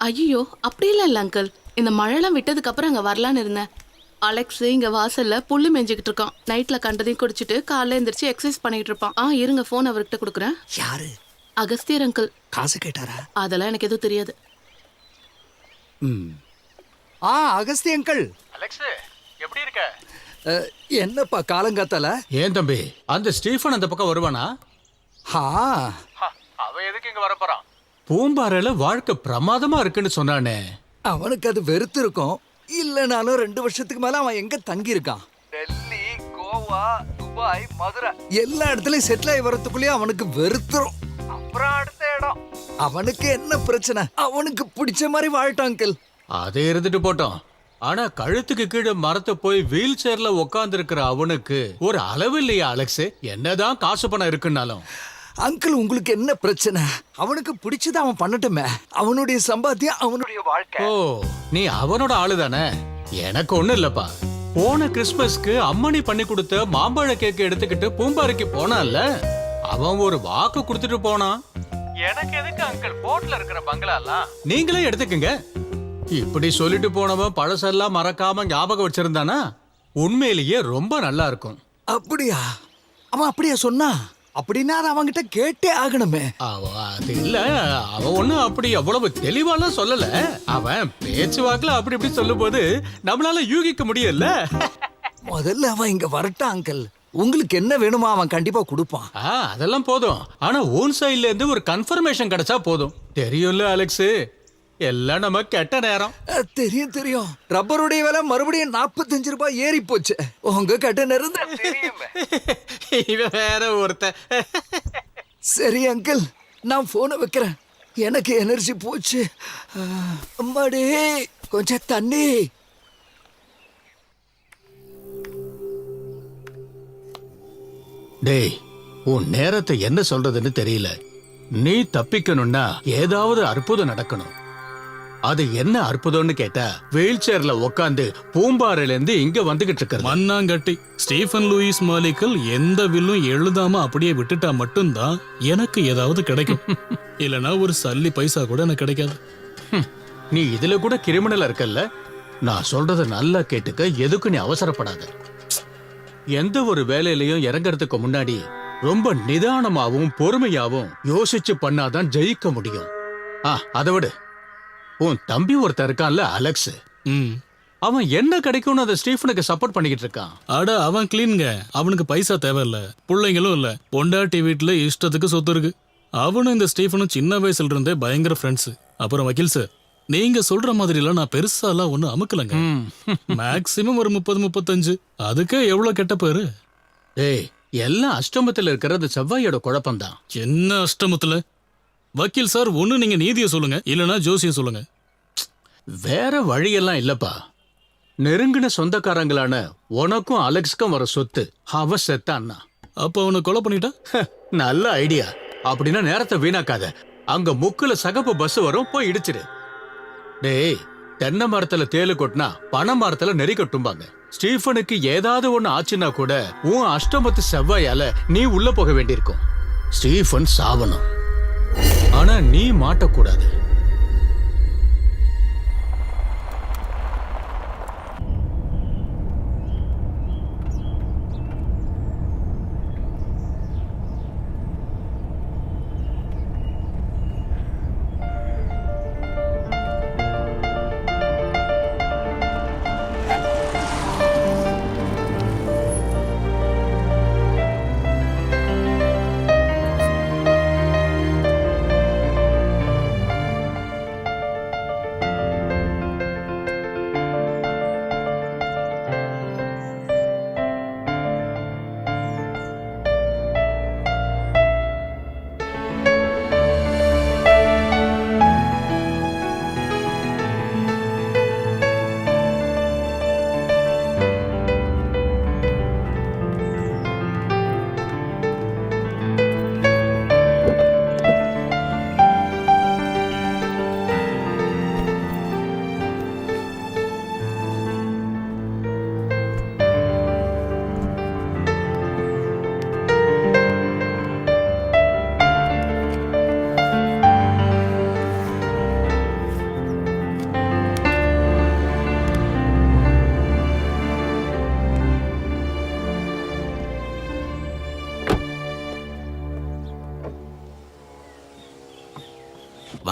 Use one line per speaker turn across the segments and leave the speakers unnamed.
ஐயோ அப்படியெல்லாம் இல்ல அங்கிள். இந்த மழைலாம் விட்டதுக்கு அப்புறம் அங்க வரலான்னு இருந்தேன். அலெக்ஸ் இங்க வாசல்ல புல்லு மேய்ஞ்சிக்கிட்டு இருக்கான். நைட்ல கண்டதையும் குடிச்சிட்டு காலைல எந்திரிச்சு எக்ஸசைஸ் பண்ணிட்டு இருப்பான். இருங்க போன் அவர்கிட்ட கொடுக்குறேன்.
யாரு?
அகஸ்தியர் அங்கிள்.
காசு கேட்டாரா?
அதெல்லாம் எனக்கு எதுவும் தெரியாது.
அகஸ்தி அங்கிள்.
அலெக்ஸ் எப்படி இருக்க?
என்னப்பா காலங்காத்தால?
ஏன் தம்பி அந்த ஸ்டீஃபன் அந்த பக்கம் வருவானா?
அவன் எதுக்கு இங்க வரப்போறான்?
பூம்பாறையில வாழ்க்கை பிரமாதமா இருக்குன்னு சொன்னானே.
அவனுக்கு அது வெறுத்து இருக்கும். இல்லனாலும் 2 வருஷத்துக்கு மேல அவன் எங்க தங்கி இருக்கான்? டெல்லி, கோவா, துபாய், மதுரை எல்லா இடத்துலயும் செட்டில் ஆகி வரதுக்குள்ளேயே அவனுக்கு வெறுத்துரும். அப்புறம் அடுத்த இடம். அவனுக்கு என்ன பிரச்சனை? அவனுக்கு பிடிச்ச மாதிரி வாழட்டும் அங்கிள்.
அதே இருந்துட்டு போட்டோம். ஆனா கழுத்துக்கு கீழே மரத்தை போய் வீல் சேர்ல உட்கார்ந்து இருக்கிற அவனுக்கு ஒரு அளவு இல்லையா அலெக்ஸ்? என்னதான் காசு பணம் இருக்குன்னாலும்.
அங்கிள் உங்களுக்கு என்ன பிரச்சனை? அவனுக்கு பிடிச்சதை அவன் பண்ணட்டுமே. அவனுடைய சம்பாத்தியம் அவனுடைய வாழ்க்கை.
ஓ, நீ அவனோட ஆளு தானே? எனக்கு ஒண்ணு இல்லப்பா. போன கிறிஸ்மஸ்க்கு அம்மணி பண்ணி கொடுத்த மாம்பழ கேக்கு எடுத்துக்கிட்டு பூம்பாறைக்கு போனான்ல, அவன் ஒரு வாக்கு கொடுத்துட்டு போனான்.
எனக்கு எதுக்கு அங்கிள் போட்ல இருக்கிற பங்களாலாம்?
நீங்களே எடுத்துக்கங்க. இப்படி சொல்லிட்டு போனவன் பழசெல்லாம் மறக்காம ஞாபகம் வச்சிருந்தானா உண்மையிலேயே ரொம்ப நல்லா இருக்கும்.
அப்படியா? அவன் அப்படியா சொன்னா? அப்படின்னா அதை அவன்கிட்ட கேட்டே ஆகணுமே.
அது இல்ல, அவன் ஒண்ணும் அப்படி அவ்வளவு தெளிவாலாம் சொல்லல. அவன் பேச்சுவாக்குல அப்படி இப்படி சொல்லும் போது நம்மளால யூகிக்க முடியல.
முதல்ல அவன் இங்க வரட்டான் அங்கிள். உங்களுக்கு என்ன வேணுமா அவன் கண்டிப்பா கொடுப்பான்.
அதெல்லாம் போதும். ஆனா ஓன் சைட்ல இருந்து ஒரு கன்ஃபர்மேஷன் கிடைச்சா போதும். தெரியும்ல அலெக்ஸ், எல்லாம் நம்ம கெட்ட நேரம்.
தெரியும் தெரியும். ரப்பருடைய விலை மறுபடியும் 45 ரூபாய் ஏறி போச்சு. உங்க கெட்ட நேரம் தெரியும்.
இவன் வேற ஒருத்த.
சரி அங்கிள், நான் போனை வைக்கிறேன். எனக்கு எனர்ஜி போச்சு. அம்மாடி கொஞ்சம் தண்ணி.
டேய், உன் நேரத்தை என்ன சொல்றதுன்னு தெரியல. நீ தப்பிக்கணும்னா ஏதாவது அற்புதம் நடக்கணும். அது என்ன அற்புதம்னு கேட்டா, வீல் சேர்ல உட்காந்து பூம்பாறையில இருந்து இங்க வந்துகிட்டு இருக்க
மண்ணாங்கட்டி ஸ்டீஃபன் லூயிஸ் மாலிக்கல் எந்த வில்லும் எழுதாம அப்படியே விட்டுட்டா மட்டும்தான் எனக்கு ஏதாவது கிடைக்கும். இல்லனா ஒரு சல்லி பைசா கூட எனக்கு கிடைக்காது.
நீ இதுல கூட கிரிமினலா இருக்கல்ல. நான் சொல்றத நல்லா கேட்டுக்க. எதுக்கு நீ அவசரப்படாத. எந்த ஒரு வேலையிலையும் இறங்கறதுக்கு முன்னாடி ரொம்ப நிதானமாவும் பொறுமையாவும் யோசிச்சு பண்ணாதான் ஜெயிக்க முடியும். அதை விடு. உன் தம்பி ஒருத்தர் இருக்கான்ல அலெக்ஸ், அவன் என்ன கிடைக்கும்னு அதை ஸ்டீஃபனுக்கு சப்போர்ட் பண்ணிக்கிட்டு இருக்கான்.
அட அவன் கிளீன்ங்க. அவனுக்கு பைசா தேவையில்ல, பிள்ளைங்களும் இல்ல, பொண்டாட்டி வீட்டுல இஷ்டத்துக்கு சொத்து இருக்கு. அவனும் இந்த ஸ்டீஃபனும் சின்ன வயசுல இருந்தே பயங்கர ஃப்ரெண்ட்ஸ். அப்புறம் வக்கீல் சார், நீங்க சொல்ற மாதிரி எல்லாம் நான் பெருசாலாம் ஒண்ணு அமுக்கலங்க. மேக்சிமம் ஒரு 30-35. அதுக்கே எவ்வளவு கெட்ட பேரு.
ஏய், எல்லாம் அஷ்டமத்துல இருக்கிறது செவ்வாயோட குழப்பம்தான்.
என்ன அஷ்டமத்துல? வக்கீல் சார், ஒண்ணு நீங்க நீதியை சொல்லுங்க, இல்லனா ஜோசியம் சொல்லுங்க.
வேற வழியெல்லாம் இல்லப்பா. நெருங்கின சொந்தக்காரங்களான உனக்கும் அலெக்ஸ்க்கும் வர சொத்து அவ செத்தான்னா.
அப்ப அவனை கொலை பண்ணிட்டா?
நல்ல ஐடியா. அப்படின்னா நேரத்தை வீணாக்காத. அங்க முக்குல சகப்பு பஸ் வரும், போய் இடிச்சிரு. டேய், தென்னை மரத்துல தேலு கொட்டினா பனை மரத்துல நெறி கட்டும்பாங்க. ஸ்டீஃபனுக்கு ஏதாவது ஒண்ணு ஆச்சுன்னா கூட உன் அஷ்டமத்து செவ்வாயால நீ உள்ள போக வேண்டியிருக்கும். ஸ்டீஃபன் சாவணும், ஆனா நீ மாட்டக்கூடாது.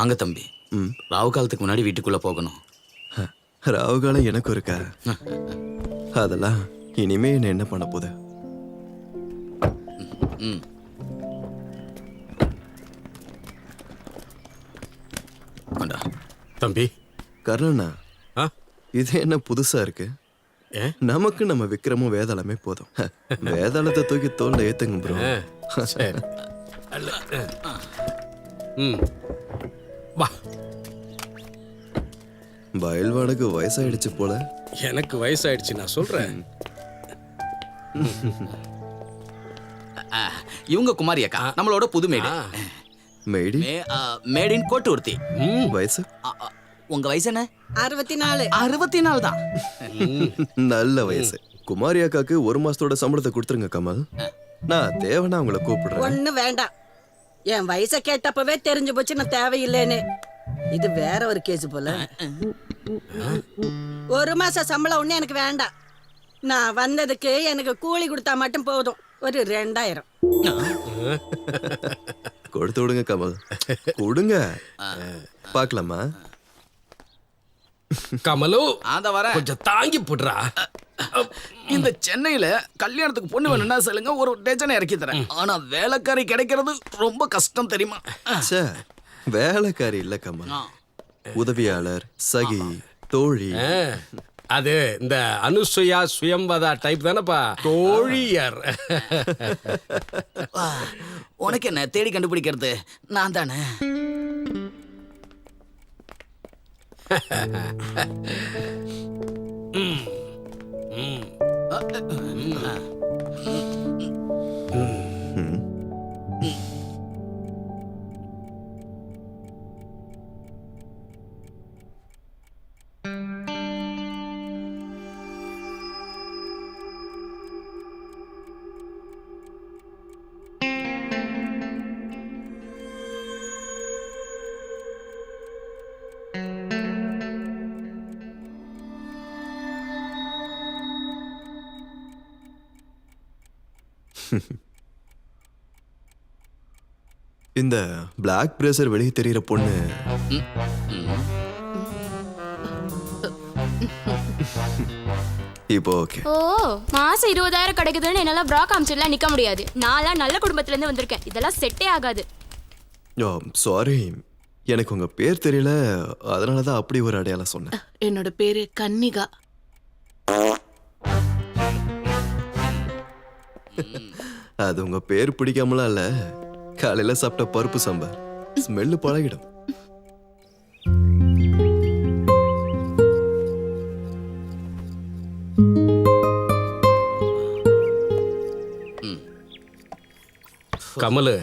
வாங்க தம்பி. ராவு காலத்துக்கு முன்னாடி வீட்டுக்குள்ள போகணும்.
ராவு காலம் எனக்கும் இருக்கா? அதெல்லாம் இனிமே என்ன பண்ண போகுது?
ம். கொண்டா.
தம்பி.
கர்ணனா,
ஆ?
இது என்ன புதுசா இருக்கு?
ஏன்?
நமக்கு நம்ம விக்ரமும் வேதாளமே போதும். வேதாளத்தை தூக்கி தோல்ல ஏத்துங்க ப்ரோ.
சரி. ம். வா.
பயில்வானுக்கு வயசாயிடுச்சு போல.
எனக்கு வயசாயிடுச்சு, நான் சொல்றேன்.
இவங்க குமாரி அக்கா, நம்மளோட புது மேடு.
Maddy
made in கோட்டூர்த்தி.
வயசு
உங்க வயசு என்ன?
64.
64 தான்.
நல்ல வயசு. குமாரி அக்காக்கு 1 மாசத்தோட சம்பளத்தை கொடுத்துருங்க கமல். நான் தேவனா உங்களை கூப்பிடுறேன்.
ஒண்ணு வேண்டாம். என் வயசை கேட்டப்பவே தெரிஞ்சு போச்சு நான் தேவையில்லைன்னு. இது வேற ஒரு கேஸ் போல. 1 மாச சம்பளம் ஒண்ணு எனக்கு வேண்டாம். நான் வந்ததுக்கு எனக்கு கூலி கொடுத்தா மட்டும் போதும். ஒரு 2000.
கொடுத்து விடுங்க கமல், கொடுங்க. பார்க்கலாமா?
கமலு,
அத வர
கொஞ்சம் தாங்கி போடுறா.
இந்த சென்னையில கல்யாணத்துக்கு பொண்ணு வேணும்னா சொல்லுங்க, ஒரு டஜனை இறக்கி தரேன். ஆனா வேலைக்காரி கிடைக்கிறது ரொம்ப கஷ்டம் தெரியுமா?
ச்சே, வேலைக்காரி இல்ல கமல், உதவியாளர், சகி, தோழி.
அது இந்த அனுசுயா சுயம்பதா டைப் தானப்பா, தோழியர்.
உனக்கு என்ன தேடி கண்டுபிடிக்கிறது? நான் தானே.
இந்த பிளாக் பிரேசர் வெளியே தெரியுற பொண்ணு இப்போ ஓகே.
ஓ, மாசம் 20,000 கிடைக்குதுன்னு என்னால ப்ரா காமிச்சிடலாம் நிக்க முடியாது. நான்லாம் நல்ல குடும்பத்துல இருந்து வந்திருக்கேன். இதெல்லாம் செட்டே ஆகாது.
சாரி, எனக்கு உங்க பேர் தெரியல, அதனாலதான் அப்படி ஒரு அடையாளம் சொன்னேன்.
என்னோட பேரு கன்னிகா.
அது உங்க பேர் பிடிக்காமலாம் இல்ல, காலையில சாப்பிட்ட பருப்பு சாம்பார் ஸ்மெல்லு பழகிடும்.
கமலு,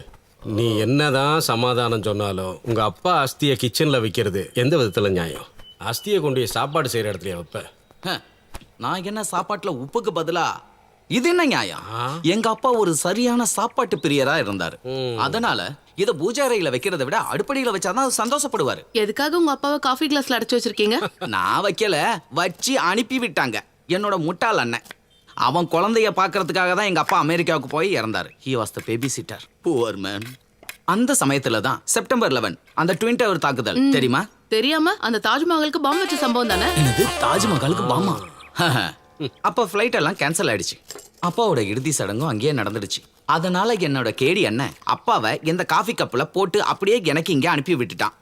நீ என்னதான் சமாதானம் சொன்னாலும் உங்க அப்பா அஸ்தியை கிச்சன்ல வைக்கிறது எந்த விதத்துல நியாயம்? அஸ்தியை கொண்டு போய் சாப்பாடு செய்யற இடத்துல வைப்ப.
நான் என்ன சாப்பாட்டுல உப்புக்கு பதிலா இது என்ன நியாயம்? எங்க அப்பா ஒரு சரியான சாப்பாட்டு பிரியரா இருந்தாரு. அதனால இத பூஜை அறையில வைக்கிறத விட அடுப்படியில வச்சாதான் அவர் சந்தோஷப்படுவாரு.
எதுக்காக உங்க அப்பாவை காஃபி கிளாஸ்ல அடைச்சு வச்சிருக்கீங்க?
நான் வைக்கல, வச்சு அனுப்பி விட்டாங்க என்னோட முட்டாள் அண்ணன். அவன் குழந்தைய பாக்குறதுக்காக தான் எங்க அப்பா அமெரிக்காவுக்கு போய் இறந்தாரு. He was the babysitter, poor man. அந்த சமயத்துல தான் செப்டம்பர் 11 அந்த ட்வின் டவர் தாக்குதல் தெரியுமா?
தெரியாம அந்த தாஜ்மஹாலுக்கு பாம்பு வச்ச சம்பவம் தானே?
என்னது, தாஜ்மஹாலுக்கு பாமா? அப்ப ஃப்ளைட் எல்லாம் கேன்சல் ஆயிடுச்சு. அப்பாவோட இறுதி சடங்கும் அங்கேயே நடந்துடுச்சு. அதனால என்னோட கேடி அண்ணன் அப்பாவை இந்த காஃபி கப்ல போட்டு அப்படியே எனக்கு இங்க அனுப்பி விட்டுட்டான்.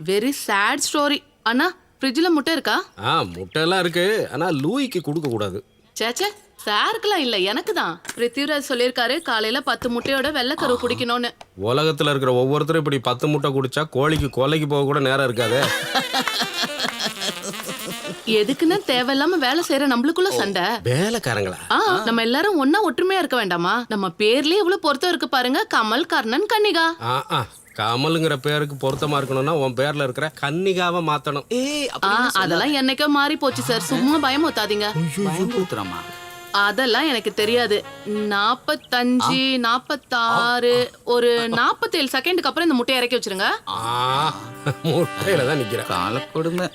Very sad story. அண்ணா, ஃப்ரிட்ஜ்ல முட்டை இருக்கா?
முட்டை எல்லாம் இருக்கு, ஆனா லூயிக்கு கொடுக்க கூடாது.
சேச்சே, சாருக்குலாம் இல்ல, எனக்கு தான். பிருத்திவிராஜ் சொல்லியிருக்காரு காலையில 10 முட்டையோட வெள்ளைக்கரு குடிக்கணும்னு.
உலகத்துல இருக்கிற ஒவ்வொருத்தரும் இப்படி 10 முட்டை குடிச்சா கோழிக்கு கொலைக்கு போக கூட நேரம் இருக்காது.
எதுக்குன்னு தேவையில்லாம வேலை செய்யற நம்மளுக்குள்ள சண்டை.
வேலைக்காரங்களா?
நம்ம எல்லாரும் ஒன்னா ஒற்றுமையா இருக்க வேண்டாமா? நம்ம பேர்லயே எவ்வளவு பொருத்தம் இருக்கு பாருங்க, கமல், கர்ணன், கன்னிகா.
கமலுங்கிற பேருக்கு பொருத்தமா இருக்கணும்னா உன் பேர்ல இருக்கிற கன்னிகாவை மாத்தணும்.
அதெல்லாம் என்னைக்கோ மாறி போச்சு சார், சும்மா பயமுத்தாதீங்க. அதெல்லாம் எனக்கு தெரியாது. 45, 46, ஒரு 47 செகண்டுக்கு அப்புறம் இந்த முட்டையை இறக்கி வச்சிருங்க.
முட்டையில தான் நிக்கிறேன்.
கால கொடுமை.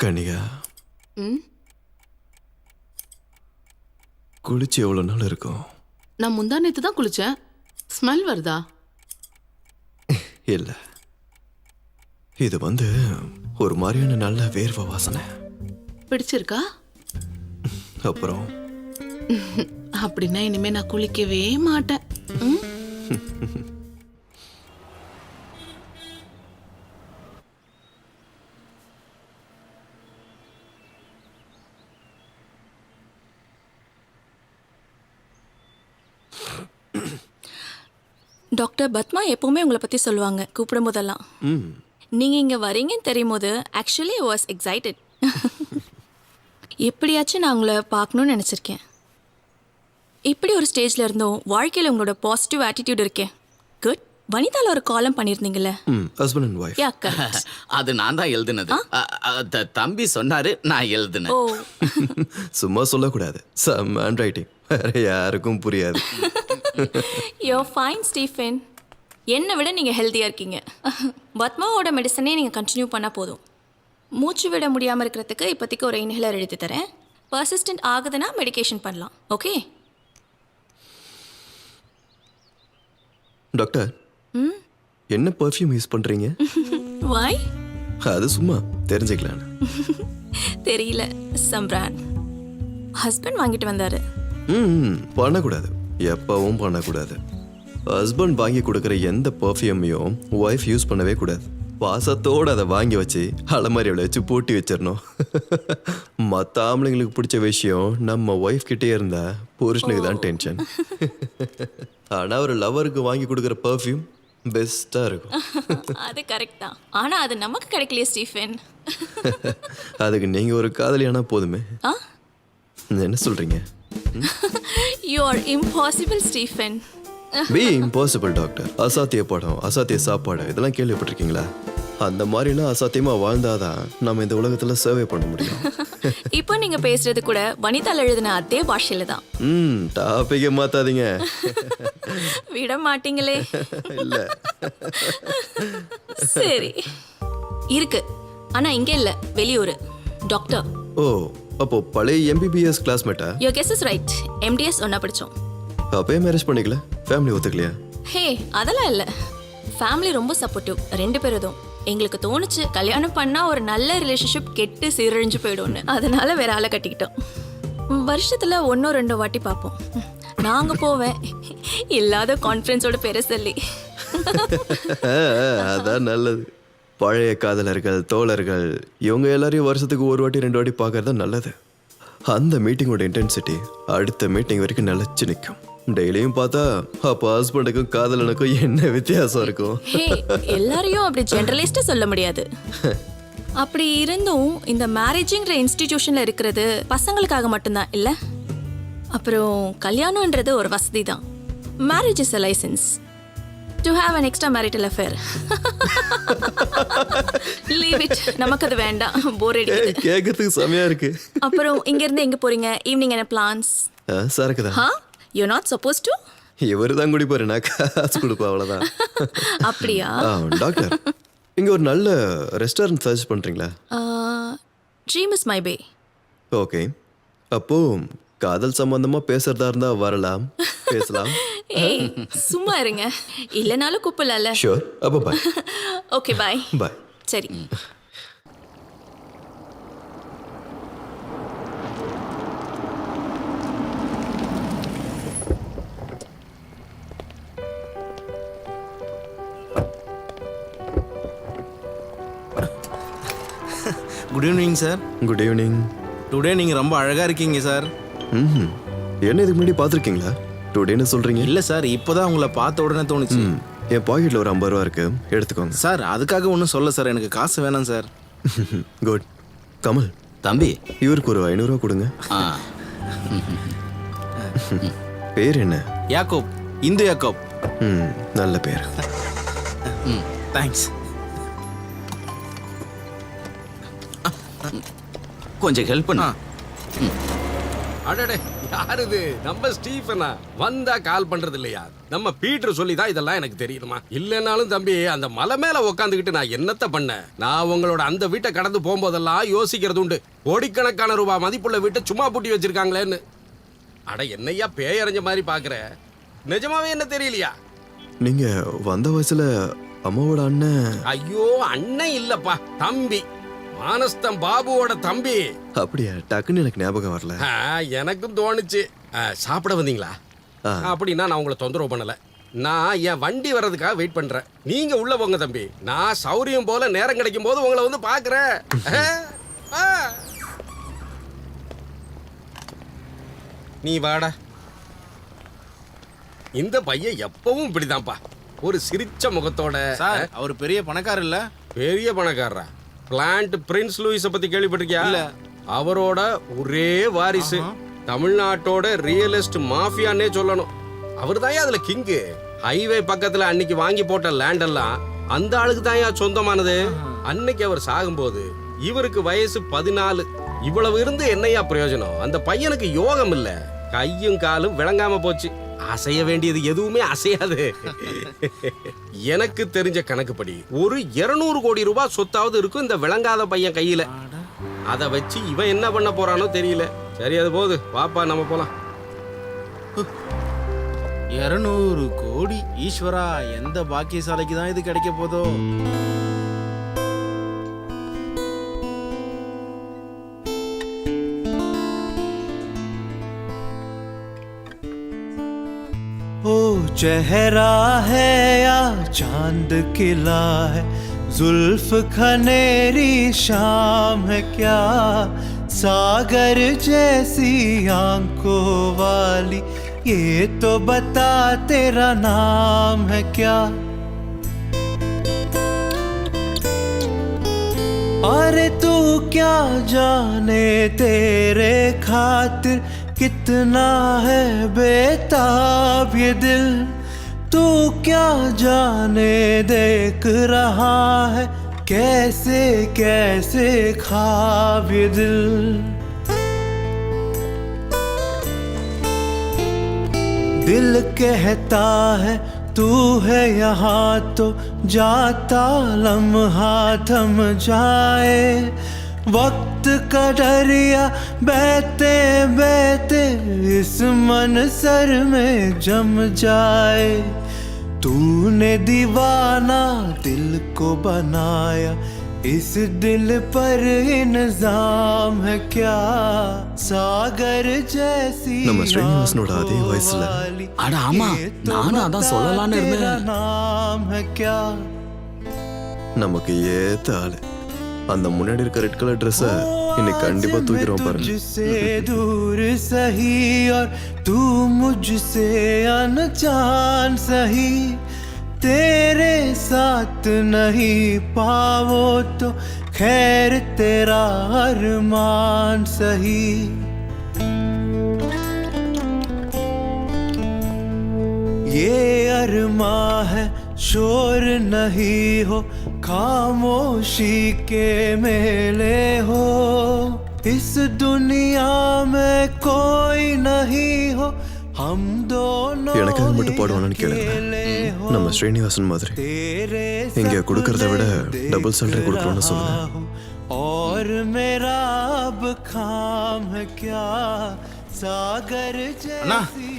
கனிகா,
ம்
குளிச்சு எவ்வளவு நாள் இருக்கும்?
நான் முந்தா நேத்து தான் குளிச்சேன். ஸ்மெல் வருதா?
இல்ல, இது ஒரு மாதிரியான நல்ல வேர்வை வாசனை.
பிடிச்சிருக்கா?
அப்புறம்
அப்படின்னா இனிமே நான் குளிக்கவே மாட்டேன். ம்?
டாக்டர் பத்மா எப்பவுமே உங்களை பற்றி சொல்லுவாங்க கூப்பிடும் போதெல்லாம். நீங்கள் இங்கே வரீங்கன்னு தெரியும் போது ஆக்சுவலி வாஸ் எக்ஸைட்டட். எப்படியாச்சும் நான் உங்களை பார்க்கணுன்னு நினச்சிருக்கேன். இப்படி ஒரு ஸ்டேஜில் இருந்தோம் வாழ்க்கையில் உங்களோட பாசிட்டிவ் ஆட்டிடியூட் இருக்கேன். குட். வனிதால ஒரு காலம் பண்ணியிருந்தீங்கல்ல?
Husband and wife.
Yeah correct.
அது நான் தான் எழுதுனது. தம்பி சொன்னாரு, நான் எழுதுனேன்.
ஓ
சும்மா சொல்லக்கூடாது. சம் ஹேண்ட் ரைட்டிங் வேற யாருக்கும் புரியாது.
யோ ஃபைன் ஸ்டீஃபன். என்னை விட நீங்கள் ஹெல்த்தியாக இருக்கீங்க. பத்மாவோட மெடிசனே நீங்கள் கண்டினியூ பண்ணால் போதும். மூச்சு விட முடியாமல் இருக்கிறதுக்கு இப்போதைக்கு ஒரு இன்ஹேலர் எழுதி தரேன். பர்சிஸ்டன்ட் ஆகுதுன்னா மெடிகேஷன் பண்ணலாம். ஓகே
டாக்டர், என்ன பர்ஃப்யூம் யூஸ் பண்றீங்க?
வாய்
அது சும்மா தெரிஞ்சுக்கலான்னு.
தெரியல, சம் பிராண்ட். ஹஸ்பண்ட் வாங்கிட்டு வந்தாரு.
பண்ணக்கூடாது, எப்பவும் பண்ணக்கூடாது. ஹஸ்பண்ட் வாங்கி கொடுக்குற எந்த பர்ஃப்யூமையும் ஒய்ஃப் யூஸ் பண்ணவே கூடாது. பாசத்தோடு அதை வாங்கி வச்சு அலமாரியில் வச்சு பூட்டி வச்சிடணும். மற்ற ஆம்பளைங்களுக்கு பிடிச்ச விஷயம் நம்ம ஒய்ஃப் கிட்டே இருந்தா புருஷனுக்கு தான் டென்ஷன். ஆனால் ஒரு லவருக்கு வாங்கி கொடுக்குற பர்ஃப்யூம் பெஸ்ட்டாக இருக்கும்.
அது கரெக்ட் தான், ஆனால் அது நமக்கு கிடைக்கலையே ஸ்டீஃபன்.
அதுக்கு நீங்கள் ஒரு காதலியானா போதுமே.
ஆ
என்ன சொல்கிறீங்க?
You are impossible Stephen.
Be impossible doctor. அசாத்திய படம், அசாத்திய சாப்பாடு, இதெல்லாம் கேள்விப்பட்டிருக்கீங்களா? அந்த மாதிரிலாம் அசாத்தியமாக வாழ்ந்தாதான் நம்ம இந்த உலகத்தில் சர்வே பண்ண முடியும்.
இப்போ நீங்க பேசுறது கூட வனிதால எழுதின அதே பாஷையில தான்.
டாபிக்கை மாத்தாதீங்க.
விட மாட்டீங்களே.
இல்ல
சரி இருக்கு, ஆனா இங்க இல்ல, வெளியூர். டாக்டர்.
ஓ, அப்போ பழைய எம்பிபிஎஸ் கிளாஸ்மேட்டா?
Your guess is right. MDS ஒண்ணா படிச்சோம்.
அப்பயே மேரேஜ் பண்ணிக்கல? ஃபேமிலி ஒத்துக்கலையா?
ஹே அதெல்லாம் இல்ல, ஃபேமிலி ரொம்ப சப்போர்ட்டிவ். 2 பேரும் எங்களுக்கு தோணுச்சு கல்யாணம் பண்ணா ஒரு நல்ல ரிலேஷன்ஷிப் கெட்டு சீரழிஞ்சு போயிடும்னு. அதனால வேற ஆளை கட்டிக்கிட்டோம். வருஷத்துல 1-2 வாட்டி பார்ப்போம். நாங்க போவேன் இல்லாத கான்ஃபிடன்ஸோட பேரை சொல்லி.
அதான் நல்லது. பழைய காதலர்கள், தோழர்கள், இவங்க எல்லாரையும் வருஷத்துக்கு 1 வாட்டி 2 வாட்டி பார்க்கறது நல்லது. அந்த மீட்டிங்கோட இன்டென்சிட்டி அடுத்த மீட்டிங் வரைக்கும் நிலைச்சு நிற்கும். டெய்லியும் பார்த்தா அப்போ ஹஸ்பண்டுக்கும் காதலனுக்கும் என்ன வித்தியாசம் இருக்கும்?
ஹே எல்லாரையும் அப்படி ஜெனரலிஸ்டா சொல்ல முடியாது. அப்படி இருந்தும் இந்த மேரேஜிங்கிற இன்ஸ்டிடியூஷன்ல இருக்கிறது பசங்களுக்காக மட்டும்தான் இல்ல. அப்புறம் கல்யாணம்ன்றது ஒரு வசதி தான். Marriage is a license to have an extra marital affair. Leave it. நமக்கு அது வேண்டாம், போர் அடிக்குது.
கேட்கறதுக்கு செமையா இருக்கு.
அப்புறம் இங்க இருந்து எங்க போறீங்க? ஈவினிங் என்ன பிளான்ஸ்?
சரக்கு தான்.
ஹா யூ நாட் சப்போஸ் டு.
இவரு தான் குடிப்பாரு, நான் காசு கொடுப்பேன், அவ்வளோதான்.
அப்படியா?
டாக்டர், இங்க ஒரு நல்ல ரெஸ்டாரண்ட் சர்ச் பண்றீங்களா?
Dream is my pay.
Okay, அப்போ காதல் சம்பந்தமா பேசுறதா இருந்தா வரலாம், பேசலாம்.
ஏய் சும்மா இருங்க, இல்லனாலும் கூப்பிடலாம்ல.
ஷூர். அப்போ பாய்.
Okay bye.
பாய்.
சரி.
Good evening sir.
Good evening.
Today நீங்கள் ரொம்ப அழகாக இருக்கீங்க சார்.
என்ன இதுக்கு முன்னாடி பார்த்துருக்கீங்களா? டுடேன்னு சொல்கிறீங்க?
இல்லை சார், இப்போ தான் உங்களை பார்த்த உடனே தோணுச்சு.
என் பாக்கெட்டில் ஒரு 50 ரூபா இருக்கு, எடுத்துக்கோங்க.
சார் அதுக்காக ஒன்றும் சொல்ல சார், எனக்கு காசு வேணாம் சார்.
குட். கமல்
தம்பி,
இவருக்கு ஒரு 500 ரூபா கொடுங்க. பேர் என்ன?
யாக்கோப், இந்து யாக்கோப்.
நல்ல பேர்.
தேங்க்ஸ்.
கொஞ்சம் ஹெல்ப் பண்ணா.
அடடே, யாரு இது? நம்ம ஸ்டீஃபனா? வந்தா கால் பண்றது இல்லையா? நம்ம பீட்டர் சொல்லி தான் இதெல்லாம் எனக்கு தெரியுமா? இல்லைனாலும் தம்பி, அந்த மலை மேல உட்காந்துக்கிட்டு நான் என்னத்த பண்ணேன்? நான் உங்களோட அந்த வீட்டை கடந்து போகும்போதெல்லாம் யோசிக்கிறது உண்டு. கோடிக்கணக்கான ரூபாய் மதிப்புள்ள வீட்டை சும்மா பூட்டி வச்சிருக்காங்களேன்னு. அட என்னையா பேயறிஞ்ச மாதிரி பாக்குற? நிஜமாவே என்ன தெரியலையா?
நீங்க வந்த வயசுல அம்மாவோட அண்ணன்.
ஐயோ, அண்ணன் இல்லப்பா, தம்பி. மானஸ்தம் பாபுவோட தம்பி.
அப்படியா? டக்குன்னு எனக்கு ஞாபகம் வரல.
எனக்கும் தோணுச்சு. சாப்பிட வந்தீங்களா? அப்படின்னா நான் உங்களை தொந்தரவு பண்ணல. நான் என் வண்டி வர்றதுக்காக வெயிட் பண்றேன். நீங்க உள்ள போங்க தம்பி. நான் சௌரியம் போல நேரம் கிடைக்கும் போது உங்களை வந்து பாக்குறேன். நீ வாடா. இந்த பையன் எப்பவும் இப்படிதான்ப்பா, ஒரு சிரிச்ச முகத்தோட.
சார், அவர் பெரிய பணக்காரர் இல்ல?
பெரிய பணக்காரரா? பிளான்ட் பிரின்ஸ் லூயிஸ பத்தி கேள்விப்பட்டிருக்கியா?
இல்ல.
அவரோட ஒரே வாரிசு. தமிழ்நாட்டோட ரியலிஸ்ட் மாஃபியானே சொல்லணும். அவர் தான் அதுல கிங்கு. ஹைவே பக்கத்துல அன்னைக்கு வாங்கி போட்ட லேண்ட் எல்லாம் அந்த ஆளுக்கு தான் சொந்தமானது. அன்னைக்கு அவர் சாகும்போது இவருக்கு வயசு 14. இவ்வளவு இருந்து என்னையா பிரயோஜனம்? அந்த பையனுக்கு யோகம் இல்ல, கையும் காலும் விளங்காம போச்சு. அசைய வேண்டியது எதுவுமே அசையாது. எனக்கு தெரிஞ்ச கணக்குப்படி ஒரு 200 கோடி ரூபாய் சொத்தாவது இருக்கும் இந்த விளங்காத பையன் கையில. அதை வச்சு இவன் என்ன பண்ண போறானோ தெரியல. சரி, அது போது, வாப்பா நம்ம போலாம்.
200 கோடி? ஈஸ்வரா, எந்த பாக்கியசாலைக்கு தான் இது கிடைக்க போதோ?
ओ चेहरा है या चांद खिला है, जुल्फ खनेरी शाम है क्या, सागर जैसी आंखों वाली ये तो बता तेरा नाम है क्या। अरे तू क्या जाने तेरे खातिर कितना है बेताब ये दिल, तू क्या जाने देख रहा है कैसे कैसे ख्वाब ये दिल। दिल कहता है तू है यहाँ तो जाता लम्हा थम जाए, वक्त का दरिया बहते बहते इस मन सर में जम जाए। तूने दीवाना दिल को बनाया, इस दिल पर इल्जाम है क्या, सागर जैसी
நம்ம ஸ்ரீனிவாசனோட அதே வயசுல.
அட ஆமா, நானும் அதான் சொல்லலாம்னு இருந்தேன்.
नाम है क्या।
நமக்கு ஏத்த ஆளு. அந்த முன்னாடி இருக்க ரெட் கலர் ட்ரெஸ்ஸ இன்னைக்கு கண்டிப்பா தூக்கிடுவோம் பாருங்க.
तुझसे दूर सही और तू मुझसे अनजान सही, तेरे साथ नहीं पाओ तो खैर तेरा अरमान सही। ये अरमा है शोर नहीं हो, खामोशी के मेले हो, इस दुनिया में कोई नहीं हो, हम दोनों
எனக்காக மட்டும் பாடுவானு கேளுங்க. நம்ம ஸ்ரீனிவாசன் மாதிரி இங்க கொடுக்கறத விட டபுள் சேலரி கொடுக்கணும்னு சொல்லுங்க.
और मेरा अब काम है क्या, सागर
அண்ணா,
जैसी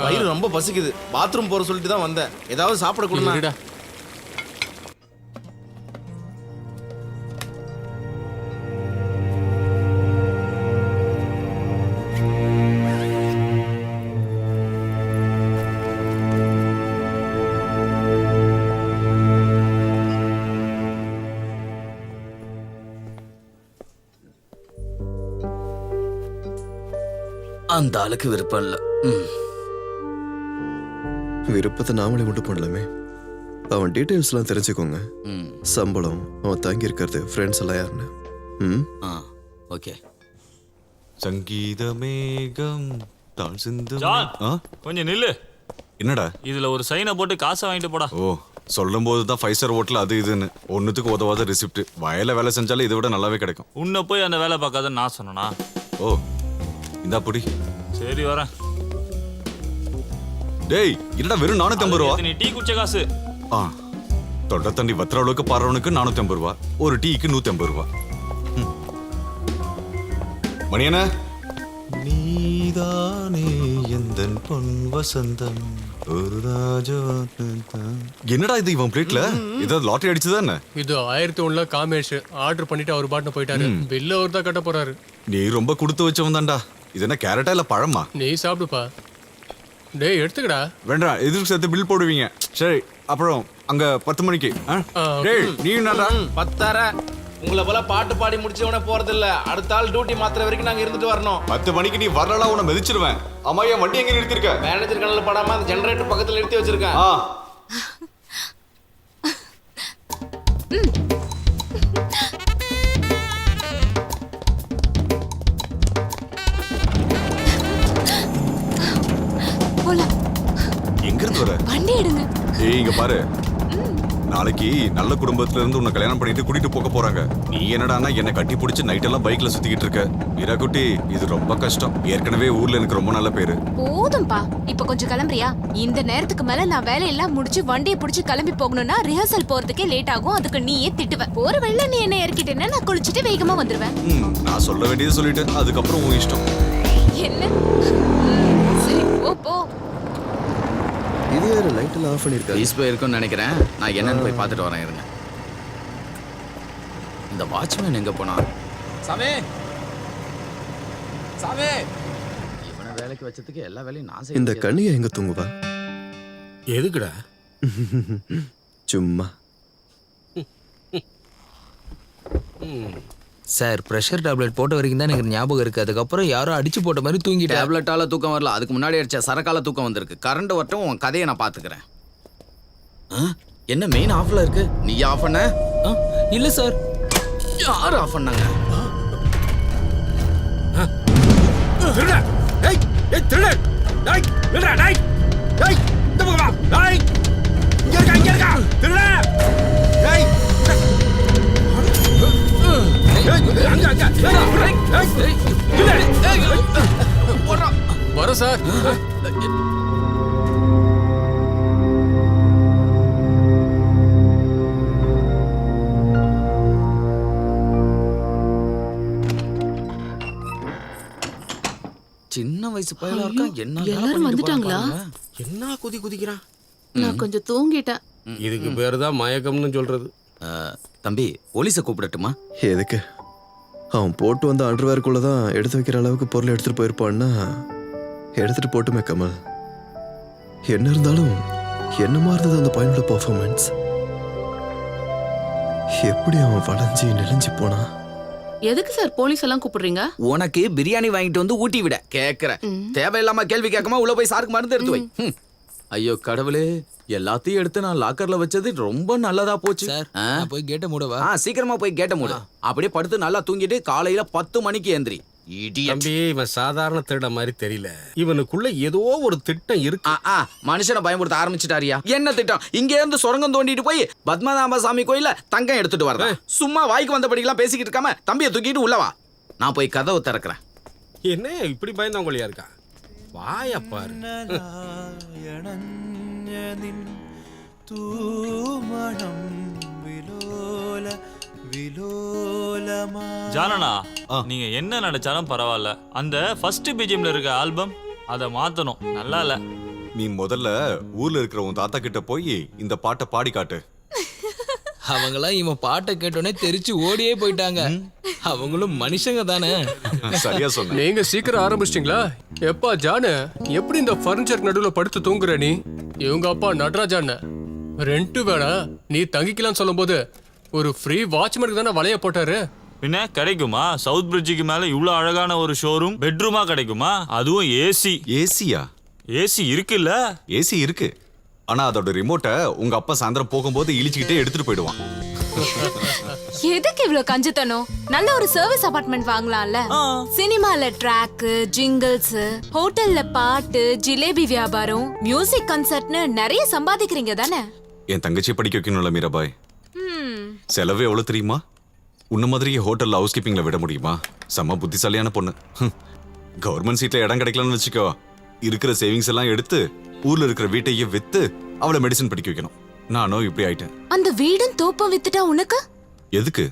வயிறு ரொம்ப பசிக்குது. பாத்ரூம் போற சொல்லிட்டு தான் வந்தேன். ஏதாவது சாப்பிட கொடுங்க.
அந்த ஆளுக்கு விருப்பம் இல்ல.
விருப்பத்தை நாமளே மட்டும் பண்ணலாமே. அவன் டீடைல்ஸ்லாம் தெரிஞ்சுக்கோங்க. சம்பளம், அவன் தங்கி இருக்கிறது, ஃப்ரெண்ட்ஸ் எல்லாம் யாருன்னு.
ஓகே.
சங்கீத மேகம் தான் சிந்து.
கொஞ்சம் நில்லு.
என்னடா
இதுல ஒரு சைனை போட்டு காசை வாங்கிட்டு போடா.
ஓ, சொல்லும் போது தான் 5 ஸ்டார் ஹோட்டல் அது இதுன்னு ஒன்னுத்துக்கு உதவாத ரிசிப்ட். வயல வேலை செஞ்சாலும் இதை விட நல்லாவே கிடைக்கும்.
உன்னை போய் அந்த வேலை பார்க்காதன்னு நான் சொன்னனா?
ஓ, இந்தா புடி.
சரி வரேன்.
டேய் என்னடா வெறும் 450 ரூபா?
நீ டீ குடிச்ச காசு.
ஆ தொண்டை தண்ணி வத்துற அளவுக்கு பாடுறவனுக்கு 450 ரூபா, ஒரு டீக்கு 150 ரூபா. மணியண்ணா
நீதானே எந்தன் பொன் வசந்தம் ஒரு
என்னடா இது இவன் பிளேட்ல ஏதாவது லாட்டரி அடிச்சுதா என்ன?
இது 1001 காமேஷ் ஆர்டர் பண்ணிட்டு அவர் பாட்டு போயிட்டாரு. பில்ல அவர் தான் கட்ட போறாரு.
நீ ரொம்ப கொடுத்து வச்சவன் தான்டா. இது என்ன கேரட்டா இல்ல பழமா?
நீ சாப்பிடுப்பா. டேய் எடுத்துக்கடா.
வேண்டாம், எதுக்கு சேர்த்து பில் போடுவீங்க. சரி அப்புறம் அங்க 10 மணிக்கு. டேய் நீ என்னடா
10:30. உங்களை போல பாட்டு பாடி முடிச்சவன போறது இல்ல. அடுத்த ஆள் டியூட்டி மாத்திர வரைக்கும் நாங்க இருந்துட்டு வரணும்.
10 மணிக்கு நீ வரலனா உன்னை மிதிச்சிடுவேன். அம்மா என் வண்டி எங்க நிறுத்திருக்க?
மேனேஜர் கண்ணில் படாம அந்த ஜெனரேட்டர் பக்கத்துல நிறுத்தி வச்சிருக்கேன்.
எங்க இருந்து வர?
வண்டி எடுங்க.
ஏய் இங்க பாரு, நாளைக்கு நல்ல குடும்பத்துல இருந்து உன்னை கல்யாணம் பண்ணிட்டு கூட்டிட்டு போக போறாங்க. நீ என்னடான்னா என்ன கட்டி பிடிச்சி நைட் எல்லாம் பைக்ல சுத்திக்கிட்டு இருக்க. வீரா குட்டி இது ரொம்ப கஷ்டம். ஏற்கனவே ஊர்ல எனக்கு ரொம்ப நல்ல பேரு.
போதும்பா, இப்ப கொஞ்சம் கிளம்புறியா? இந்த நேரத்துக்கு மேல நான் வேலையெல்லாம் முடிச்சு வண்டியை பிடிச்சி கிளம்பி போகணும்னா ரிஹர்சல் போறதுக்கே லேட் ஆகும். அதுக்கு நீயே திட்டுவ. போற வழியில நீ என்ன இறக்கிட்டேன்னா நான் குளிச்சுட்டு வேகமா வந்துருவேன்.
நான் சொல்ல வேண்டியது சொல்லிட்டேன், அதுக்கப்புறம் உன் இஷ்டம்.
என்ன? சரி போ போ.
இது யாரு லைட் எல்லாம் ஆஃப் பண்ணிருக்காரு?
பீஸ் போய் இருக்குன்னு நினைக்கிறேன். நான் என்னன்னு போய் பார்த்துட்டு வரேன் இருங்க. இந்த வாட்ச்மேன் எங்க போனா?
சாமி சாமி,
இவனை வேலைக்கு வச்சதுக்கு எல்லா வேலையும் நான்
இந்த
செய்ய.
கண்ணியை எங்க தூங்குவா?
எதுக்குடா?
சும்மா.
சார் ப்ரெஷர் டேப்லெட் போட்ட வரைக்கும் தான் எனக்கு ஞாபகம் இருக்கு. அதுக்கப்புறம் யாரோ அடிச்சு போட்ட மாதிரி தூங்கிட்டேன்.
டேப்லெட்டால தூக்கம் வரல, அதுக்கு முன்னாடி அடிச்ச சரக்கால தூக்கம் வந்திருக்கு. கரண்ட் வரட்டும், உன் கதையை நான் பாத்துக்கிறேன். என்ன மெயின் ஆஃப்ல இருக்கு? நீ ஆஃப் பண்ண?
இல்ல சார்.
யார் ஆஃப் பண்ணாங்க?
திருட! டேய் டேய் திருட! டேய் நில்றா டேய்! டேய் இந்த பக்கம் வா! டேய் இங்க இருக்கா திருட! டேய்
வர சார்.
சின்ன வயசு பையலா இருக்கா. என்ன
எல்லாரும் வந்துட்டாங்களா?
என்ன குதிக்கிறான்?
நான் கொஞ்சம் தூங்கிட்டேன்.
இதுக்கு பேரு தான் மயக்கம்னு சொல்றது.
தம்பி போலீஸை கூப்பிடட்டுமா?
எதுக்கு? அவன் போட்டு வந்த அண்டர்வேர்க்குள்ள தான் எடுத்து வைக்கிற அளவுக்கு பொருள் எடுத்துட்டு போயிருப்பான்னா எடுத்துட்டு போட்டுமே கமல். என்ன இருந்தாலும் என்னமா இருந்தது அந்த பையனோட பெர்ஃபார்மன்ஸ்? எப்படி அவன் வளைஞ்சி நெளிஞ்சு போனா?
எதுக்கு சார் போலீஸ் எல்லாம் கூப்பிடுறீங்க?
உனக்கு பிரியாணி வாங்கிட்டு வந்து ஊட்டி விட கேக்குற. தேவையில்லாம கேள்வி கேட்காம உள்ள போய் சாருக்கு மருந்து எடுத்து வை. ஐயோ கடவுளே, எல்லாத்தையும் எடுத்து நான் லாக்கர்ல வச்சது ரொம்ப நல்லதா போச்சு.
சார் போய் கேட்ட மூடவா?
சீக்கிரமா போய் கேட்ட மூடு. அப்படியே படுத்து நல்லா தூங்கிட்டு காலையில 10 மணிக்கு எந்திரி.
தம்பி இவன் சாதாரண திருட மாதிரி தெரியல. இவனுக்குள்ள ஏதோ ஒரு திட்டம் இருக்கு.
மனுஷனை பயமுறுத்த ஆரம்பிச்சுட்டாரியா? என்ன திட்டம்? இங்க இருந்து சுரங்கம் தோண்டிட்டு போய் பத்மநாப சாமி கோயில தங்கம் எடுத்துட்டு வரேன். சும்மா வாய்க்கு வந்தபடிக்கெல்லாம் பேசிக்கிட்டு இருக்காம தம்பியை தூக்கிட்டு உள்ளவா. நான் போய் கதவை திறக்கிறேன்.
என்ன இப்படி பயந்தவங்களையா இருக்கா? வாயப்பாரு.
ஜானனா, நீங்க என்ன நடிச்சாலும் பரவாயில்ல, அந்த ஃபர்ஸ்ட் பிஜிஎம்ல இருக்க ஆல்பம் அதை மாத்தணும். நல்லா இல்ல.
நீ முதல்ல ஊர்ல இருக்கிற உன் தாத்தா கிட்ட போய் இந்த பாட்டை பாடி காட்டு.
அவங்களாம் இவன் பாட்டை கேட்டோன்னே தெரிச்சு ஓடியே போயிட்டாங்க. அவங்களும் மனுஷங்க தானே.
சரியா சொன்ன.
நீங்க சீக்கிரம் ஆரம்பிச்சிட்டீங்களா? எப்பா ஜானு, எப்படி இந்த ஃபர்னிச்சர் நடுவுல படுத்து தூங்குற நீ? இவங்க அப்பா நடராஜான ரெண்ட் வேணா நீ தங்கிக்கலாம்னு சொல்லும் போது ஒரு ஃப்ரீ வாட்ச்மேனுக்கு தானே வலைய போட்டாரு.
பின்ன கிடைக்குமா? சவுத் பிரிட்ஜுக்கு மேல இவ்வளவு அழகான ஒரு ஷோரூம் பெட்ரூமா கிடைக்குமா? அதுவும் ஏசி.
ஏசியா?
ஏசி இருக்குல்ல?
ஏசி இருக்கு. ஆனா அதோட ரிமோட்டை உங்க அப்பா சாயந்தரம் போகும்போது இழிச்சுக்கிட்டே எடுத்துட்டு போயிடுவான்.
எதுக்கு இவ்ளோ கஞ்சத்தனம்? நல்ல ஒரு சர்வீஸ் அபார்ட்மெண்ட் வாங்கலாம்ல. சினிமால ட்ராக், ஜிங்கிள்ஸ், ஹோட்டல்ல பாட்டு, ஜிலேபி வியாபாரம், மியூசிக் கன்சர்ட்னு நிறைய சம்பாதிக்கிறீங்க தானே?
என் தங்கச்சி படிக்க வைக்கணும்ல மீராபாய். செலவு எவ்வளவு தெரியுமா? உன்ன மாதிரியே ஹோட்டல்ல ஹவுஸ் கீப்பிங்ல விட முடியுமா? செம்ம புத்திசாலியான பொண்ணு. கவர்மெண்ட் சீட்ல இடம் கிடைக்கலன்னு வச்சுக்கோ, இருக்கிற சேவிங்ஸ் எல்லாம் எடுத்து ஊர்ல இருக்கிற வீட்டையே வித்து அவளை மெடிசன் படிக்க வைக்கணும். நானும் இப்படி ஆயிட்டேன்.
அந்த வீடும் தோப்பம் வித்துட்டா உனக்கு
எதுக்கு?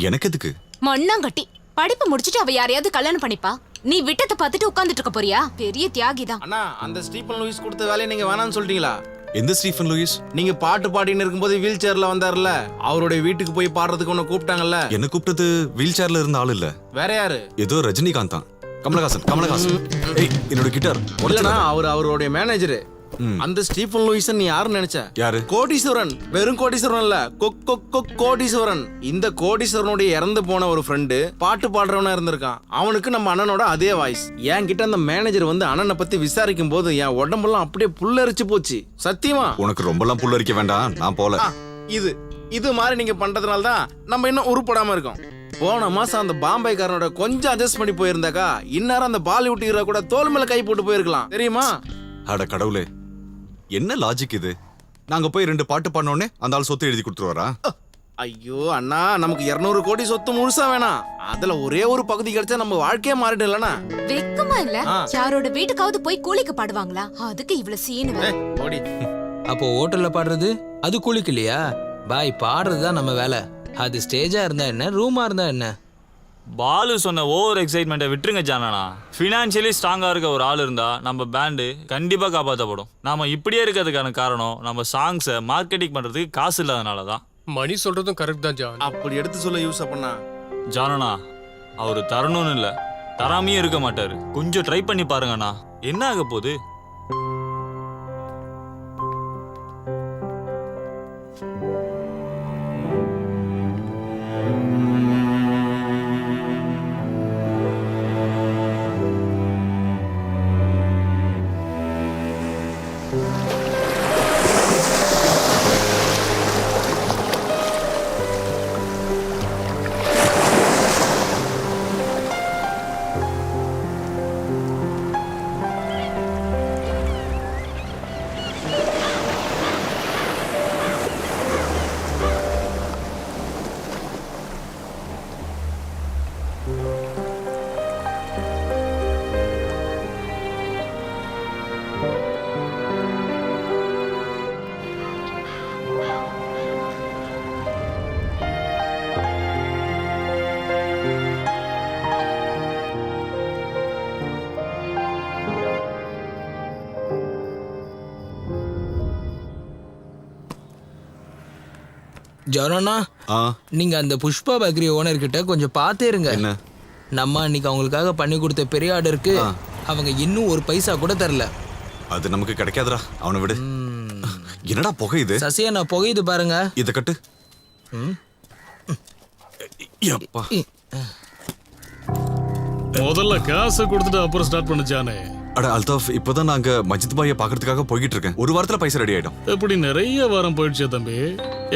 எனக்கு எதுக்கு?
மண்ணாங்கட்டி படிப்பு முடிச்சிட்டு அவ யாரையாவது கல்யாணம் பண்ணிப்பா. நீ விட்டத்தை பார்த்துட்டு உட்கார்ந்துட்டு இருக்க போறியா? பெரிய தியாகிதான்.
அண்ணா, அந்த ஸ்டீஃபன் லூயிஸ் கொடுத்த வேலையை நீங்க வேணாம்னு சொல்லிட்டீங்களா?
எந்த ஸ்டீஃபன் லூயிஸ்?
நீங்க பாட்டு பாடின்னு இருக்கும்போது வீல் சேர்ல வந்தாருல, அவருடைய வீட்டுக்கு போய் பாடுறதுக்கு உன்னை கூப்பிட்டாங்கல்ல.
என்ன கூப்பிட்டது வீல் சேர்ல இருந்த ஆள் இல்ல.
வேற யாரு?
ஏதோ ரஜினிகாந்த் தான். கமலஹாசன். ஏய், என்னோட கிட்டார்.
இல்லனா அவருடைய மேனேஜர். அந்த ஸ்டீஃபன் லூயிஸ் நீ யாருன்னு நினைச்ச?
யாரு?
கோடீஸ்வரன். வெறும் கோடீஸ்வரன் இல்ல, கோடீஸ்வரன். இந்த கோடீஸ்வரனுடைய இறந்து போன ஒரு ஃப்ரெண்டு பாட்டு பாடுறவனா இருந்திருக்கான். அவனுக்கு நம்ம அண்ணனோட அதே வாய்ஸ். என்கிட்ட அந்த மேனேஜர் வந்து அண்ணனை பத்தி விசாரிக்கும் போது என் உடம்பெல்லாம் அப்படியே புல்லரிச்சு போச்சு. சத்தியமா.
உனக்கு ரொம்பலாம் புல்லரிக்க வேண்டாம், நான் போல.
இது மாதிரி நீங்க பண்றதுனால தான் நம்ம இன்னும் உருப்படாம இருக்கோம். போன மாசம் அந்த பாம்பேக்காரனோட கொஞ்சம் அட்ஜஸ்ட் பண்ணி போயிருந்தாக்கா இந்நேரம் அந்த பாலிவுட் ஹீரோ கூட தோல் மேல கை போட்டு போயிருக்கலாம். தெரியுமா?
அட கடவுளே, என்ன லாஜிக் இது? நாங்க போய் 2 பாட்டு பாடினோடனே அந்த ஆள் சொத்து எழுதி கொடுத்துருவாரா?
ஐயோ அண்ணா, நமக்கு 200 கோடி சொத்து முழுசா வேணாம். அதுல ஒரே ஒரு பகுதி கிடைச்சா நம்ம வாழ்க்கையே மாறிடும் இல்லனா?
வெக்கமா இல்ல? யாரோட வீட்டுக்காவது போய் கூலிக்கு பாடுவாங்களா? அதுக்கு இவ்வளவு சீனு.
அப்போ ஹோட்டல்ல பாடுறது அது கூலிக்கு இல்லையா? பாய், பாடுறதுதான் நம்ம வேலை. அது ஸ்டேஜா இருந்தா என்ன, ரூமா இருந்தா என்ன?
பாலு சொன்ன ஓவர் எக்ஸைட்மெண்ட்டை விட்டுருங்க ஜானனா. ஃபினான்ஷியலி ஸ்ட்ராங்காக இருக்க ஒரு ஆள் இருந்தால் நம்ம பேண்டு கண்டிப்பாக காப்பாற்றப்படும். நாம இப்படியே இருக்கிறதுக்கான காரணம் நம்ம சாங்ஸை மார்க்கெட்டிங் பண்ணுறதுக்கு காசு இல்லாதனால தான்.
மணி சொல்கிறதும் கரெக்ட் தான் ஜான்.
அப்படி எடுத்து சொல்ல யூஸ் பண்ணா
ஜானனா, அவர் தரணும்னு இல்லை, தராமையும் இருக்க மாட்டார். கொஞ்சம் ட்ரை பண்ணி பாருங்கண்ணா, என்ன ஆக போகுது?
ஜானா, நீங்க அந்த புஷ்பா பேக்கரி ஓனர் கிட்ட கொஞ்சம் பார்த்தே இருங்க.
என்ன?
நம்ம அன்னைக்கு அவங்களுக்காக பண்ணி கொடுத்த பெரிய ஆர்டருக்கு அவங்க இன்னும் ஒரு பைசா கூட தரல.
அது நமக்கு கிடைக்காதுடா, அவனை விடு. என்னடா புகை இது?
சசியா, நான் புகையுது பாருங்க.
இத கட்டு.
முதல்ல காசை கொடுத்துட்டு அப்புறம் ஸ்டார்ட் பண்ணிச்சானே.
அட அல்தாஃப், இப்பதான் நாங்க மஜித் பாயை பாக்குறதுக்காக போய்கிட்டு இருக்கேன். ஒரு வாரத்துல பைசா ரெடி ஆயிடும்.
எப்படி நிறைய வாரம் போயிடுச்சே தம்பி.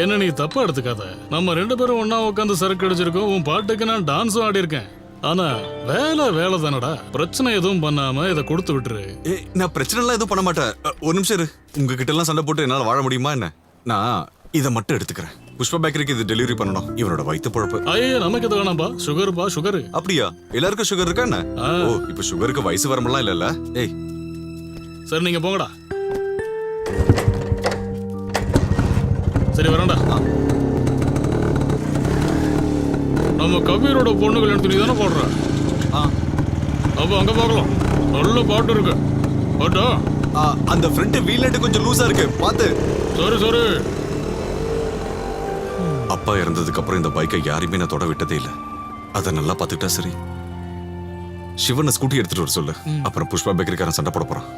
என்ன நீ தப்பா எடுத்துக்காத. நம்ம 2 பேரும் ஒன்னா உட்காந்து சரக்கு அடிச்சிருக்கோம். உன் பாட்டுக்கு நான் டான்ஸும் ஆடி இருக்கேன். ஆனா வேலை தானடா. பிரச்சனை எதுவும் பண்ணாம இதை கொடுத்து விட்டுரு.
நான் பிரச்சனை எல்லாம் எதுவும் பண்ண மாட்டேன். ஒரு நிமிஷம் இரு. உங்ககிட்ட எல்லாம் சண்டை போட்டு என்னால வாழ முடியுமா என்ன? நான் இதை மட்டும் எடுத்துக்கிறேன். புஷ்பா பேக்கரிக்கு இது டெலிவரி பண்ணணும். இவனோட வயிற்று பொழப்பு.
ஐயா, நமக்கு எது வேணாம்பா. சுகர்பா, சுகர்.
அப்படியா? எல்லாருக்கும் சுகர் இருக்கா என்ன? ஓ, இப்ப சுகருக்கு வயசு வரமெல்லாம் இல்லல்ல. ஏய்,
சரி நீங்க போங்கடா. சரி வரேன்டா. நம்ம கபீரோட பொண்ணு கல்யாண துணி தானே போடுற. அப்ப அங்க பார்க்கலாம். நல்ல பாட்டு இருக்கு. பாட்டா?
அந்த ஃப்ரண்ட் வீல் நட் கொஞ்சம் லூசா இருக்கு, பாத்து.
சரி.
அப்பா இறந்ததுக்கு அப்புறம் இந்த பைக்கை யாரையுமே நான் தொட விட்டதே இல்ல. அதை நல்லா பாத்துக்கிட்டா சரி. சிவனை ஸ்கூட்டி எடுத்துட்டு வர சொல்லு. அப்புறம் புஷ்பா பேக்கரிக்காரன் சண்டை போட போறான்.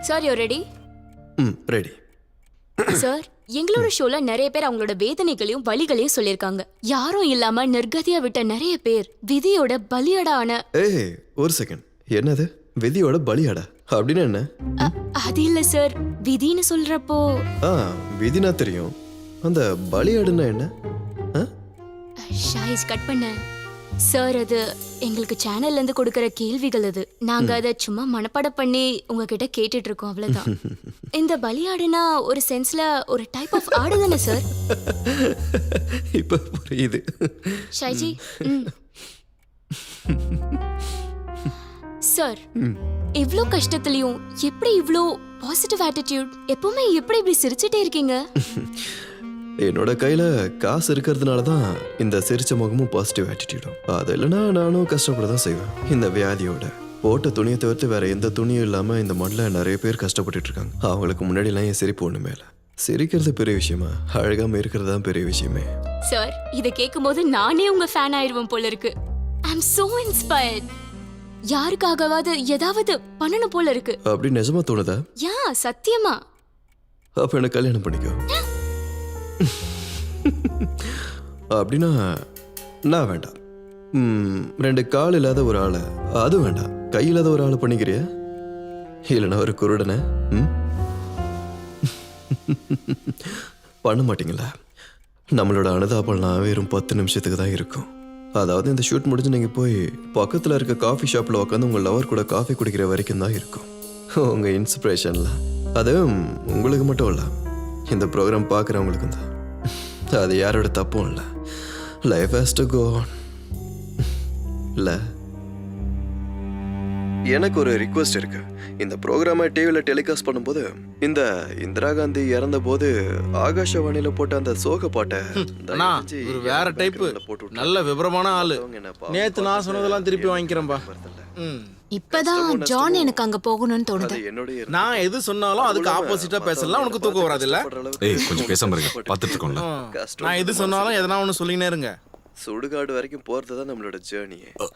Sir, you ready?
Ready.
Sir, எங்களோட ஷோல நிறைய பேர் அவங்களோட வேதனைகளையும் வலிகளையும் சொல்லியிருக்காங்க. யாரும் இல்லாம நிர்கதியா விட்ட நிறைய பேர் விதியோட பலியாடா ஆன.
ஏய், ஒரு செகண்ட். என்னது விதியோட பலியாடா? அப்படின்னு என்ன?
அது இல்ல சார், விதின்னு சொல்றப்போ.
விதினா தெரியும். அந்த பலியாடுனா என்ன?
ஷாயிஸ் கட் பண்ண சார், அது எங்களுக்கு சேனல்ல இருந்து கொடுக்கற கேள்விகள். அது நாங்க அதை சும்மா மனப்பாடம் பண்ணி உங்ககிட்ட கேட்டுட்டு இருக்கோம், அவ்வளவுதான். இந்த பலியாடுனா ஒரு சென்ஸ்ல ஒரு டைப் ஆஃப் ஆடு தானே சார்?
இப்ப புரியுது.
ஷாய்ஜி,
சார் இவ்ளோ கஷ்டத்துலயும் எப்படி இவ்ளோ பாசிட்டிவ் ஆட்டிடியூட்? எப்பவுமே எப்படி இப்படி சிரிச்சிட்டே இருக்கீங்க?
என்னோட கையில காசு இருக்கிறதுனால தான் இந்த சிரிச்ச முகமும் பாசிட்டிவ் ஆட்டிடியூடும். அது இல்லைன்னா நானும் கஷ்டப்பட தான் செய்வேன். இந்த வியாதியோட போட்ட துணியை தவிர்த்து வேற எந்த துணியும் இல்லாம இந்த மண்ணில் நிறைய பேர் கஷ்டப்பட்டுட்டு இருக்காங்க. அவங்களுக்கு முன்னாடிலாம் என் சிரிப்பு ஒண்ணு மேல. சிரிக்கிறது பெரிய விஷயமா, அழகாம இருக்கிறது தான் பெரிய விஷயமே.
சார் இத கேட்கும்போது நானே உங்க ஃபேன் ஆயிடுவேன் போல இருக்கு. ஐ அம் சோ இன்ஸ்பயர்ட். யாருக்காகவாவது ஏதாவது பண்ணணும் போல இருக்கு.
அப்படி நிஜமா தோணுதா?
யா சத்தியமா.
அப்ப என்ன கல்யாணம் பண்ணிக்கோ. அப்படின்னா நான் வேண்டாம். 2 கால் இல்லாத ஒரு ஆளை, அது வேண்டாம். கை இல்லாத ஒரு ஆளை பண்ணிக்கிறியா? இல்லைன்னா ஒரு குருடனை பண்ண மாட்டீங்களா? நம்மளோட அனுதாபம்லாம் வெறும் 10 நிமிஷத்துக்கு தான் இருக்கும். அதாவது இந்த ஷூட் முடிஞ்சு நீங்கள் போய் பக்கத்தில் இருக்க காஃபி ஷாப்பில் உட்காந்து உங்கள் லவர் கூட காஃபி குடிக்கிற வரைக்கும் தான் இருக்கும் உங்கள் இன்ஸ்பிரேஷன்லாம். அதுவும் உங்களுக்கு மட்டும் இல்லை, இந்த ப்ரோக்ராம் பார்க்குறவங்களுக்கும் தான். அது யாரோட தப்பும் இல்லை. Life has to go on. இல்லை, எனக்கு ஒரு ரிக்வெஸ்ட் இருக்கு. இந்த ப்ரோக்ராமை டிவியில் டெலிகாஸ்ட் பண்ணும்போது இந்த இந்திரா காந்தி இறந்த போது ஆகாஷவாணியில போட்ட அந்த சோக பாட்டை
அண்ணா, ஒரு வேற டைப், நல்ல விபரமான ஆளு. நேத்து நான் சொன்னதெல்லாம் திருப்பி வாங்கிக்கிறேன்பா.
இப்பதான் ஜான் எனக்கு அங்க போகணும்னு தோணுது.
நான் எது சொன்னாலும் அதுக்கு ஆப்போசிட்டா பேசலாம். உனக்கு தூக்கம் வராது இல்ல?
ஏய் கொஞ்சம் பேசாம இருங்க, பார்த்துட்டு இருக்கோம்ல.
நான் எது சொன்னாலும் எதனா ஒன்று சொல்லினே இருங்க.
சுடுகாடு வரைக்கும் போறது தான் நம்மளோட ஜேர்னி.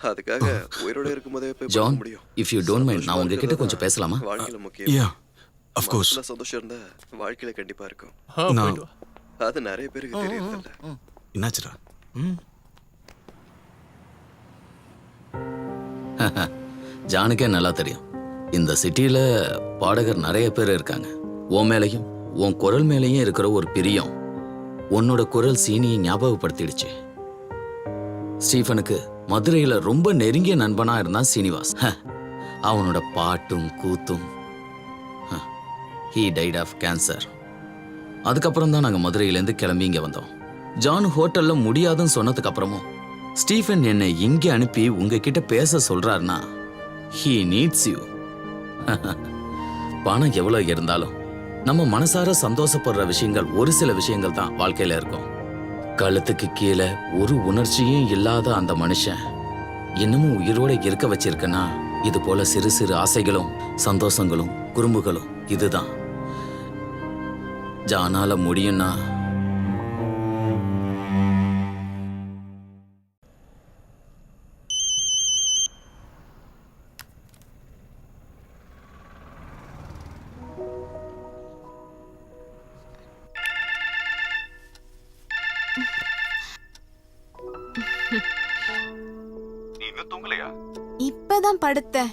அதுக்காக உயிரோட இருக்கும்போதே போய்
ஜான்,
முடியும்.
இஃப் யூ டோன்ட் மைண்ட், நான் உங்ககிட்ட கொஞ்சம் பேசலாமா?
வாழ்க்கையில
Yeah,
முக்கியம்.
of course.
சந்தோஷம் இருந்தா வாழ்க்கையில கண்டிப்பா இருக்கும்.
நான்
அது நிறைய பேருக்கு தெரியறதில்ல.
என்னாச்சுடா?
ஜானுக்கே நல்லா தெரியும். இந்த சிட்டியில பாடகர் நிறைய பேர் இருக்காங்க. உன் மேலையும் உன் குரல் மேலையும் இருக்கிற ஒரு பிரியம் உன்னோட குரல் சீனியை ஞாபகப்படுத்திடுச்சு. ஸ்டீஃபனுக்கு மதுரையில ரொம்ப நெருங்கிய நண்பனா இருந்தான் சீனிவாஸ். அவனோட பாட்டும் கூத்தும். He died of cancer. அதுக்கப்புறம் தான் நாங்கள் மதுரையிலேருந்து கிளம்பி இங்கே வந்தோம். ஜான் ஹோட்டல்ல முடியாதுன்னு சொன்னதுக்கு அப்புறமும் ஸ்டீஃபன் என்னை இங்கே அனுப்பி உங்ககிட்ட பேச சொல்றாருன்னா ஹீ நீட்ஸ் யூ. பணம் எவ்வளோ இருந்தாலும் நம்ம மனசார சந்தோஷப்படுற விஷயங்கள் ஒரு சில விஷயங்கள் தான் வாழ்க்கையில இருக்கும். கழுத்துக்கு கீழே ஒரு உணர்ச்சியும் இல்லாத அந்த மனுஷன் இன்னமும் உயிரோட இருக்க வச்சிருக்கனா இது போல சிறு சிறு ஆசைகளும் சந்தோஷங்களும் குறும்புகளும். இதுதான் ஜானால முடியும்னா
நீ இன்னும் தூங்கலையா?
இப்பதான் படுத்தேன்.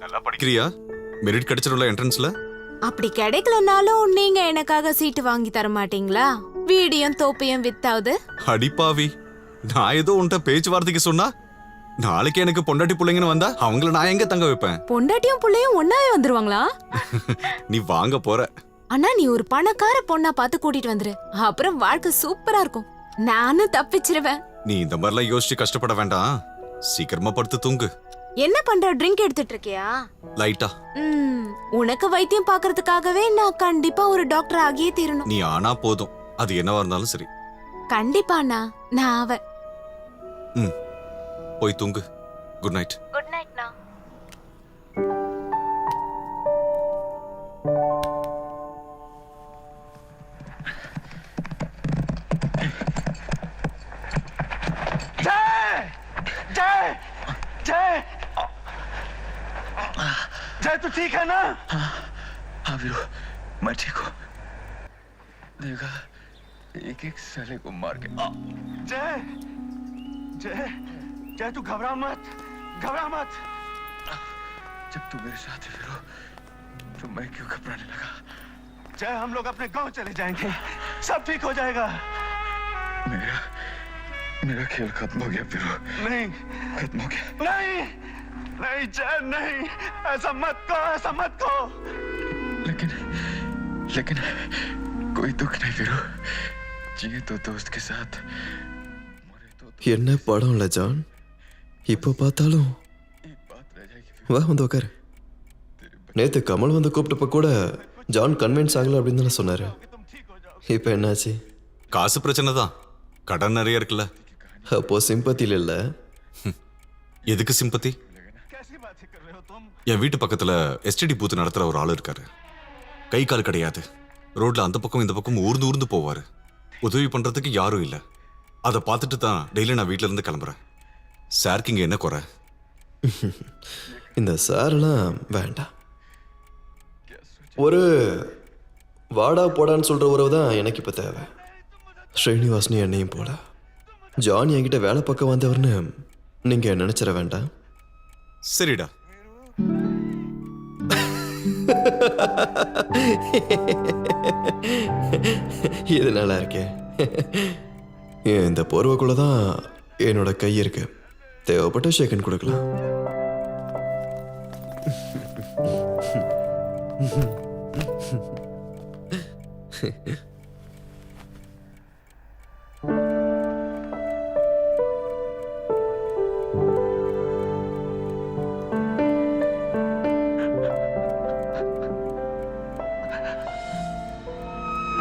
நல்லா படிக்கிறியா? மெரிட் கிடைச்சிருல என்ட்ரன்ஸ்ல?
அப்படி கிடைக்கலனாலும் நீங்க எனக்காக சீட்டு வாங்கி தர மாட்டீங்களா? வீடியும் தோப்பையும் வித்தாவது.
அடிப்பாவி, நான் ஏதோ உன்கிட்ட பேச்சுவார்த்தைக்கு சொன்னா நாளைக்கு எனக்கு பொண்டாட்டி பிள்ளைங்கன்னு வந்தா அவங்கள நான் எங்க தங்க வைப்பேன்?
பொண்டாட்டியும் புள்ளையும் ஒன்னாவே வந்துருவாங்களா?
நீ வாங்க போற.
அண்ணா, நீ ஒரு பணக்கார பொண்ணா பார்த்து கூட்டிட்டு வந்துரு. அப்புறம் வாழ்க்கை சூப்பரா இருக்கும். நானும் தப்பிச்சிருவேன்.
நீ இந்த மாதிரிலாம் யோசிச்சு கஷ்டப்பட வேண்டாம். சீக்கிரமா படுத்து தூங்கு.
என்ன பண்ற? ட்ரிங்க் எடுத்துட்டு இருக்கியா?
லைட்டா.
உனக்கு வைத்தியம் பார்க்கறதுக்காகவே நான் கண்டிப்பா ஒரு டாக்டர் ஆகியே தீரணும்.
நீ ஆனா போதும், அது என்னவா இருந்தாலும் சரி.
கண்டிப்பா அண்ணா, நான் ஆவேன்.
போய் தூங்கு. Good night.
குட் நைட்ண்ணா.
जय तू ठीक है ना? हाँ वीरू, मैं ठीक हूँ. देखा एक एक साले को मार के. जय जय जय तू घबरा मत, घबरा मत. जब तू मेरे साथ है वीरू, तो मैं क्यों घबराने लगा? जय हम लोग अपने गांव चले जाएंगे, सब ठीक हो जाएगा. मेरा खेल खत्म हो गया वीरू. नहीं खत्म हो गया. नहीं नहीं जय नहीं, ऐसा मत कहो, ऐसा मत कहो. लेकिन कोई दुख नहीं वीरू. जिए तो दोस्त के साथ.
என்ன படம் இல்ல ஜான், இப்ப பார்த்தாலும் வா வந்து உட்காரு. நேற்று கமல் வந்து கூப்பிட்டப்ப கூட ஜான் கன்வின்ஸ் ஆகலை அப்படின்னு தானே சொன்னார். இப்போ என்னாச்சு?
காசு பிரச்சனை தான், கடன் நிறைய இருக்குல்ல.
அப்போ சிம்பத்தியில் இல்லை.
எதுக்கு சிம்பத்தி? என் வீட்டு பக்கத்துல எஸ்டிடி பூத்து நடத்துற ஒரு ஆள் இருக்காரு. கை கால் கிடையாது, ரோட்ல அந்த பக்கம் இந்த பக்கம் ஊர்ந்து ஊர்ந்து போவாரு. உதவி பண்றதுக்கு யாரும் இல்லை. அதை பார்த்துட்டு தான் டெய்லி நான் வீட்டுல இருந்து கிளம்புறேன். சாருக்கு இங்க என்ன குறை?
இந்த சார்லாம் வேண்டாம். ஒரு வாடா போடான்னு சொல்ற உறவு தான் எனக்கு இப்போ தேவை. ஸ்ரீனிவாசனி என்னையும் போல ஜான் என்கிட்ட வேலை பக்கம் வந்தவர்னு நீங்க நினைச்சிட வேண்டாம்.
சரிடா.
இது நல்லா இருக்கே. இந்த போர்வைக்குள்ளதான் என்னோட கை இருக்கு. தேவைப்பட்ட ஷேக்கன் கொடுக்கலாம்.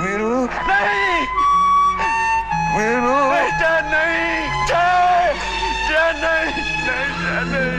वीरू नहीं, वीरू बेटा नहीं, जय जय नहीं, जय नहीं।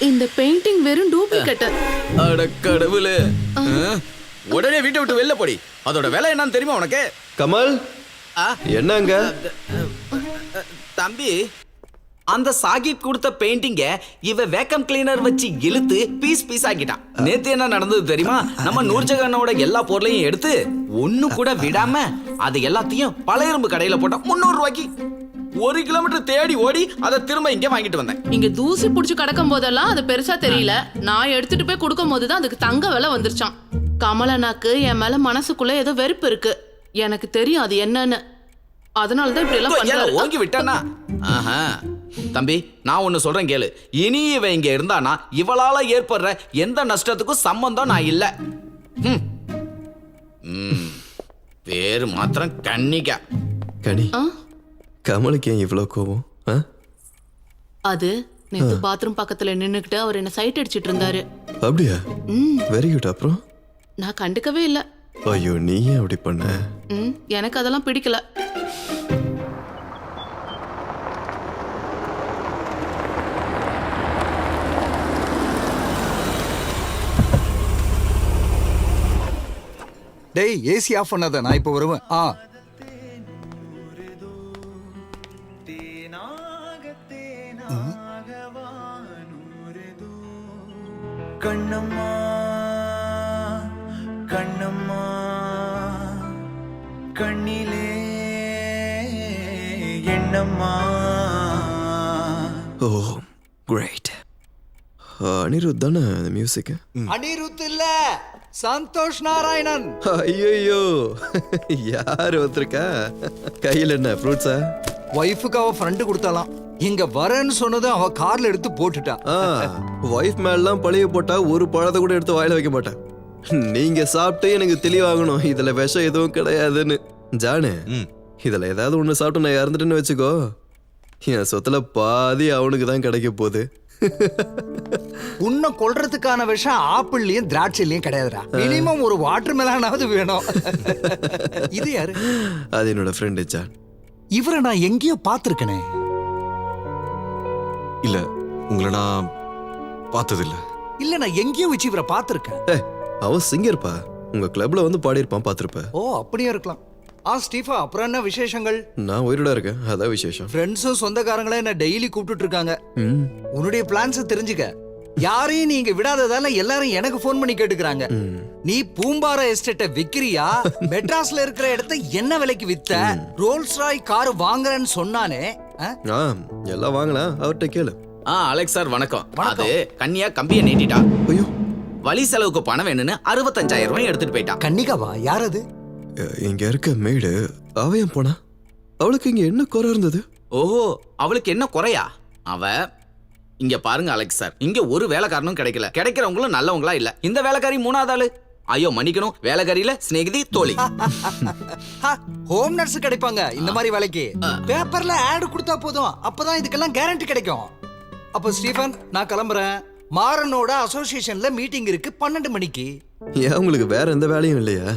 இந்த பெயிண்டிங் வெறும் டூப்ளிகேட்.
அட கடவுளே, உடனே வீட்டை விட்டு வெளில போடி. அதோட வேலை என்னன்னு தெரியுமா உனக்கு?
கமல் என்னங்க?
தம்பி, அந்த சாகிப் கொடுத்த பெயிண்டிங்க இவ வேக்கம் கிளீனர் வச்சு இழுத்து பீஸ் பீஸ் ஆக்கிட்டான். நேத்து என்ன நடந்தது தெரியுமா? நம்ம நூர்ஜஹானோட எல்லா பொருளையும் எடுத்து ஒண்ணு கூட விடாம அது எல்லாத்தையும் பழைய இரும்பு கடையில போட்டா 300 ரூபாய்க்கு. 1 கிலோமீட்டர் தேடி ஓடி அதை திரும்ப இங்க வாங்கிட்டு வந்தேன்.
இங்க தூசி புடிச்சு கிடக்கும் போதெல்லாம் அது பெருசா தெரியல. நான் எடுத்துட்டு போய் கொடுக்கும் போதுதான் அதுக்கு தங்க விலை வந்துருச்சான். கமலனாக்கு என் மேல மனசுக்குள்ள ஏதோ வெறுப்பு இருக்கு. எனக்கு தெரியும் அது என்னன்னு. அதனாலதான் இப்படி எல்லாம் பண்றாரு.
ஓங்கி விட்டானா? ஆஹா தம்பி, நான் ஒண்ணு சொல்றேன் கேளு. இனி இவ இங்க இருந்தானா இவளால ஏற்படுற எந்த நஷ்டத்துக்கும் சம்பந்தம் நான் இல்ல. பேரு மாத்திரம் கன்னிகா.
கனி, கமலுக்கு ஏன் இவ்வளோ கோபம்?
அது நேத்து பாத்ரூம் பக்கத்துல நின்னுக்கிட்டு அவர் என்ன சைட் அடிச்சிட்டு இருந்தாரு.
அப்படியா? Very good. அப்புறம்
நான் கண்டுக்கவே இல்ல.
ஐயோ, நீ ஏன் அப்படி பண்ண?
எனக்கு அதெல்லாம் பிடிக்கல.
டேய், ஏசி ஆஃப் பண்ணாத, நான் இப்போ வருவேன்.
கண்ணம்மா கண்ணம்மா கண்ணிலே எண்ணம்மா.
ஓ கிரேட். அனிருத் தானே மியூசிக்?
அனிருத் இல்ல, சந்தோஷ் நாராயணன்.
ஐயோ, யார் வந்திருக்கா? கையில் என்ன ஃப்ரூட்ஸா?
ஒய்ஃபுக்கு அவ ஃப்ரெண்டு கொடுத்தாலாம். இங்க வரேன்னு சொன்னதும் அவ கார்ல எடுத்து போட்டுட்டா.
ஒய்ஃப் மேலாம் பழைய போட்டா ஒரு பழத்தை கூட எடுத்து வாயில வைக்க மாட்டேன். நீங்க சாப்பிட்டு எனக்கு தெளிவாகணும் இதுல விஷம் எதுவும் கிடையாதுன்னு. ஜானு, இதுல ஏதாவது ஒண்ணு சாப்பிட்டு நான் இறந்துட்டேன்னு வச்சுக்கோ, என் சொத்துல பாதி அவனுக்கு தான் கிடைக்க போகுது.
உன்னை கொல்றதுக்கான விஷம் ஆப்பிள்லயும் திராட்சையிலயும் கிடையாதுடா. மினிமம் ஒரு வாட்டர் மெலானாவது வேணும். இது யாரு?
அது என்னோட ஃப்ரெண்டு ஜான்.
இவரை நான் எங்கேயோ பார்த்திருக்கனே.
இல்ல, உங்களை நான் பார்த்ததில்ல.
இல்ல, நான் எங்கேயோ வச்சு இவரை பார்த்திருக்கேன்.
அவன் சிங்கர்ப்பா, உங்க கிளப்ல வந்து பாடியிருப்பான், பார்த்திருப்ப.
ஓ, அப்படியே இருக்கலாம். ஸ்டீஃபா, அப்புறம் என்ன விசேஷங்கள்?
நான் உயிரோட இருக்கேன், அதான் விசேஷம்.
ஃப்ரெண்ட்ஸும் சொந்தக்காரங்களே என்ன டெய்லி கூப்பிட்டு இருக்காங்க. உன்னுடைய பிளான்ஸ் தெரிஞ்சுக்க. யாரையும் நீங்க விடாததால எல்லாரும் எனக்கு போன் பண்ணி கேட்டுக்கிறாங்க. நீ பூம்பாரா எஸ்டேட்டை விக்கிறியா? மெட்ராஸ்ல இருக்கிற இடத்தை என்ன விலைக்கு வித்த? ரோல்ஸ் ராய் கார் வாங்குறேன்னு சொன்னானே.
எல்லாம் வாங்கலாம், அவர்கிட்ட கேளு.
அலெக்ஸ் சார் வணக்கம். அது கன்னியா கம்பியை நீட்டிட்டா.
ஐயோ,
வழி செலவுக்கு பணம் வேணும்னு 65,000 ரூபாய் எடுத்துட்டு போயிட்டா.
கன்னிகாவா? யார் அது?
இங்க இருக்க மேடு அவ ஏன் போனா? அவளுக்கு இங்க என்ன குறை இருந்தது?
ஓஹோ, அவளுக்கு என்ன குறையா? அவ இங்க பாருங்க அலெக்ஸ் சார், இங்க ஒரு வேலைக்காரனும் கிடைக்கல, கிடைக்கிறவங்களும் நல்லவங்களா இல்ல. இந்த வேலைக்காரி 3வது ஆளு. ஐயோ மன்னிக்கணும், வேலைக்காரியில ஸ்நேகிதி தோழி.
ஹோம் நர்ஸ் கிடைப்பாங்க இந்த மாதிரி வேலைக்கு. பேப்பர்ல ஆட் கொடுத்தா போதும், அப்பதான் இதுக்கெல்லாம் கேரண்டி கிடைக்கும். அப்போ ஸ்டீஃபன், நான் கிளம்புறேன். மாறனோட அசோசியேஷன்ல மீட்டிங் இருக்கு 12 மணிக்கு.
ஏன் உங்களுக்கு வேற எந்த வேலையும் இல்லையா?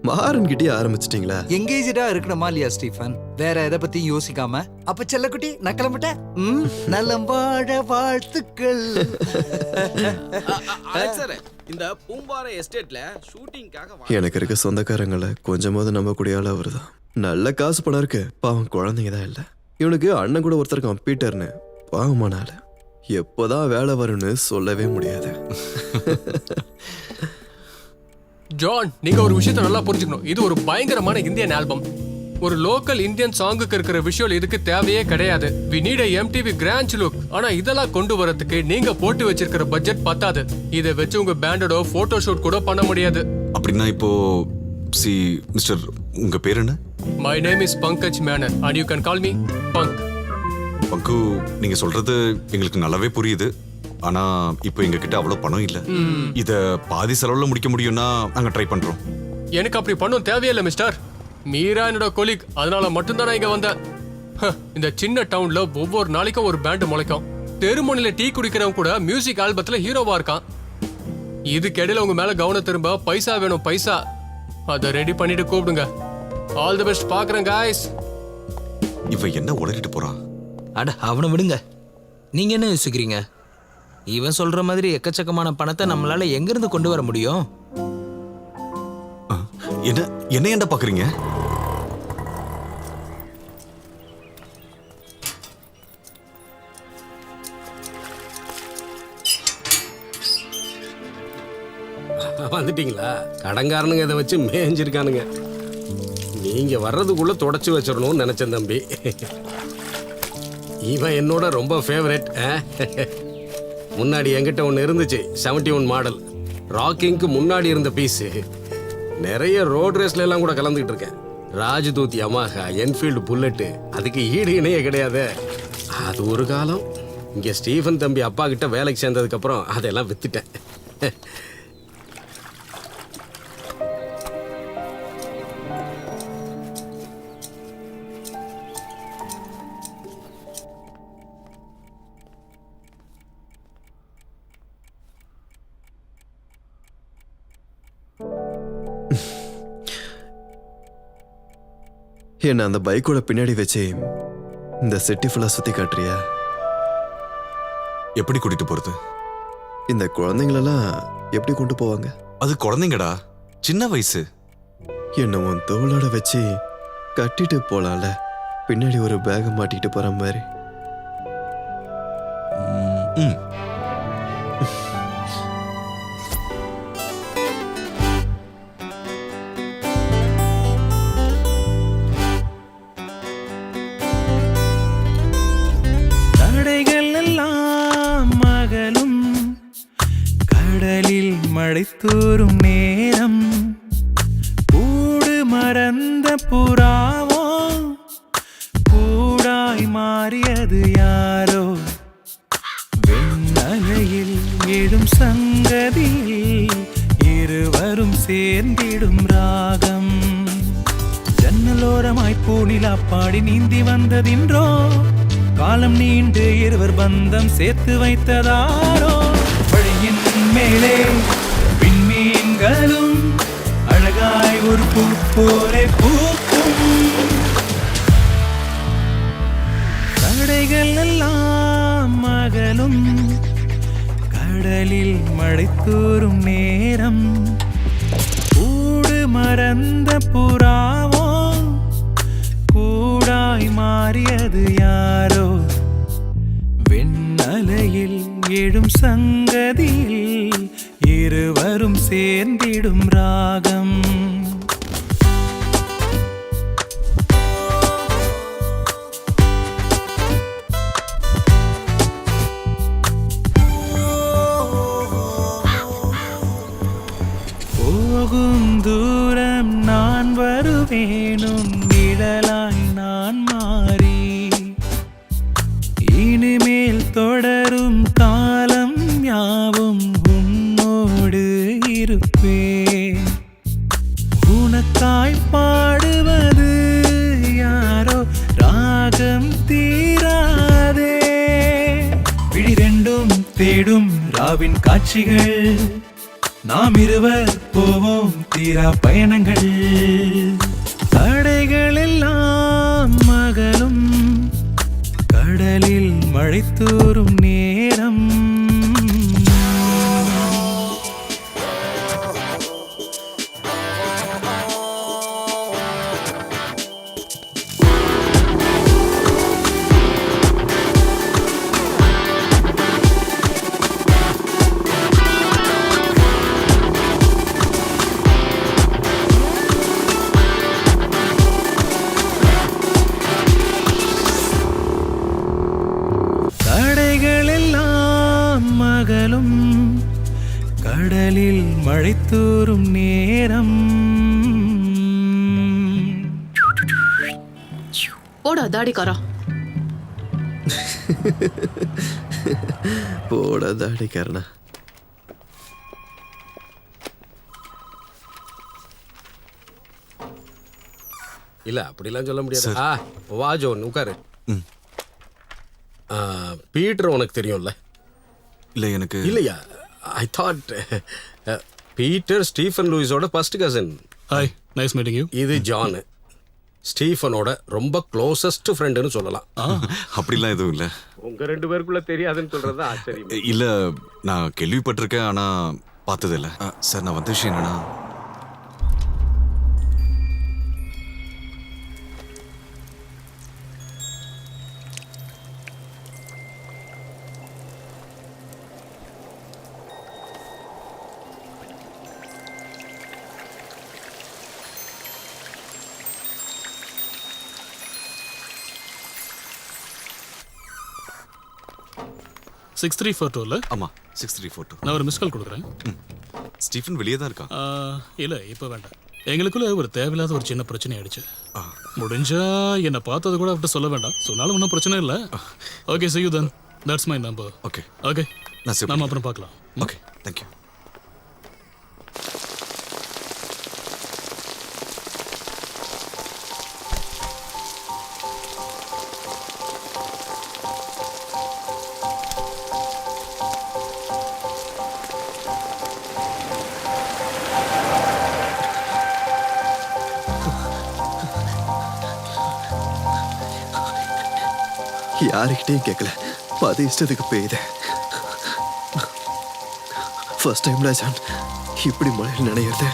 மாறன் கிட்டே ஆரம்பிச்சிட்டீங்களா?
எங்கேஜா இருக்கணுமா இல்லையா ஸ்டீஃபன்? வேற எதை பத்தி யோசிக்காம. அப்ப செல்லக்குட்டி, நான் கிளம்பிட்டேன். நலம் வாழ வாழ்த்துக்கள்.
அலெக்ஸ் சார், இந்த பூம்பாறை எஸ்டேட்ல ஷூட்டிங்காக
எனக்கு இருக்க சொந்தக்காரங்களை கொஞ்சமாவது நம்பக்கூடிய ஆள் அவரு தான். நல்ல காசு பணம் இருக்கு, பாவம் குழந்தைங்க தான் இல்லை. இவனுக்கு அண்ணன் கூட ஒருத்தர் கம்ப்யூட்டர்னு, பாவமான ஆளு. எப்போதான் வேலை வரும்னு சொல்லவே முடியாது.
ஜான், நீங்க ஒரு விஷயத்தை நல்லா புரிஞ்சுக்கணும். இது ஒரு பயங்கரமான இந்தியன் ஆல்பம். ஒரு லோக்கல் இந்தியன் சாங்குக்கு இருக்கிற விஷுவல் இதுக்கு தேவையே கிடையாது. We need a MTV grand look. ஆனா இதெல்லாம் கொண்டு வரதுக்கு நீங்க போட்டு வச்சிருக்கிற பட்ஜெட் பத்தாது. இதை வச்சு உங்க பேண்டோட போட்டோ ஷூட் கூட பண்ண முடியாது.
அப்படின்னா இப்போ மிஸ்டர், உங்க பேர் என்ன?
My name is Pankaj Menon and you can call me bunk.
பங்கு, நீங்க சொல்றது எங்களுக்கு நல்லாவே புரியுது. ஆனா இப்போ எங்க கிட்ட அவ்வளவு பணம் இல்ல. இத பாதி செலவுல முடிக்க முடியும்னா நாங்க ட்ரை பண்றோம்.
எனக்கு அப்படி பண்ணும் தேவையில்லை மிஸ்டர். மீரா என்னோட கொலீக், அதனால மட்டும்தான் நான் இங்க வந்தேன். இந்த சின்ன டவுன்ல ஒவ்வொரு நாளைக்கும் ஒரு பேண்ட் முளைக்கும். தெருமுனையில டீ குடிக்கிறவங்க கூட மியூசிக் ஆல்பத்துல ஹீரோவா இருக்கான். இதுக்கு இடையில உங்க மேல கவனம் திரும்ப பைசா வேணும், பைசா. அதை ரெடி பண்ணிட்டு கூப்பிடுங்க. All the best. பாக்குறேன் காய்ஸ்.
இவ என்ன உளறிட்டு போறான்?
அட அவனை விடுங்க. நீங்க என்ன யோசிக்கிறீங்க? இவன் சொல்ற மாதிரி எக்கச்சக்கமான பணத்தை நம்மளால எங்க இருந்து கொண்டு வர முடியும்?
என்ன என்ன ஏன்டா பாக்குறீங்க?
வந்துட்டீங்களா? கடன்காரனுங்க இதை வச்சு மேய்ஞ்சிருக்கானுங்க. நீங்க வர்றதுக்குள்ள தொடச்சு வச்சிடணும்னு நினைச்சேன் தம்பி. இவன் என்னோட ரொம்ப ஃபேவரட். முன்னாடி என்கிட்ட ஒன்று இருந்துச்சு, 71 மாடல் ராக்கிங்க்கு முன்னாடி இருந்த பீஸு. நிறைய ரோட் ரேஸ்ல எல்லாம் கூட கலந்துக்கிட்டு இருக்கேன். ராஜ்தூத் யமாஹா, என்ஃபீல்டு புல்லட்டு, அதுக்கு ஈடு இணையே கிடையாது. அது ஒரு காலம். இங்கே ஸ்டீஃபன் தம்பி அப்பா கிட்ட வேலைக்கு சேர்ந்ததுக்கு அப்புறம் அதெல்லாம் வித்துட்டேன்.
என்ன அந்த பைக்கோட பின்னாடி வச்சு இந்த சிட்டி ஃபுல்லா சுத்தி காட்டுறியா?
எப்படி கூட்டிட்டு போறது?
இந்த குழந்தைங்களெல்லாம் எப்படி கொண்டு போவாங்க?
அது குழந்தைங்கடா, சின்ன வயசு.
என்ன உன் தோளோட வச்சு கட்டிட்டு போலாம்ல, பின்னாடி ஒரு பேக மாட்டிட்டு போற மாதிரி.
மழைத்தூரும் நேரம் கூடு மறந்த புறாவோ கூடாய் மாறியது யாரோ வெண்ணலையில் எழும் சங்கதியில் இருவரும் சேர்ந்திடும் ராகம் ஜன்னலோரமாய் பூநிலா பாடி நீந்தி வந்ததின்றோ காலம் நீண்டு இருவர் பந்தம் சேர்த்து வைத்ததாரோ வழியின் மேலே விண்மீன்களும் அழகாய் ஒரு பூ போலே பூக்கும் தடைகள் எல்லாம் மகளும் கடலில் மழை தூரும் நேரம் கூடு மறந்த புறாவோ கூடாய் மாறியது யாரோ வெண்ணலையில் எழும் சங்கதியில் இருவரும் சேர்ந்திடும் ராகம் போகும் தூரம் நான் வர பேணும் நிழலாய் நான் மாறி இனிமேல் தொடரும் காலம் யாவும் உன்னோடு இருப்பேன். உனக்காய் பாடுவது யாரோ ராகம் தீராதே. விழி ரெண்டும் தேடும் ராவின் காட்சிகள், நாம் இருவர் போவோம் தீரா பயணங்கள். தடைகள் எல்லாம் மகளும் கடலில் மழை தூறும் நேரம். தடைகள் எல்லாம் மகளும் கடலில் மழை தூறும் நேரம்.
போடா தாடிக்காரா.
போட தாடிக்காரனா.
இல்ல அப்படிலாம் சொல்ல முடியாது. வா ஜோன் உட்காரு. பீட்டர் உனக்கு தெரியும்ல?
இல்லை எனக்கு
இல்லையா? ஐ தாட் பீட்டர் ஸ்டீஃபன் லூயிஸோட first cousin.
Hi, nice meeting you.
இது ஜான், ஸ்டீஃபனோட ரொம்ப க்ளோசஸ்ட் ஃப்ரெண்டுன்னு சொல்லலாம்.
அப்படிலாம் எதுவும் இல்லை.
உங்க ரெண்டு பேருக்குள்ள தெரியாதுன்னு சொல்றது ஆச்சரியம்.
இல்லை, நான் கேள்விப்பட்டிருக்கேன் ஆனால் பார்த்தது இல்லை. சார், நான் வந்த விஷயம் என்னன்னா,
சிக்ஸ் 6342
ஆமாம் 6342.
நான் ஒரு மிஸ் கால் கொடுக்குறேன்.
ஸ்டீஃபன் வெளியே தான் இருக்கான்.
இல்லை இப்போ வேண்டாம். எங்களுக்குள்ள ஒரு தேவையில்லாத ஒரு சின்ன பிரச்சனை ஆயிடுச்சு. முடிஞ்சா என்னை பார்த்தது கூட அவர்கிட்ட சொல்ல வேண்டாம். சொன்னாலும் ஒன்றும் பிரச்சனை இல்லை. Okay, see you then. That's my number.
Okay
okay,
நான்
நம்ம அப்புறம் பார்க்கலாம்.
Okay, thank you.
யாருக்கிட்டையும் கேட்கல, பாதி இஷ்டத்துக்கு பெய்யுது. ஃபர்ஸ்ட் டைம்ல ஜான் இப்படி மழையில் நினைக்கிறது.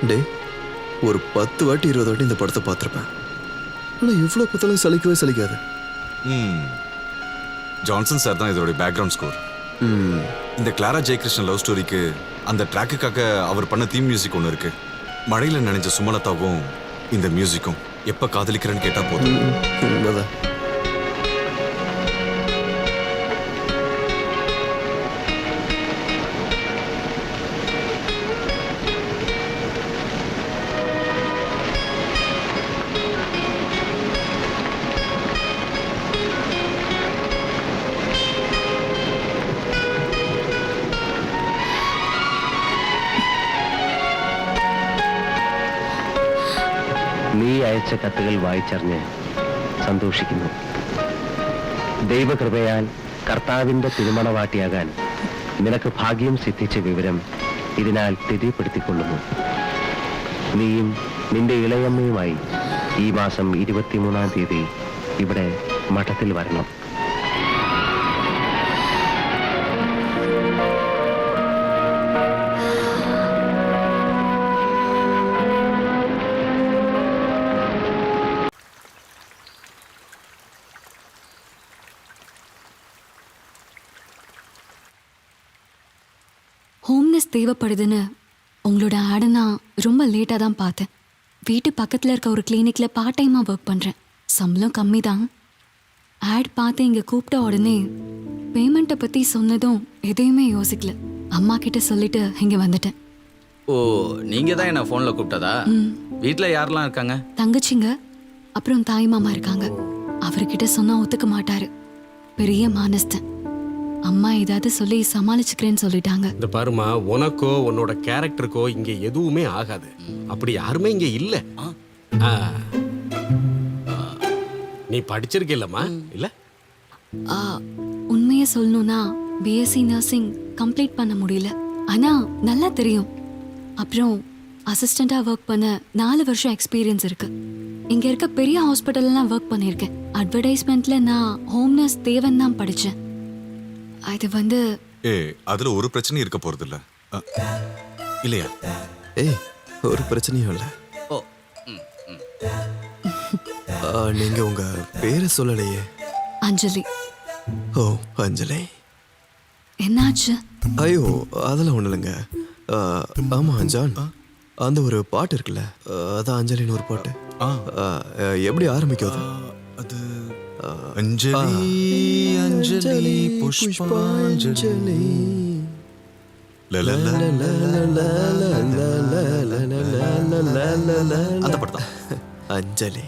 டே, ஒரு 10 வாட்டி 20 வாட்டி இந்த படத்தை பார்த்துருப்பேன். ஆனால் இவ்வளோ பார்த்தாலும் சலிக்கவே சலிக்காது.
ஜான்சன் சார் தான் இதோட பேக்ரவுண்ட் ஸ்கோர். இந்த கிளாரா ஜெயகிருஷ்ணன் லவ் ஸ்டோரிக்கு அந்த ட்ராக்குக்காக அவர் பண்ண தீம் மியூசிக் ஒன்று இருக்கு. மழையில் நினைஞ்ச சுமலதாவும் இந்த மியூசிக்கும் எப்போ காதலிக்கிறேன்னு கேட்டால் போதும்.
உண்மைதான்.
നീ അയച്ച കത്തുകൾ വായിച്ചറിഞ്ഞ് സന്തോഷിക്കുന്നു. ദൈവകൃപയാൽ കർത്താവിൻ്റെ തിരുമണവാട്ടിയാകാൻ നിനക്ക് ഭാഗ്യം സിദ്ധിച്ച വിവരം ഇതിനാൽ തെര്യപ്പെടുത്തിക്കൊള്ളുന്നു. നീയും നിന്റെ ഇളയമ്മയുമായി ഈ മാസം 23-ാം തീയതി ഇവിടെ മഠത്തിൽ വരണം.
ஹோம்னஸ் தேவைப்படுதுன்னு உங்களோட ஆடை நான் ரொம்ப லேட்டாக தான் பார்த்தேன். வீட்டு பக்கத்தில் இருக்க ஒரு கிளினிக்கில் பார்ட் டைமாக ஒர்க் பண்ணுறேன். சம்பளம் கம்மி தான். ஆட் பார்த்து இங்கே கூப்பிட்ட உடனே பேமெண்ட்டை பற்றி சொன்னதும் எதையுமே யோசிக்கல. அம்மா கிட்ட சொல்லிட்டு இங்கே வந்துட்டேன்.
ஓ, நீங்கள் தான் என்ன ஃபோனில் கூப்பிட்டதா? வீட்டில் யாரெல்லாம் இருக்காங்க?
தங்கச்சிங்க அப்புறம் தாய் மாமா இருக்காங்க. அவர்கிட்ட சொன்னா ஒத்துக்க மாட்டாரு. பெரிய மானஸ்தன். அம்மா ஏதாவது சொல்லி சமாளிச்சுக்கிறேன்னு சொல்லிட்டாங்க.
இந்த பாருமா, உனக்கோ உன்னோட கேரக்டருக்கோ இங்க எதுவுமே ஆகாது. அப்படி யாருமே இங்க இல்ல. நீ படிச்சிருக்கீல்லம்மா? இல்ல,
உண்மையை சொல்லணும்னா பிஎஸ்சி நர்சிங் கம்ப்ளீட் பண்ண முடியல. ஆனா நல்லா தெரியும். அப்புறம் அசிஸ்டண்டா ஒர்க் பண்ண 4 வருஷம் எக்ஸ்பீரியன்ஸ் இருக்கு. இங்க இருக்க பெரிய ஹாஸ்பிட்டல்லாம் ஒர்க் பண்ணியிருக்கேன். அட்வர்டைஸ்மெண்ட்ல நான் ஹோம் நர்ஸ் தேவன் தான் படிச்சேன். அது வந்து
அதுல ஒரு பிரச்சனையும் இருக்க போறது இல்ல இல்லையா?
ஒரு பிரச்சனையும் இல்ல. நீங்க உங்க பேரை சொல்லலையே.
அஞ்சலி.
ஓ, அஞ்சலி.
என்னாச்சு?
ஐயோ, அதெல்லாம் ஒண்ணு இல்லைங்க. ஆமா ஜான், அந்த ஒரு பாட்டு இருக்குல்ல, அதான் அஞ்சலின்னு ஒரு பாட்டு. எப்படி ஆரம்பிக்கும் அது?
அஞ்சலி அஞ்சலி புஷ்பாஞ்சலி.
அந்த பாட்டு தான்
அஞ்சலி.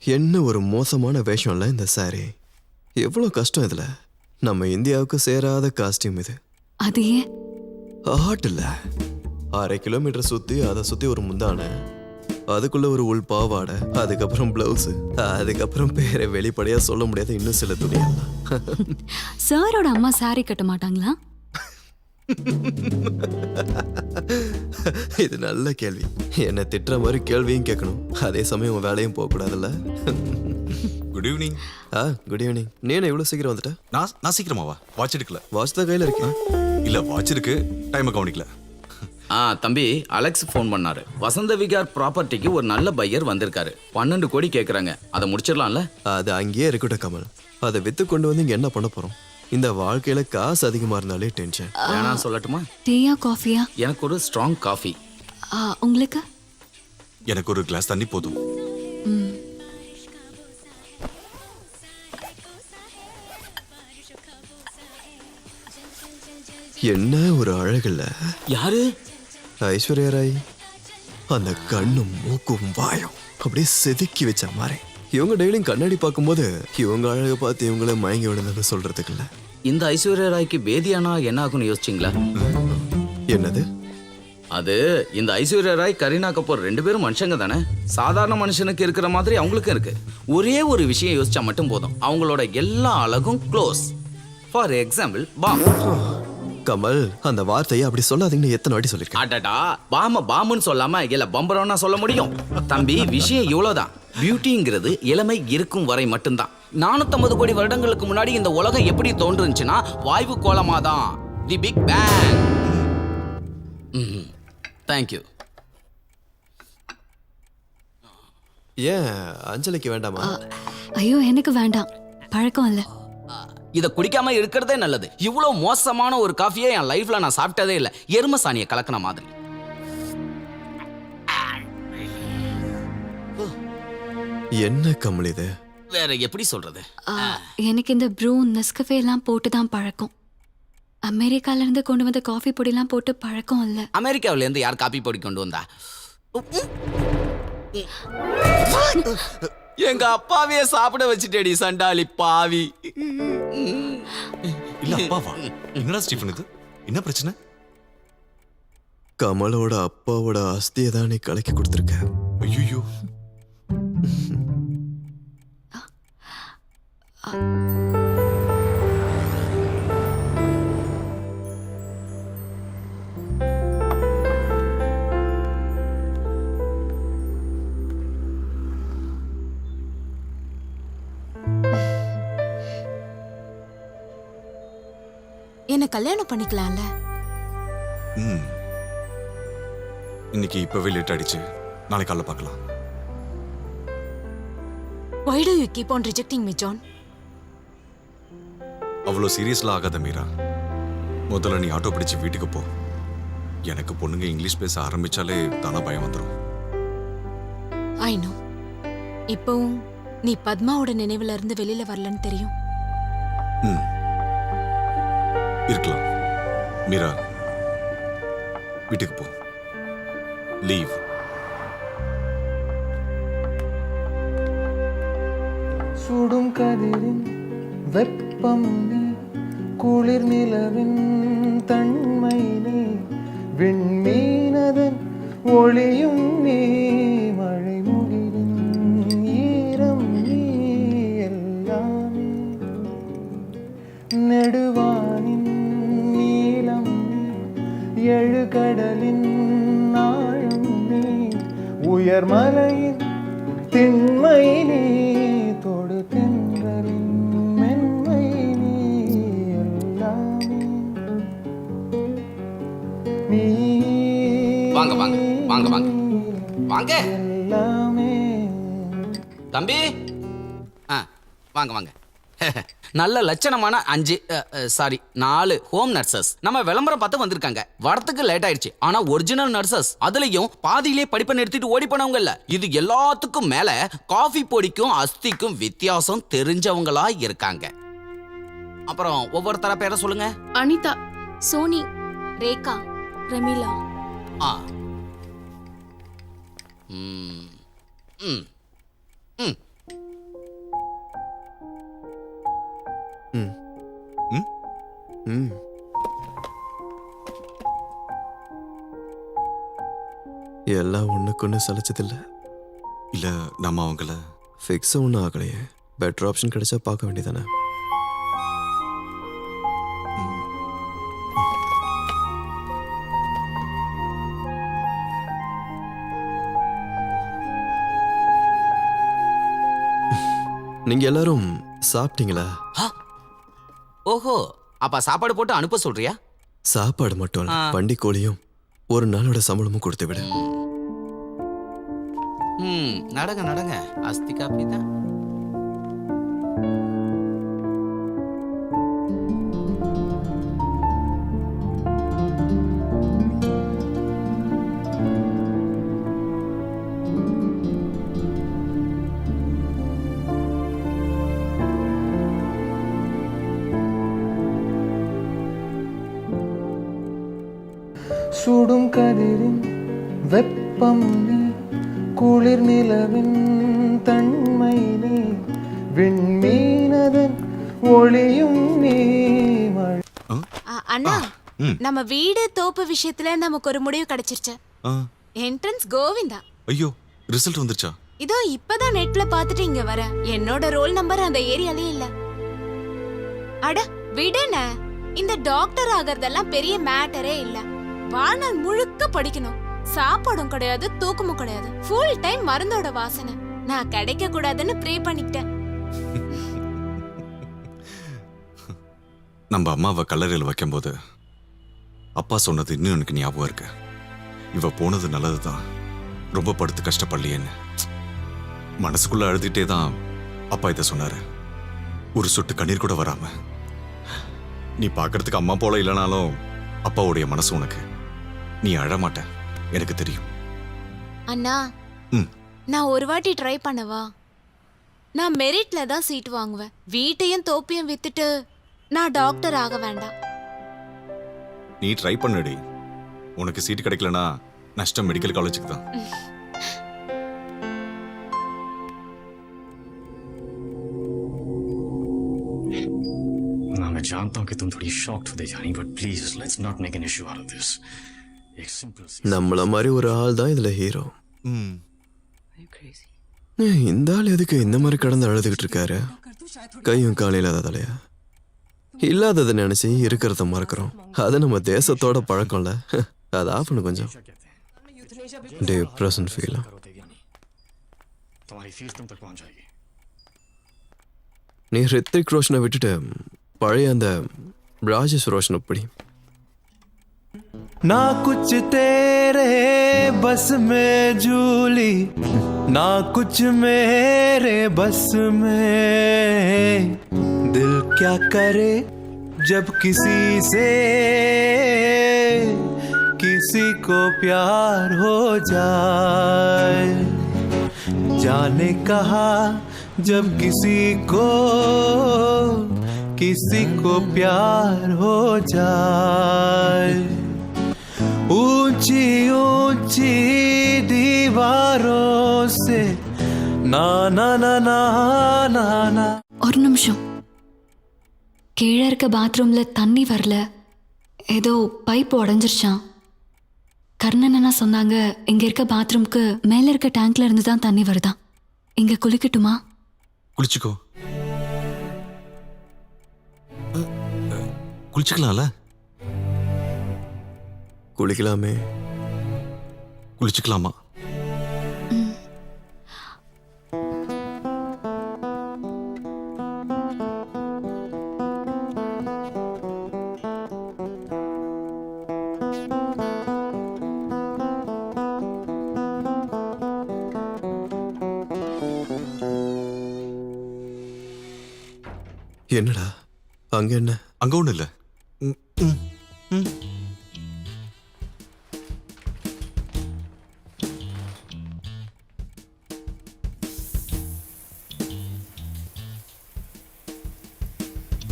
என்ன ஒரு மோசமான வேஷம்ல இந்த சாரி. எவ்வளோ கஷ்டம் இதுல. நம்ம இந்தியாவுக்கு சேராத காஸ்டியூம் இது.
அது ஏன்?
ஆட் இல்ல, 1/2 கிலோமீட்டர் சுத்தி அதை சுத்தி ஒரு முந்தானை, அதுக்குள்ள ஒரு உள் பாவாடை, அதுக்கப்புறம் பிளவுஸ், அதுக்கப்புறம் பேரை வெளிப்படையா சொல்ல முடியாத இன்னும் சில துணியெல்லாம்.
சாரோட அம்மா சாரி கட்ட மாட்டாங்களா?
இது நல்ல கேள்வி. என்ன திட்டுற மாதிரி கேள்வியும் கேட்கணும், அதே சமயம் உன் வேலையும் போக கூடாதுல்ல.
Good evening.
Good evening. நீ என்ன இவ்வளவு சீக்கிரம் வந்துட்ட?
நான் சீக்கிரமாவா? வாட்ச் எடுக்கல.
வாட்ச் தான் கையில இருக்கேன்.
இல்ல, வாட்ச் இருக்கு, டைம் கவனிக்கல.
தம்பி அலெக்ஸ் ஃபோன் பண்ணாரு. வசந்த விகார் ப்ராப்பர்ட்டிக்கு ஒரு நல்ல பையர் வந்திருக்காரு. 12 கோடி கேட்குறாங்க. அதை முடிச்சிடலாம்ல?
அது அங்கேயே இருக்கட்டும் கமல். அதை வித்து கொண்டு வந்து இங்க என்ன பண்ண போறோம்? இந்த வாழ்க்கையில காசு அதிகமா இருந்தாலே டென்ஷன்.
வேணா சொல்லட்டுமா?
டீயா காஃபியா?
எனக்கு ஒரு ஸ்ட்ராங் காஃபி.
உங்களுக்கு?
எனக்கு ஒரு கிளாஸ் தண்ணி போதும்.
என்ன ஒரு அழகுல.
யாரு?
ஐஸ்வர்யா ராய். அந்த கண்ணும் மூக்கும் வாயும் அப்படியே செதுக்கி வச்ச மாதிரி. இவங்க டெய்லியும் கண்ணாடி பார்க்கும்போது இவங்க அழகை பார்த்து இவங்கள மயங்கி விடுன்னு சொல்றதுக்குல்ல.
இந்த ஐஸ்வர்யா ராய்க்கு பேதியானா என்ன ஆகும்னு யோசிச்சிங்களா?
என்னது
அது? இந்த ஐஸ்வர்யா ராய் கரீனா கபூர் 2 பேரும் மனுஷங்க தானே. சாதாரண மனுஷனுக்கு இருக்கிற மாதிரி அவங்களுக்கும் இருக்கு. ஒரே ஒரு விஷயம் யோசிச்சா மட்டும் போதும், அவங்களோட எல்லா அழகும் close. For example palm.
Kamal, அந்த வார்த்தையை அப்படி சொல்லாதீங்கன்னு எத்தனை வாட்டி சொல்லிருக்கேன்.
அடடா, பாமுன்னு சொல்லாம இல்ல பம்பரம்னா சொல்ல முடியும்? தம்பி, விஷயம் இவ்வளவுதான். பியூட்டிங்கிறது இளமை இருக்கும் வரை மட்டும்தான். 450 கோடி வருடங்களுக்கு முன்னாடி இந்த உலகம் எப்படி தோன்றுச்சுன்னா வாயு கோலமாதான். The big bang. தேங்க்யூ.
ஏன் அஞ்சலிக்கு வேண்டாமா?
ஐயோ, எனக்கு வேண்டாம், பழக்கம் இல்லை.
இதை குடிக்காம இருக்கிறதே நல்லது. இவ்வளவு மோசமான ஒரு காஃபியை என் லைஃப்ல நான் சாப்பிட்டதே இல்லை. எரும சாணியை கலக்கின மாதிரி.
என்ன கமல் இது?
வேற எப்படி சொல்றது?
எனக்கு இந்த ப்ரூ நெஸ்கஃபே எல்லாம் போட்டு தான் பழக்கம். அமெரிக்கால இருந்து கொண்டு வந்த காஃபி பொடிலாம் போட்டு பழக்கம் இல்ல.
அமெரிக்காவில இருந்து யார் காபி பொடி கொண்டு வந்தா? எங்க அப்பாவையே சாப்பிட வச்சுட்டேடி சண்டாளி பாவி.
இல்ல அப்பாவா? என்னடா ஸ்டீஃபன் இது? என்ன பிரச்சனை?
கமலோட அப்பாவோட ஆஸ்தியை தான் நீ கலக்கி கொடுத்துருக்க.
ஐயோ.
என்ன கல்யாணம் பண்ணிக்கலாம்ல?
இன்னைக்கு இப்பவே லேட் ஆயிடுச்சு. நாளைக்கு காலைல பார்க்கலாம்.
Why do you keep on rejecting me, John?
அவ்வளோ சீரியஸ்லாம் ஆகாத மீரா. முதல்ல நீ ஆட்டோ பிடிச்சு வீட்டுக்கு போ. எனக்கு பொண்ணுங்க இங்கிலீஷ் பேச ஆரம்பிச்சாலே தானா பயம் வந்துடும்.
I know. இப்பவும் நீ பத்மாவோட நினைவுல இருந்து வெளியில வரலன்னு தெரியும்.
இருக்கலாம். மீரா வீட்டுக்கு போ. லீவ்.
சுடும் கதிரின் வெப்பம் நீ, குளிர் நிலவின் தன்மை நீ, விண்மீனதன் ஒளியும் நீ, மழை முகிலின் ஈரம் நீ, எல்லாமே நெடுவானின் நீலம் நீ, எழுகடலின் ஆழம் நீ, உயர்மலையின் திண்மை நீ, தொடு தென்றலின் மென்மை நீ, எல்லாமே நீ.
வாங்க வாங்க வாங்க வாங்க வாங்க
எல்லாமே.
தம்பி வாங்க வாங்க. நல்ல லட்சணமான 4 ஹோம் நர்சஸ் நம்ம விளம்பரம் பார்த்து வந்திருக்காங்க. வரத்துக்கு லேட் ஆயிடுச்சு. ஆனா ஒரிஜினல் நர்சஸ், அதுலயும் பாதியிலே படிப்பை நிறுத்திட்டு ஓடி போனவங்க இல்ல. இது எல்லாத்துக்கும் மேல காஃபி பொடிக்கும் அஸ்திக்கும் வித்தியாசம் தெரிஞ்சவங்களா இருக்காங்க. அப்புறம் ஒவ்வொருத்தர பேரை சொல்லுங்க.
அனிதா,
சோனி, ரேகா, ரமீலா.
எல்லாம் ஒண்ணுக்கு சலிச்சதில்ல.
இல்ல நம்ம அவங்கள
ஃபிக்ஸ் ஒன்றும் ஆகலையே. பெட்டர் ஆப்ஷன் கிடைச்சா பார்க்க வேண்டியதானே. நீங்க எல்லாரும் சாப்பிட்டீங்களா?
ஓஹோ, அப்ப சாப்பாடு போட்டு அனுப்ப சொல்றியா?
சாப்பாடு மட்டும் இல்ல, பண்டி கோழியும் ஒரு நாளோட சம்பளமும் கொடுத்து விடு.
நடங்க நடங்க. அஸ்தி காப்பி தான்.
சுடும் கதிரின் வெப்பம் நீ, குளிர் நிலவின் தன்மை நீ, விண்மீனதன் ஒளியும் நீ, மழை.
அண்ணா, நம்ம வீடு தோப்பு விஷயத்துல நமக்கு ஒரு முடிவு கிடைச்சிருச்சு. என்ட்ரன்ஸ் கோவிந்தா.
ஐயோ, ரிசல்ட் வந்துருச்சா?
இதோ இப்பதான் நெட்ல பாத்துட்டு இங்க வர. என்னோட ரோல் நம்பர் அந்த ஏரியாலே இல்ல. அட விடுன, இந்த டாக்டர் ஆகறதெல்லாம் பெரிய மேட்டரே இல்ல. வாழ்நாள் முழுக்க படிக்கணும். சாப்பாடும் கிடையாது, தூக்கமும் கிடையாது. ஃபுல் டைம் மருந்தோட வாசனை. நான் கிடைக்க கூடாதுன்னு ப்ரே பண்ணிட்டேன்.
நம்ம அம்மாவை கல்லறையில் வைக்கும்போது அப்பா சொன்னது இன்னும் எனக்கு ஞாபகம் இருக்கு. இவ போனது நல்லதுதான், ரொம்ப படுத்து கஷ்டப்படலையேன்னு. மனசுக்குள்ள அழுதுகிட்டே தான் அப்பா இதை சொன்னாரு. ஒரு சொட்டு கண்ணீர் கூட வராம. நீ பார்க்கறதுக்கு அம்மா போல இல்லைனாலும் அப்பாவுடைய மனசு உனக்கு. நீ அழமாட்ட, எனக்கு தெரியும்.
அண்ணா, நான் ஒரு வாட்டி ட்ரை பண்ணவா? நான் மெரிட்ல தான் சீட் வாங்குவேன். வீட்டையும் தோப்பியும் வித்துட்டு நான் டாக்டர் ஆக வேண்டாம்.
நீ ட்ரை பண்ணுடி. உனக்கு சீட் கிடைக்கலனா நஷ்டம் மெடிக்கல் காலேஜுக்கு தான்.
मैं जानता हूं कि तुम थोड़ी शॉक्ड हो जानी, but please let's not make an issue out of this. एक सिंपल
நம்மள மாதிரி ஒரு ஆள் தான் இதுல ஹீரோ. இந்த ஆள் எதுக்கு இந்த மாதிரி கடந்து அழுதுகிட்டு இருக்காரு? கையும் காலும் இல்லாத தலையா? இல்லாததை நினைச்சு இருக்கிறத மறக்கிறோம். அது நம்ம தேசத்தோட பழக்கம்ல. அது ஆஃப் பண்ணு கொஞ்சம். Depression feel.
तुम्हारी फीस तुम तक पहुंच जाएगी.
நீ ரித்திக் ரோஷனை விட்டுட்டு பழைய அந்த ராஜேஷ் ரோஷன் அப்படி.
ना कुछ तेरे बस में झूली, ना कुछ मेरे बस में. दिल क्या करे जब किसी से किसी को प्यार हो जाए. जाने कहा जब किसी को प्यार हो जाए. ऊंची ऊंची दीवारों से ना ना ना ना ना ना.
ஒரு நிமிஷம். கீழே இருக்க பாத்ரூம்ல தண்ணி வரல, ஏதோ பைப் உடஞ்சிருச்சான். கர்ணன் என்ன சொன்னாங்க, இங்க இருக்க பாத்ரூம்க்கு மேல இருக்க டேங்க்ல இருந்து தான் தண்ணி வருதான். இங்க குளிக்கட்டுமா?
குளிச்சுக்கோ. குளிச்சுக்கலாம்ல?
குளிக்கலாமே.
குளிச்சுக்கலாமா?
என்னடா அங்க என்ன?
அங்க ஒண்ணு இல்ல.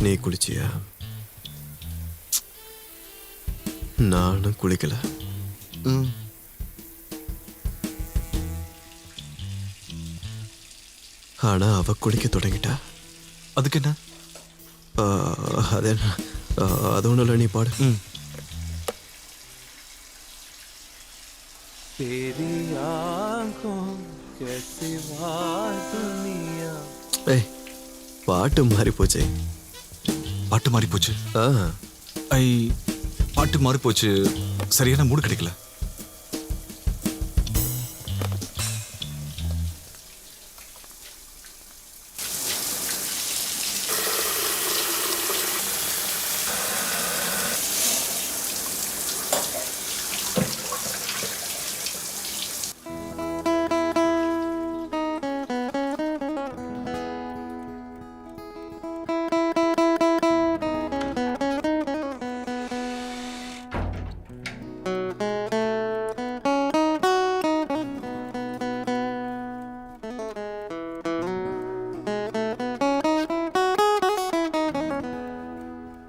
நீ குளிச்சியா? நானும் குளிக்கல. ஆனா அவ குளிக்க தொடங்கிட்டா.
அதுக்கு என்ன?
அது என்ன? அது ஒண்ணும் இல்லை, நீ பாடு.
तेरी आंखों के सिवा दुनिया.
ஏய், பாட்டு மாறி போச்சே.
பாட்டு மாறி போச்சு. பாட்டு மாறி போச்சு. சரியான மூடு கிடைக்கல.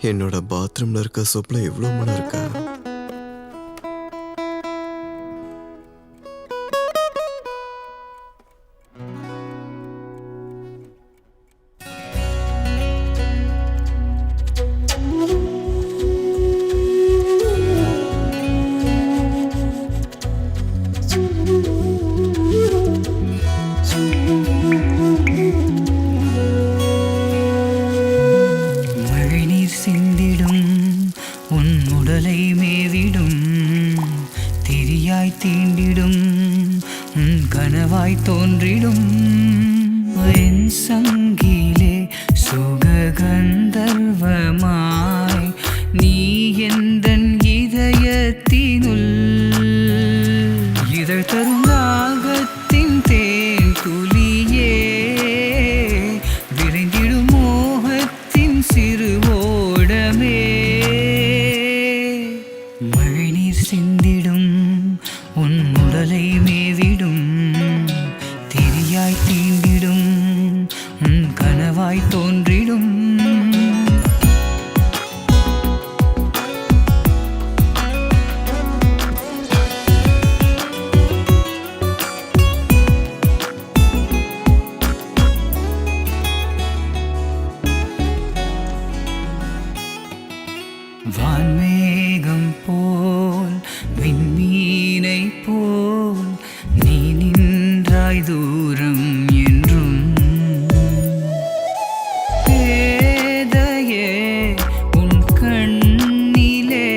என்னோட பாத்ரூம்ல இருக்க சோப்ல எவ்வளவு மனம் இருக்கா?
கனவாய் தோன்றிடும் என் சங்கிலே சுககந்தர்வமாய் நீ எந்தன் இதயத்தினுள் இதழ் தரும் நாகத்தின் தேன் துளியே விரைந்திடும் மோகத்தின் சிறு ஓடமே மழைநீர் சிந்திடும் உன் உடலை மேவிடும் திரியாய் தீண்டிடும்
வான்மேகம் போல் விண்மீனை போல் நீ நின்றாய் தூரம் என்றும் பேதையே உன் கண்ணிலே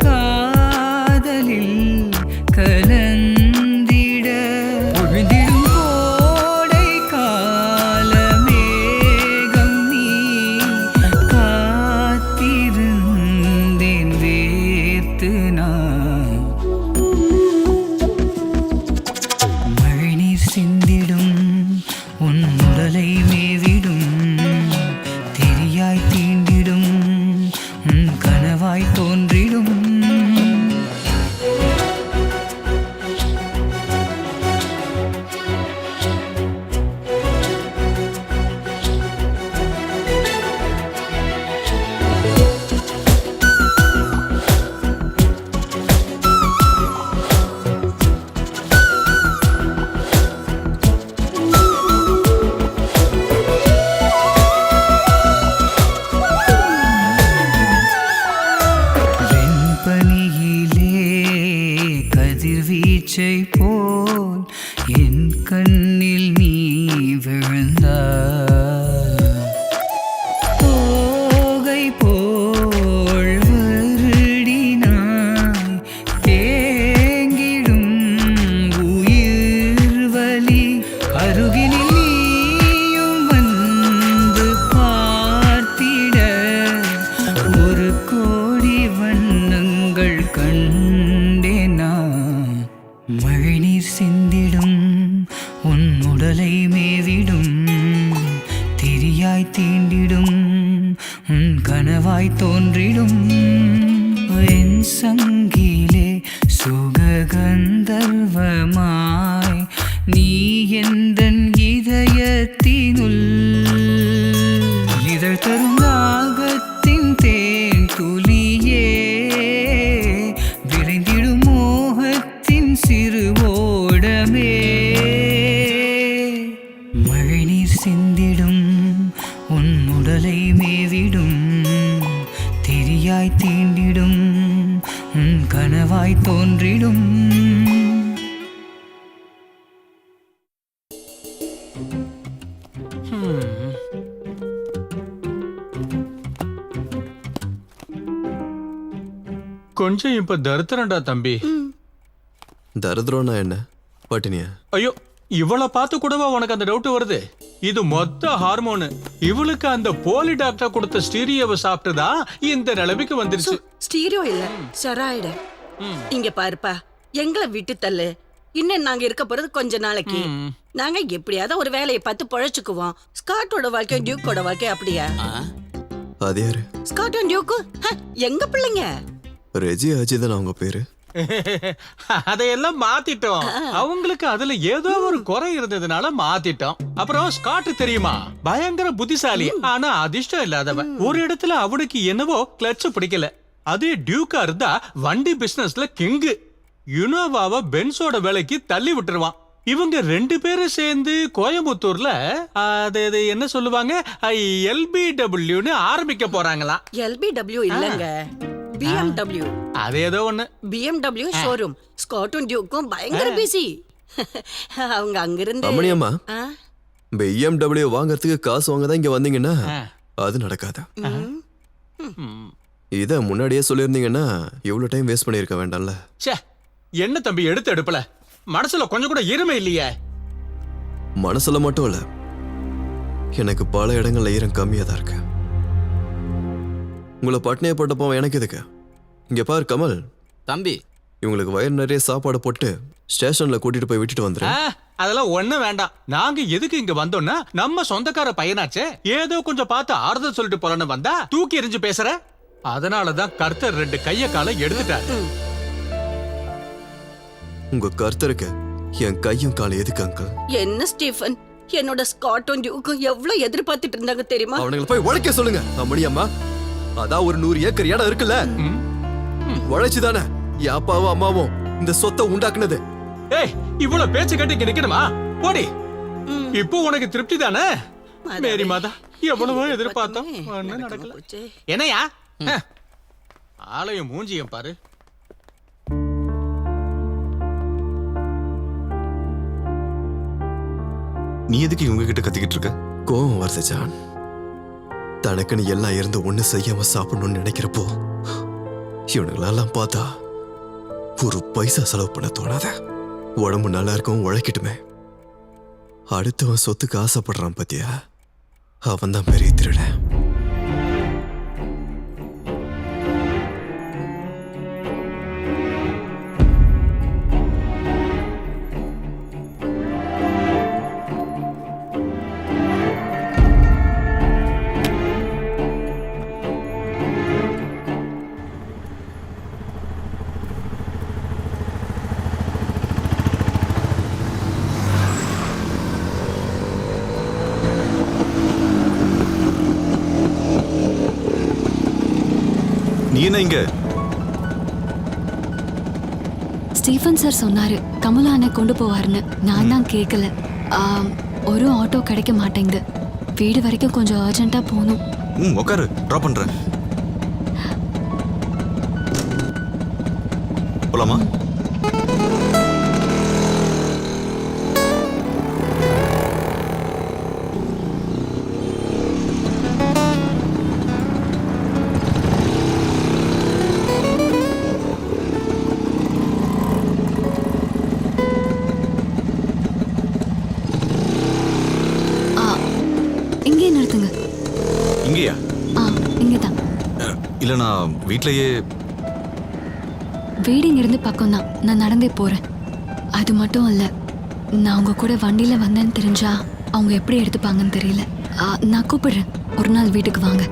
காதலில் கலந்திட பொழுதிடும் கோடை கால மேகம் நீ காத்திருந்தேன் வேர்த்து நான் மழைநீர் சிந்திடும் உன் உடலை மேவிடும் திரியாய் தீண்டிடும் உன் கனவாய் தோன்றிடும் வெண்பனியிலே கதிர்வீச்சை போல் என் கண்ணில் நீ விழுந்தாய் தோகை போல் வருடினாய் தேங்கிடும் உயிர் வலி அருகினில் நீயும் வந்து பார்த்திட ஒரு கோடி வண்ணங்கள் கண்டேனா மழைநீர் சிந்திடும் உன் உடலை மேவிடும் திரியாய் தீண்டிடும் உன் கனவாய் தோன்றிடும் என் சங்கிலே சுககந்தர்வமாய் நீ எந்தன் இதயத்தினுள் இதழ் தரும் ராகத்தின் தேன் துளியே விரைந்திடும் மோகத்தின் சிறு ஓடமே மழைநீர் சிந்திடும் உன் உடலை மேவிடும் திரியாய் தீண்டிடும் உன் கனவாய் தோன்றிடும்
கொஞ்சம் இப்ப தருத்திரண்டா தம்பி.
தரித்திரம்னா என்ன? பட்டினியா?
ஐயோ, இவளை பார்த்து கூடவா உனக்கு அந்த டவுட் வருது? இது மொத்த ஹார்மோனு. இவளுக்கு அந்த போலி டாக்டர் கொடுத்த ஸ்டீரியோவை சாப்பிட்டுதான் இந்த நிலைமைக்கு வந்துருச்சு.
ஸ்டீரியோ இல்ல, ஸ்டெராய்டு. இங்க பாருப்பா, எங்களை விட்டு தள்ளு. இன்னும் நாங்க இருக்க போறது கொஞ்ச நாளைக்கு. நாங்க எப்படியாவது ஒரு வேலையை பார்த்து பொழைச்சுக்குவோம். ஸ்காட்டோட வாழ்க்கை டியூக்கோட வாழ்க்கை அப்படியா?
அது யாரு?
ஸ்காட்டும் டியூக்கும் எங்க பிள்ளைங்க.
ரெஜி ஆச்சி தானே அவங்க பேரு.
அதையெல்லாம் மாத்திட்டோம். அவங்களுக்கு அதுல ஏதோ ஒரு குறை இருந்ததுனால மாத்திட்டோம். அப்புறம் ஸ்காட் தெரியுமா, பயங்கர புத்திசாலி, ஆனா அதிர்ஷ்டம் இல்லாதவன். ஒரு இடத்துல அவனுக்கு என்னவோ கிளட்ச் பிடிக்கல. அதே டியூக்கா இருந்தா வண்டி பிசினஸ்ல கிங்கு. யுனோவாவை பென்ஸோட வேலைக்கு தள்ளி விட்டுருவான். இவங்க ரெண்டு பேரும் சேர்ந்து கோயம்புத்தூர்ல அது என்ன சொல்லுவாங்க, LBWன்னு ஆரம்பிக்க போறாங்களா?
LBW இல்லங்க, BMW.
அது ஏதோ ஒண்ணு.
BMW showroom. ஸ்காட்டும் டியூக்கும் பயங்கர பிஸி. அவங்க அங்கிருந்து
அம்மணியம்மா, BMW வாங்கறதுக்கு காசு வாங்க தான் இங்க வந்தீங்கன்னா அது நடக்காது. இத முன்னாடியே சொல்லியிருந்தீங்கன்னா இவ்வளவு டைம் வேஸ்ட் பண்ணிருக்க வேண்டாம்ல.
ச்சே, என்ன தம்பி எடுத்து எடுப்பல, மனசுல கொஞ்சம் கூட ஈரமே இல்லையே.
மனசுல மட்டும் இல்ல, எனக்கு பல இடங்கள்ல ஈரம் கம்மியா தான் இருக்கு. உங்களை பட்னியை போட்டப்போ எனக்கு எதுக்கு? இங்க பாரு கமல்
தம்பி,
இவங்களுக்கு வயிறு நிறைய சாப்பாடு போட்டு ஸ்டேஷன்ல கூட்டிட்டு போய் விட்டுட்டு வந்துரு.
அதெல்லாம் ஒண்ணும் வேண்டாம். நாங்க எதுக்கு இங்க வந்தோம்னா, நம்ம சொந்தக்கார பையனாச்சே, ஏதோ கொஞ்சம் பார்த்து ஆறுதல் சொல்லிட்டு போறன்னு வந்தா தூக்கி எறிஞ்சு பேசுற. அதனாலதான் கர்த்தர் ரெண்டு கைய காலை எடுத்துட்டாரு.
உங்க கர்த்தருக்கு என் கையும் காலை எதுக்கு அங்கிள்?
என்ன ஸ்டீஃபன், என்னோட ஸ்காட்டும் டியூக்கும் எவ்வளவு எதிர்பார்த்துட்டு இருந்தாங்க தெரியுமா?
அவனுங்களை போய் உழைக்க சொல்லுங்க. அம்மணியம்மா, அதான் ஒரு 100 ஏக்கர் இடம் இருக்குல்ல, உழைச்சுதானே என் அப்பாவும் அம்மாவும் இந்த சொத்தை உண்டாக்குனது.
ஏய், இவ்வளவு பேச்சு கேட்டு இங்க நிக்கணுமா? போடி. இப்போ உனக்கு திருப்தி தானே? மேரி மாதா, எவ்வளவோ எதிர்பார்த்தோம், ஒண்ணும் நடக்கல. என்னையா ஆலயம் மூஞ்சியம் பாரு.
நீ எதுக்கு இவங்க கிட்ட கத்திக்கிட்டு இருக்க?
கோவம் வருது ஜான். தனக்குன்னு எல்லாம் இருந்து ஒண்ணு செய்யாம சாப்பிடணும்னு நினைக்கிறப்போ இவனுங்களெல்லாம் பார்த்தா ஒரு பைசா செலவு பண்ண தோணாத. உடம்பு நல்லா இருக்கும், உழைக்கட்டுமே. அடுத்தவன் சொத்துக்கு ஆசைப்படுறான் பத்தியா, அவன் தான் பெரிய திருடன்.
நீ என்ன இங்க?
ஸ்டீஃபன் சார் சொன்னாரு கமலா அண்ணே கொண்டு போவாருன்னு. நான் தான் கேட்கல. ஒரு ஆட்டோ கிடைக்க மாட்டேங்குது. வீடு வரைக்கும் கொஞ்சம் அர்ஜென்ட்டா போகணும்.
உட்காரு, ட்ராப் பண்றேன். போலாமா?
இங்கே நிறுத்துங்க.
இங்கேயா?
இங்கதான்.
இல்ல நான் வீட்லயே.
வீடு இங்கிருந்து பக்கம் தான். நான் நடந்தே போறேன். அது மட்டும் இல்ல, நான் உங்க கூட வண்டியில வந்தேன்னு தெரிஞ்சா அவங்க எப்படி எடுத்துப்பாங்கன்னு தெரியல. நான் கூப்பிடுறேன், ஒரு நாள் வீட்டுக்கு வாங்க.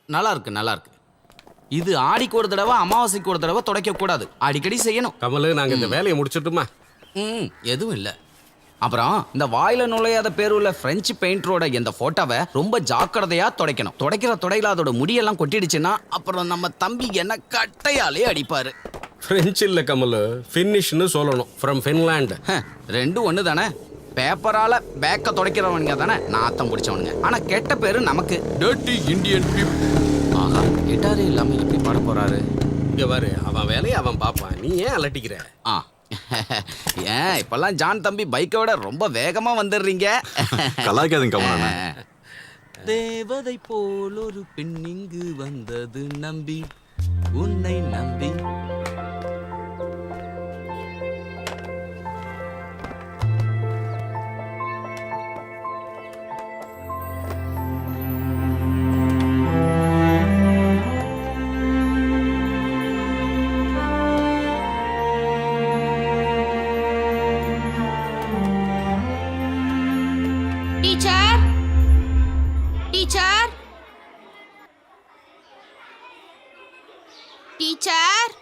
நல்லா இருக்கு, நல்லா இருக்கு. இது ஆடிக்கு ஒரு தடவை, அமாவாசைக்கு ஒரு தடவை துடைக்க கூடாது, அடிக்கடி செய்யணும்.
கமலு, நாங்க இந்த வேலையை முடிச்சிட்டுமா?
எதுவும் இல்லை. அப்புறம் இந்த வாயில நுழையாத பேர் உள்ள பிரெஞ்சு பெயிண்டரோட இந்த போட்டோவை ரொம்ப ஜாக்கிரதையா துடைக்கணும். துடையில அதோட முடியெல்லாம் கொட்டிடுச்சுன்னா அப்புறம் நம்ம தம்பி என்ன கட்டையாலே அடிப்பாரு.
பிரெஞ்சு இல்ல கமலு, ஃபினிஷ்னு சொல்லணும். From Finland.
ரெண்டும் ஒன்று தானே. பேப்பரால பேக்க துடைக்கிறவனுங்க தானே நாத்தம் பிடிச்சவனுங்க. ஆனா கெட்ட பேரு நமக்கு. Dirty Indian people. ஆஹா, கிட்டாரே இல்லாம எப்படி பாட போறாரு?
இங்க பாரு, அவன் வேலையை அவன் பாப்பான். நீ ஏன் அலட்டிக்கிற?
ஏன் இப்பெல்லாம் ஜான் தம்பி பைக்கோட ரொம்ப வேகமா வந்துடுறீங்க.
கலாய்க்காதீங்க கமலா.
தேவதை போல் ஒரு பெண் இங்கு வந்தது நம்பி, உன்னை நம்பி.
Teacher, teacher, teacher,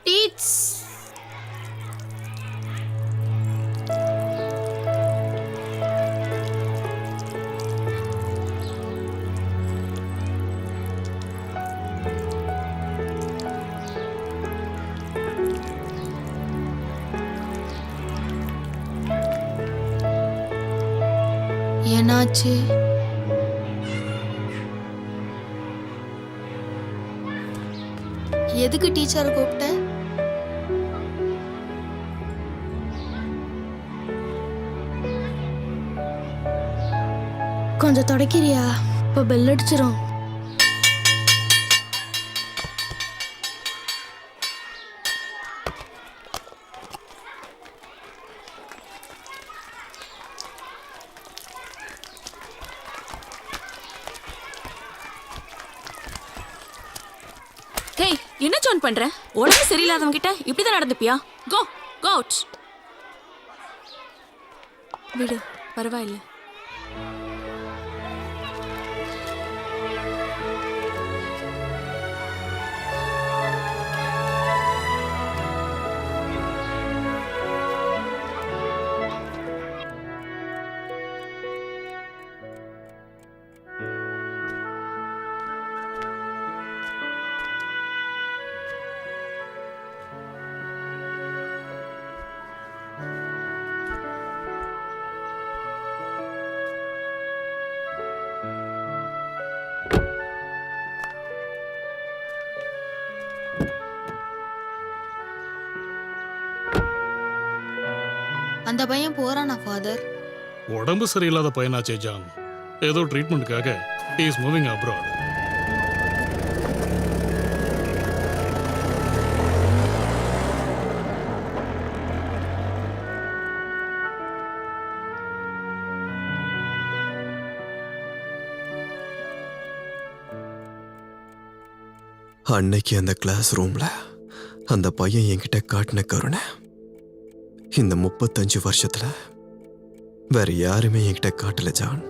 teach. என்னாச்சு? எதுக்கு டீச்சரை கூப்பிட்ட? கொஞ்சம் தொடக்கிறியா? இப்போ பெல் அடிச்சிரும்.
ஹேய், என்ன ஜான் பண்ற? உடம்பு சரியில்லாதவங்க கிட்ட இப்படிதான் நடந்துப்பியா? கோ கோ அவுட். விடு, பரவாயில்ல.
அந்த பையன் போறானா ஃபாதர்?
உடம்பு சரியில்லாத பையனாச்சே ஜான். ஏதோ ட்ரீட்மெண்ட்டுக்காக he is moving abroad.
அன்னைக்கு அந்த கிளாஸ் ரூம்ல அந்த பையன் என்கிட்ட காட்டின கருணை இந்த 35 வருஷத்துல வேற யாருமே என்கிட்ட காட்டல ஜான்.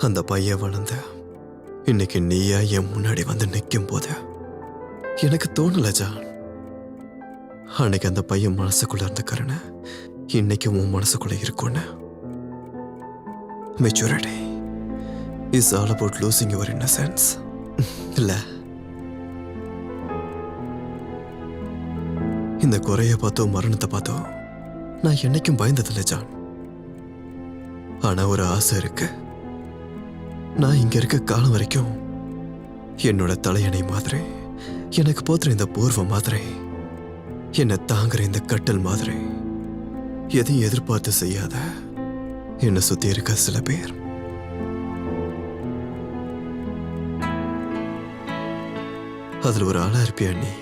அந்த பையன் வளர்ந்த இன்னைக்கு நீயா என் முன்னாடி வந்து நிற்கும் போது எனக்கு தோணல ஜான். அன்னைக்கு அந்த பையன் மனசுக்குள்ள இருந்த கருணை இன்னைக்கு உன் மனசுக்குள்ள இருக்கும்னு. Maturity is all about losing your innocence. இல்ல இந்த குறைய பார்த்தோ மரணத்தை பார்த்தோ நான் என்னைக்கும் பயந்ததில்லை ஜான். ஆனா ஒரு ஆசை இருக்கு. நான் இங்க இருக்க காலம் வரைக்கும் என்னோட தலையணை மாதிரி, எனக்கு போத்துற இந்த போர்வை மாதிரி, என்னை தாங்குற இந்த கட்டல் மாதிரி எதையும் எதிர்பார்த்து செய்யாத என்னை சுத்தி இருக்க சில பேர். அதுல ஒரு ஆளா இருப்பியா நீ?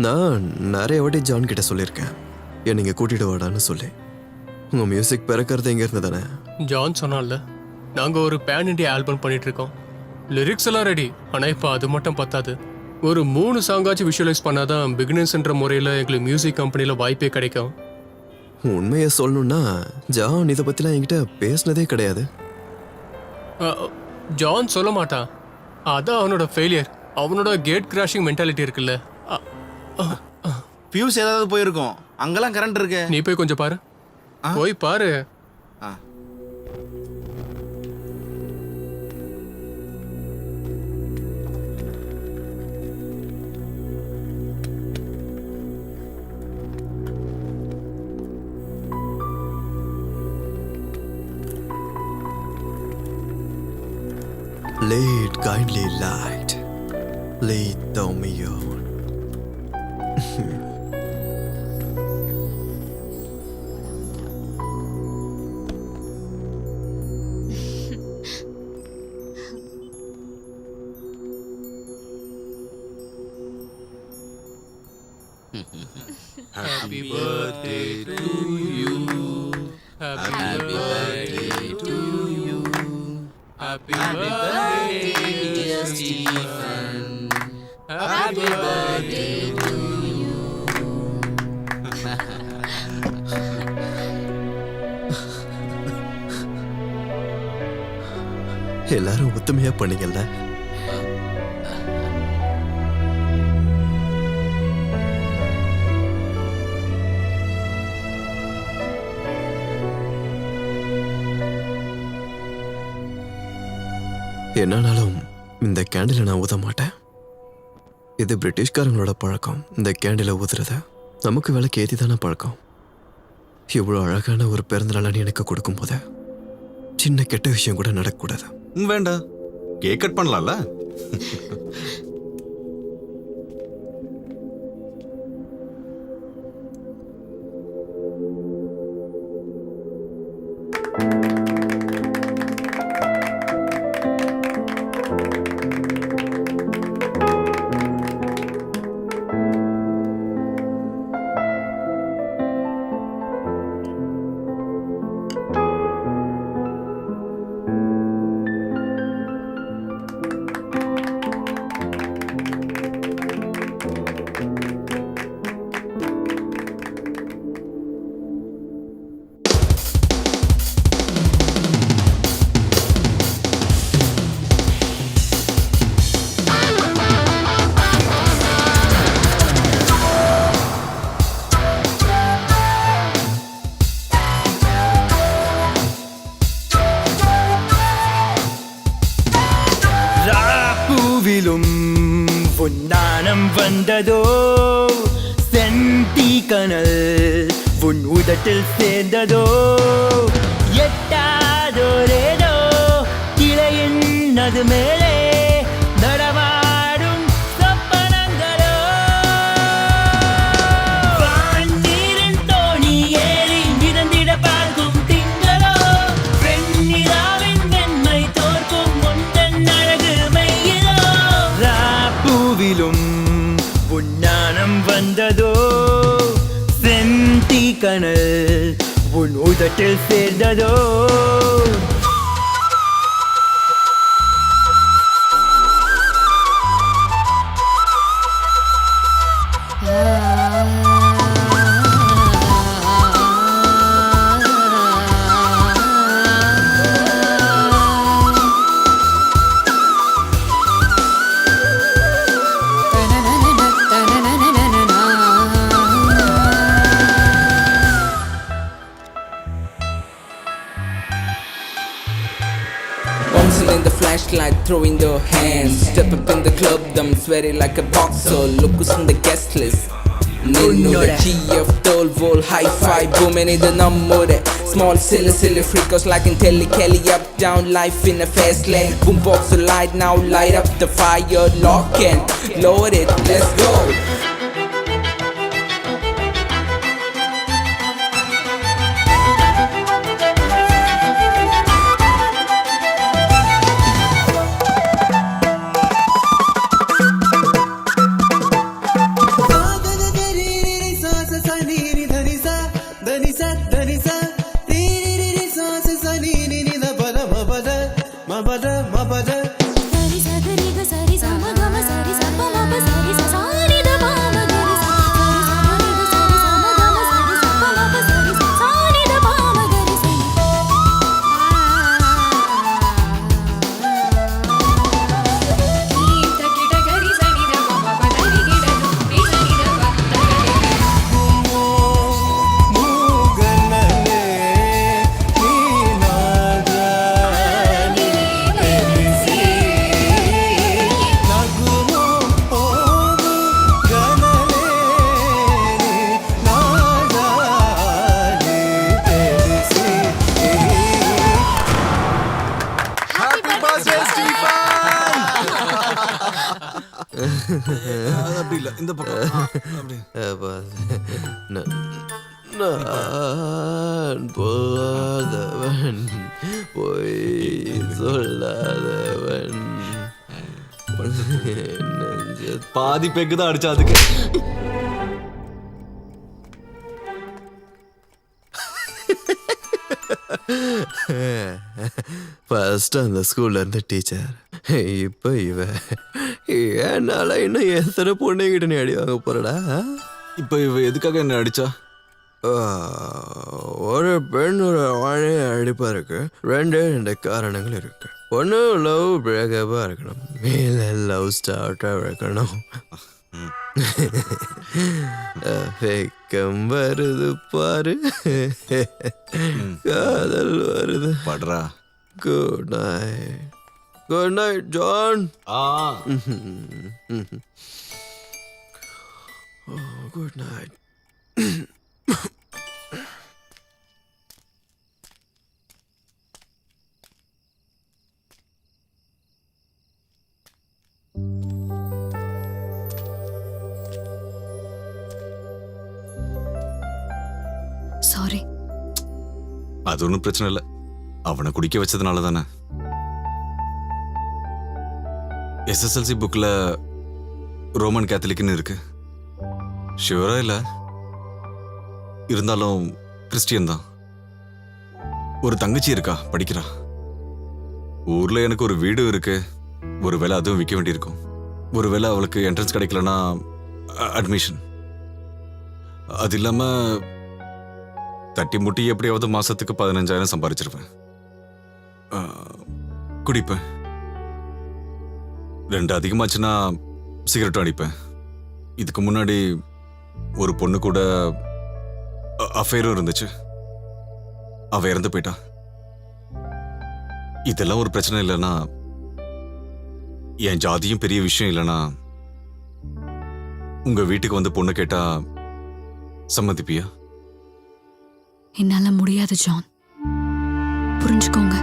நான் நிறைய வாட்டி ஜான் கிட்ட சொல்லியிருக்கேன் என்னை இங்கே கூட்டிட்டு வாடான்னு சொல்லி. உங்க மியூசிக் பிறக்கிறது எங்க இருந்து தானே?
ஜான் சொன்னால நாங்க ஒரு பேன் இண்டியா ஆல்பம் பண்ணிட்டு இருக்கோம். லிரிக்ஸ் எல்லாம் ரெடி. ஆனா இப்போ அது மட்டும் பத்தாது. ஒரு 3 சாங்காச்சும் விஷுவலைஸ் பண்ணாதான் பிகினர்ஸ்ன்ற முறையில் எங்களுக்கு மியூசிக் கம்பெனியில் வாய்ப்பே கிடைக்கும்.
உண்மையை சொல்லணும்னா ஜான் இதை பத்திலாம் என்கிட்ட பேசினதே கிடையாது.
ஜான் சொல்ல மாட்டான். அதான் அவனோட ஃபெயிலியர். அவனோட கேட் கிராஷிங் மென்டாலிட்டி இருக்குல்ல.
ஃபியூஸ் ஏதாவது போயிருக்கும். அங்கெல்லாம் கரண்ட் இருக்கு.
நீ போய் கொஞ்சம் பாரு. போய் பாரு.
Lead kindly light, lead thou me on.
Happy birthday to you. Happy birthday to you. Happy birthday, dear Stephen. Happy birthday to you.
எல்லாரும் ஒத்துமையா பண்ணீங்கல்ல? என்னாலும் இந்த கேண்டில நான் ஊத மாட்டேன். இது பிரிட்டிஷ்காரங்களோட பழக்கம். இந்த கேண்டில ஊதுறத நமக்கு விலைக்கு ஏற்றி தானே பழக்கம். இவ்வளோ அழகான ஒரு பிறந்தநாள் எனக்கு கொடுக்கும் போது சின்ன கெட்ட விஷயம் கூட நடக்கக்கூடாது.
வேண்டாம், கேக் கட் பண்ணலாம்ல.
பூவிலும் பொன்னானம் வந்ததோ செந்தி கனல் உன் உதட்டில் சேர்ந்ததோ எட்டாதோரேதோ கிளையின் அது மேலே நடமாடும் சொப்பனங்களோ வான்நீரின் தோணி ஏறி மிதந்திட பார்க்கும் திங்களோ வெண்ணிலாவின் வெண்மை தோற்கும் முந்தன் அழகு மையிலோ பூவிலும் பொன்னானம் வந்ததோ செந்தி கனல் உன் உதட்டில் சேர்ந்ததோ
In the flashlight, throwing their hands. Step up in the club, them sweating like a boxer. Look who's on the guest list. Nino, the GF, Toll, Vol, Hi-Fi, booming in the number. Small, silly freakers like in Kelly, up, down, life in a fast lane. Boombox, the light now, light up the fire, lock and load it, let's go.
அப்படி இல்ல இந்த
நான் போதவன் பொய் சொல்லாதவன்
பாதி bag தான் அடிச்சா அதுக்கு
first அந்த ஸ்கூல்ல இருந்த டீச்சர், இப்போ இவ. என்னால இன்னும் எத்தனை பொண்ணுகிட்ட நீ அடி வாங்க போறடா?
இப்போ இவ எதுக்காக என்ன அடிச்சா?
ஒரு பெண் ஒரு ஆணை அடிப்பதற்கு ரெண்டு காரணங்கள் இருக்கு. ஒன்று லவ் பிரேக்கப்பா இருக்கணும், இல்லை லவ் ஸ்டார்ட்டா இருக்கணும். வெக்கம் வருது பாரு, காதல் வருது
படுறா.
Good night. Good night John. Good night.
Sorry.
அது ஒன்றும் பிரச்சனை இல்லை, அவனை குடிக்க வச்சதுனால தானே. எஸ்எஸ்எல்சி புக்கில் ரோமன் கேத்தலிக்னு இருக்கு, ஷியூரா இல்லை, இருந்தாலும் கிறிஸ்டியன் தான். ஒரு தங்கச்சி இருக்கா, படிக்கிறா. ஊரில் எனக்கு ஒரு வீடு இருக்கு, ஒருவேளை அதுவும் விற்க வேண்டியிருக்கும். ஒருவேளை அவளுக்கு என்ட்ரன்ஸ் கிடைக்கலன்னா அட்மிஷன். அது இல்லாமல் தட்டி முட்டி எப்படியாவது மாசத்துக்கு 15,000 சம்பாதிச்சிருப்பேன். குடிப்பேன். 2 அதிகமாச்சுன்னா சிகரெட்டும் அடிப்பேன். இதுக்கு முன்னாடி ஒரு பொண்ணு கூட அஃபேரும் இருந்துச்சு, அவ இறந்து போயிட்டா. இதெல்லாம் ஒரு பிரச்சனை இல்லைன்னா என் ஜாதியும் பெரிய விஷயம் இல்லைனா உங்க வீட்டுக்கு வந்து பொண்ணு கேட்டா சம்மதிப்பியா?
என்னால முடியாது ஜான், புரிஞ்சுக்கோங்க.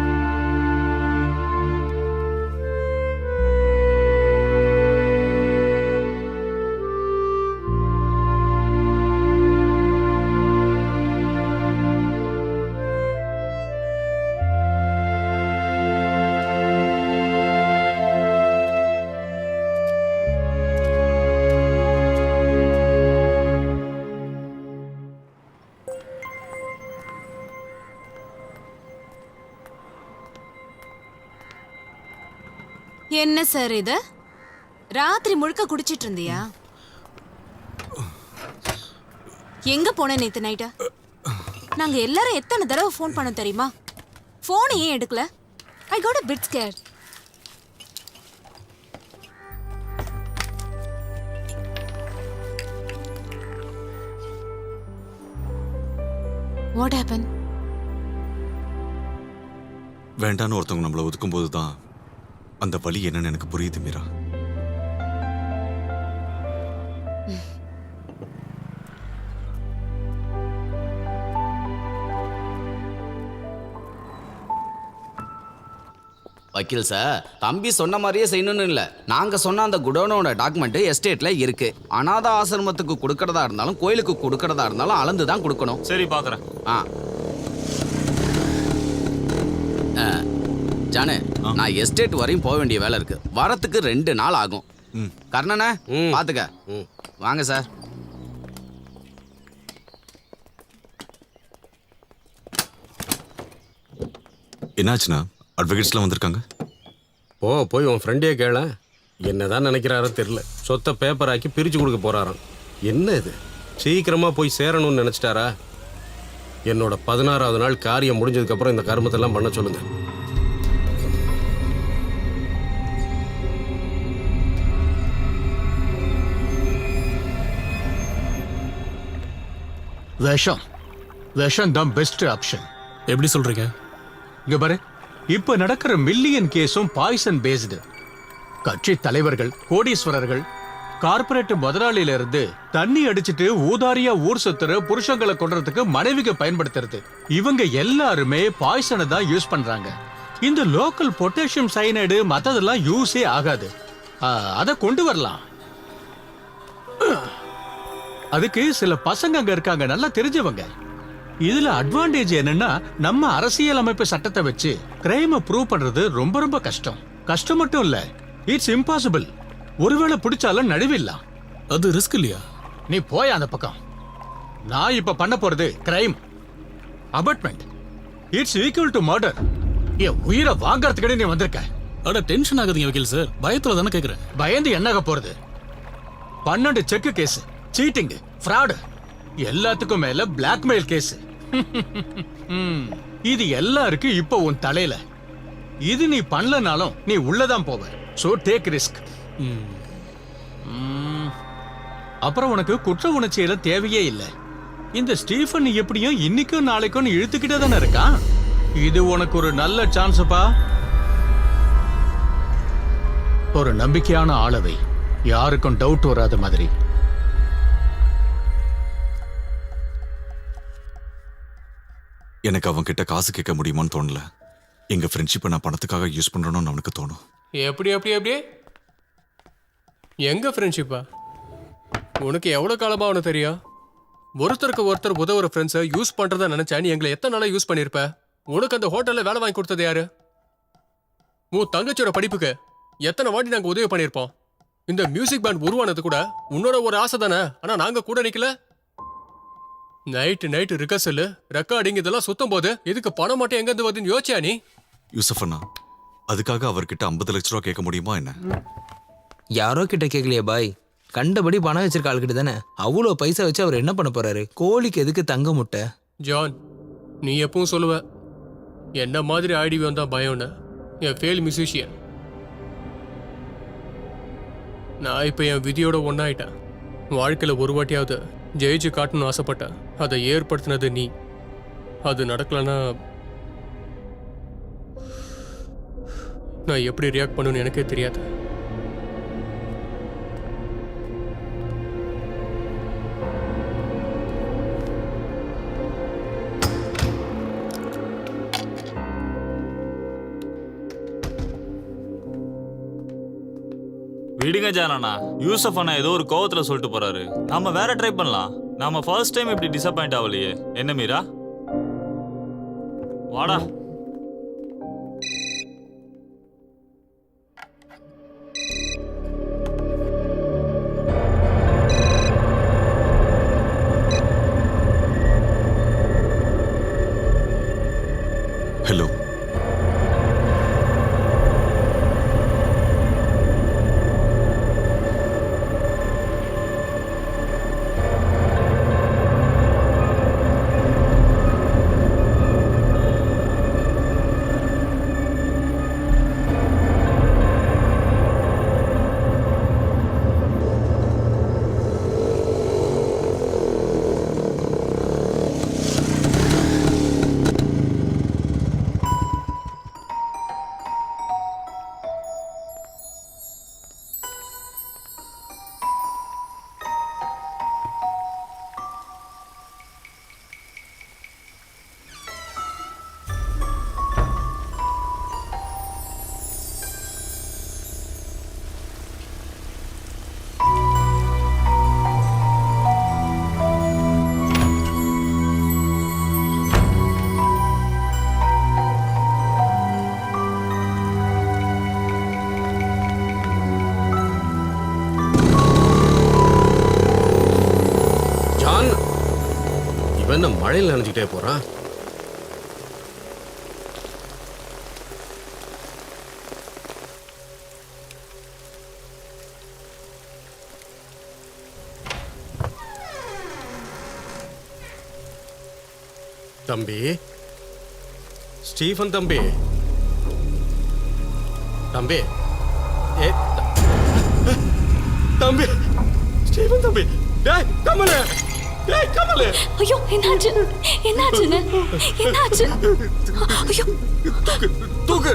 என்ன சார் இது? ராத்திரி முழுக்க குடிச்சிட்டு இருந்தியா? எங்க போன நேத்து நைட்டு? நாங்க எல்லாரும் எத்தனை தடவை ஃபோன் பண்ண தெரியுமா? ஃபோன் ஏன் எடுக்கல? I got a bit scared. What happened?
வேண்டான்னு ஒருத்தவங்க நம்மளை ஒதுக்கும் போதுதான் அந்த வலி என்னன்னு எனக்கு புரியுது மீரா.
வக்கீல் சார், தம்பி சொன்ன மாதிரியே செய்யணும்னு இல்லை. நாங்கள் சொன்ன அந்த குடோனோட டாக்குமெண்ட் எஸ்டேட்டில் இருக்கு. அனாத ஆசிரமத்துக்கு கொடுக்கறதா இருந்தாலும் கோயிலுக்கு கொடுக்கறதா இருந்தாலும் அளந்து தான் கொடுக்கணும்.
சரி, பார்க்குறேன்.
ஜானு, நான் எஸ்டேட் வரையும் போக வேண்டிய வேலை இருக்கு. வரத்துக்கு 2 நாள் ஆகும். கர்ணனை பார்த்துக்க. வாங்க சார்.
என்னாச்சுன்னா அட்வொகேட்ஸ்லாம் வந்திருக்காங்க.
போய் உன் ஃப்ரெண்டே கேள. என்னதான் நினைக்கிறாரோ தெரியல. சொத்தை பேப்பராக்கி பிரித்து கொடுக்க போறாராம். என்ன இது, சீக்கிரமாக போய் சேரணும்னு நினச்சிட்டாரா? என்னோட 16வது நாள் காரியம் முடிஞ்சதுக்கப்புறம் இந்த கர்மத்தெல்லாம் பண்ண சொல்லுங்க.
விஷம் தான் பெஸ்ட் ஆப்ஷன்.
எப்படி சொல்றீங்க?
இங்க பாரு, இப்ப நடக்கிற மில்லியன் கேஸும் பாய்சன் பேஸ்டு. கட்சி தலைவர்கள், கோடீஸ்வரர்கள், கார்பரேட் முதலாளியில இருந்து தண்ணி அடிச்சிட்டு ஊதாரியா ஊர் சுத்துற புருஷங்களை கொல்றதுக்கு மனைவிக்கு பயன்படுத்துறது, இவங்க எல்லாருமே பாய்சனை தான் யூஸ் பண்றாங்க. இந்த லோக்கல் பொட்டாசியம் சைனைடு மத்ததெல்லாம் யூஸே ஆகாது. அதை கொண்டு வரலாம். அதுக்கு சில பசங்க அங்க இருக்காங்க, நல்லா தெரிஞ்சவங்க. இதுல அட்வான்டேஜ் என்னன்னா, நம்ம அரசியல் அமைப்பு சட்டத்தை வச்சு கிரைமை ப்ரூவ் பண்றது ரொம்ப ரொம்ப கஷ்டம். கஷ்டம் மட்டும் இல்ல, இட்ஸ் இம்பாசிபிள். ஒருவேளை பிடிச்சாலும் நடுவில்லாம்.
அது ரிஸ்க் இல்லையா?
நீ போய் அந்த பக்கம். நான் இப்ப பண்ண போறது crime abetment. It's equal to murder. என் உயிரை வாங்கறதுக்கு நீ வந்திருக்க.
அட டென்ஷன் ஆகாதீங்க வக்கீல் சார், பயத்துல தானே கேக்குறேன்.
பயந்து என்னாக போறது? 12 செக் கேஸ், சீட்டிங், ஃப்ராட், எல்லாத்துக்கும் மேல பிளாக்மெயில் கேஸ். இது எல்லாருக்கும் இப்போ உன் தலையில. இது நீ பண்ணலனாலும் நீ உள்ளதான் போவ. So take risk. அப்புறம் உனக்கு குற்ற உணர்ச்சியில தேவையே இல்லை. இந்த ஸ்டீஃபன் எப்படியும் இன்னைக்கும் நாளைக்கும் இழுத்துக்கிட்டே தானே இருக்கான். இது உனக்கு ஒரு நல்ல சான்ஸ்பா. ஒரு நம்பிக்கையான ஆளவை, யாருக்கும் டவுட் வராத மாதிரி.
எனக்கு அவன் கிட்ட காசு கேட்க முடியுமான்னு தோணல. எங்க ஃப்ரெண்ட்ஷிப்பை நான் பணத்துக்காக யூஸ் பண்றேன்னு அவனுக்கு தோணும்.
எப்படி எங்க ஃப்ரெண்ட்ஷிப்பா? உனக்கு எவ்வளவு காலமா அவனு தெரியும்? ஒருத்தருக்கு ஒருத்தர் உதவுற ஃப்ரெண்ட்ஸை யூஸ் பண்றதா நினைச்சா நீ எங்களை எத்தனை நாளா யூஸ் பண்ணிருப்ப? உனக்கு அந்த ஹோட்டல்ல வேலை வாங்கி கொடுத்தது யாரு? உன் தங்கச்சியோட படிப்புக்கு எத்தனை வாட்டி நாங்க உதவி பண்ணிருப்போம். இந்த மியூசிக் பேண்ட் உருவானது கூட உன்னோட ஒரு ஆசை தானே. ஆனா நாங்க கூட நிக்கல. நைட்டு ரிகர்சல், ரெக்கார்டிங் இதெல்லாம் சுத்தம் போது இதுக்கு பணம் மட்டும் எங்க இருந்து வருதுன்னு யோசிச்சியா நீ?
யூசப் அண்ணா, அதுக்காக அவர்கிட்ட 50 லட்ச ரூபா கேட்க முடியுமா என்ன?
யாரோ கிட்ட கேட்கலையே பாய், கண்டபடி பணம் வச்சிருக்க ஆளுக்கிட்ட தானே. அவ்வளோ பைசா வச்சு அவர் என்ன பண்ண போறாரு? கோழிக்கு எதுக்கு தங்க முட்டை?
ஜான், நீ எப்பவும் சொல்லுவ என்ன மாதிரி ஐடிவி வந்தா பயம்னு. என் ஃபெயில் மியூசிஷியன். நான் இப்போ என் விதியோட ஒன்னாயிட்டேன். வாழ்க்கையில் ஒரு வாட்டியாவது ஜெயிச்சு காட்டணும்னு ஆசைப்பட்டேன். அதை ஏற்படுத்தினது நீ. அது நடக்கலன்னா நான் எப்படி ரியாக்ட் பண்ணணும்னு எனக்கே தெரியாது.
விடுங்க ஜானண்ணா. யூசப் அண்ணா ஏதோ ஒரு கோவத்துல சொல்லிட்டு போறாரு. நாம வேற ட்ரை பண்ணலாம். நாம ஃபர்ஸ்ட் டைம் இப்படி டிசப்பாயிண்ட் ஆகலையே. என்ன மீரா? வாடா.
ஹலோ.
என்ன மழையில் நினைச்சுட்டே போறான்? தம்பி, ஸ்டீஃபன் தம்பி, தம்பி, தம்பி, ஸ்டீஃபன் தம்பி, டேய் கமலே, டேய் கமலே.
ஐயோ என்னாச்சு? என்னாச்சுன்னு? என்னாச்சு? ஐயோ
தூக்கு.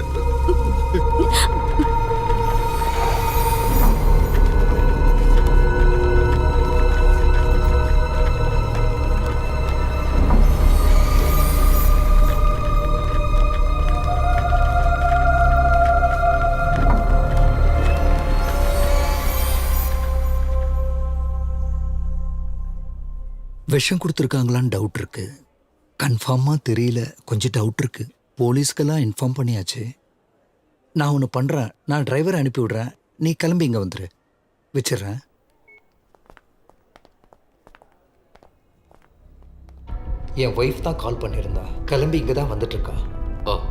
விஷம் கொடுத்துருக்காங்களான்னு டவுட் இருக்கு. கன்ஃபார்மாக தெரியல, கொஞ்சம் டவுட் இருக்கு. போலீஸ்க்கெல்லாம் இன்ஃபார்ம் பண்ணியாச்சு. நான் ஒன்று பண்ணுறேன், நான் டிரைவரை அனுப்பி விடுறேன், நீ கிளம்பி இங்கே வந்துரு. வச்சிடுறேன். என் ஒய்ஃப் தான் கால் பண்ணியிருந்தா, கிளம்பி இங்கே தான் வந்துட்டு இருக்கா. ஓ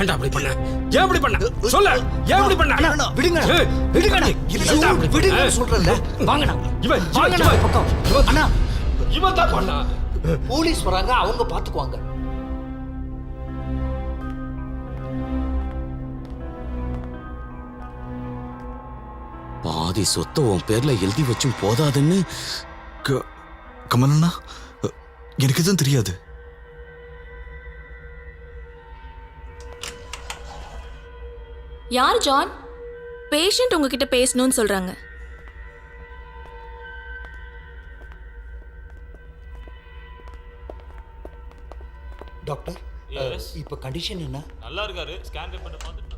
ஏன்டா அப்படி பண்ண? ஏன் அப்படி பண்ண? சொல்ல. ஏன் அப்படி பண்ண?
விடுங்க. விடுங்க. விடுங்க சொல்றேன்ல. வாங்கடா.
இவன்
வாங்கடா பக்கம். அண்ணா
இவன் தான் பண்ணா.
போலீஸ் வராங்க, அவங்க பாத்துக்குவாங்க.
பாதி சொத்தை உன் பேர்ல எழுதி வச்சும் போதாதுன்னு.
கமலண்ணா, எனக்கு எதுவும் தெரியாது.
யார் ஜான்? பேஷண்ட் உங்ககிட்ட பேசணும்னு சொல்றாங்க.
டாக்டர், இப்போ கண்டிஷன் என்ன?
நல்லா இருக்காரு. ஸ்கேன் பண்ணி பார்த்துட்டு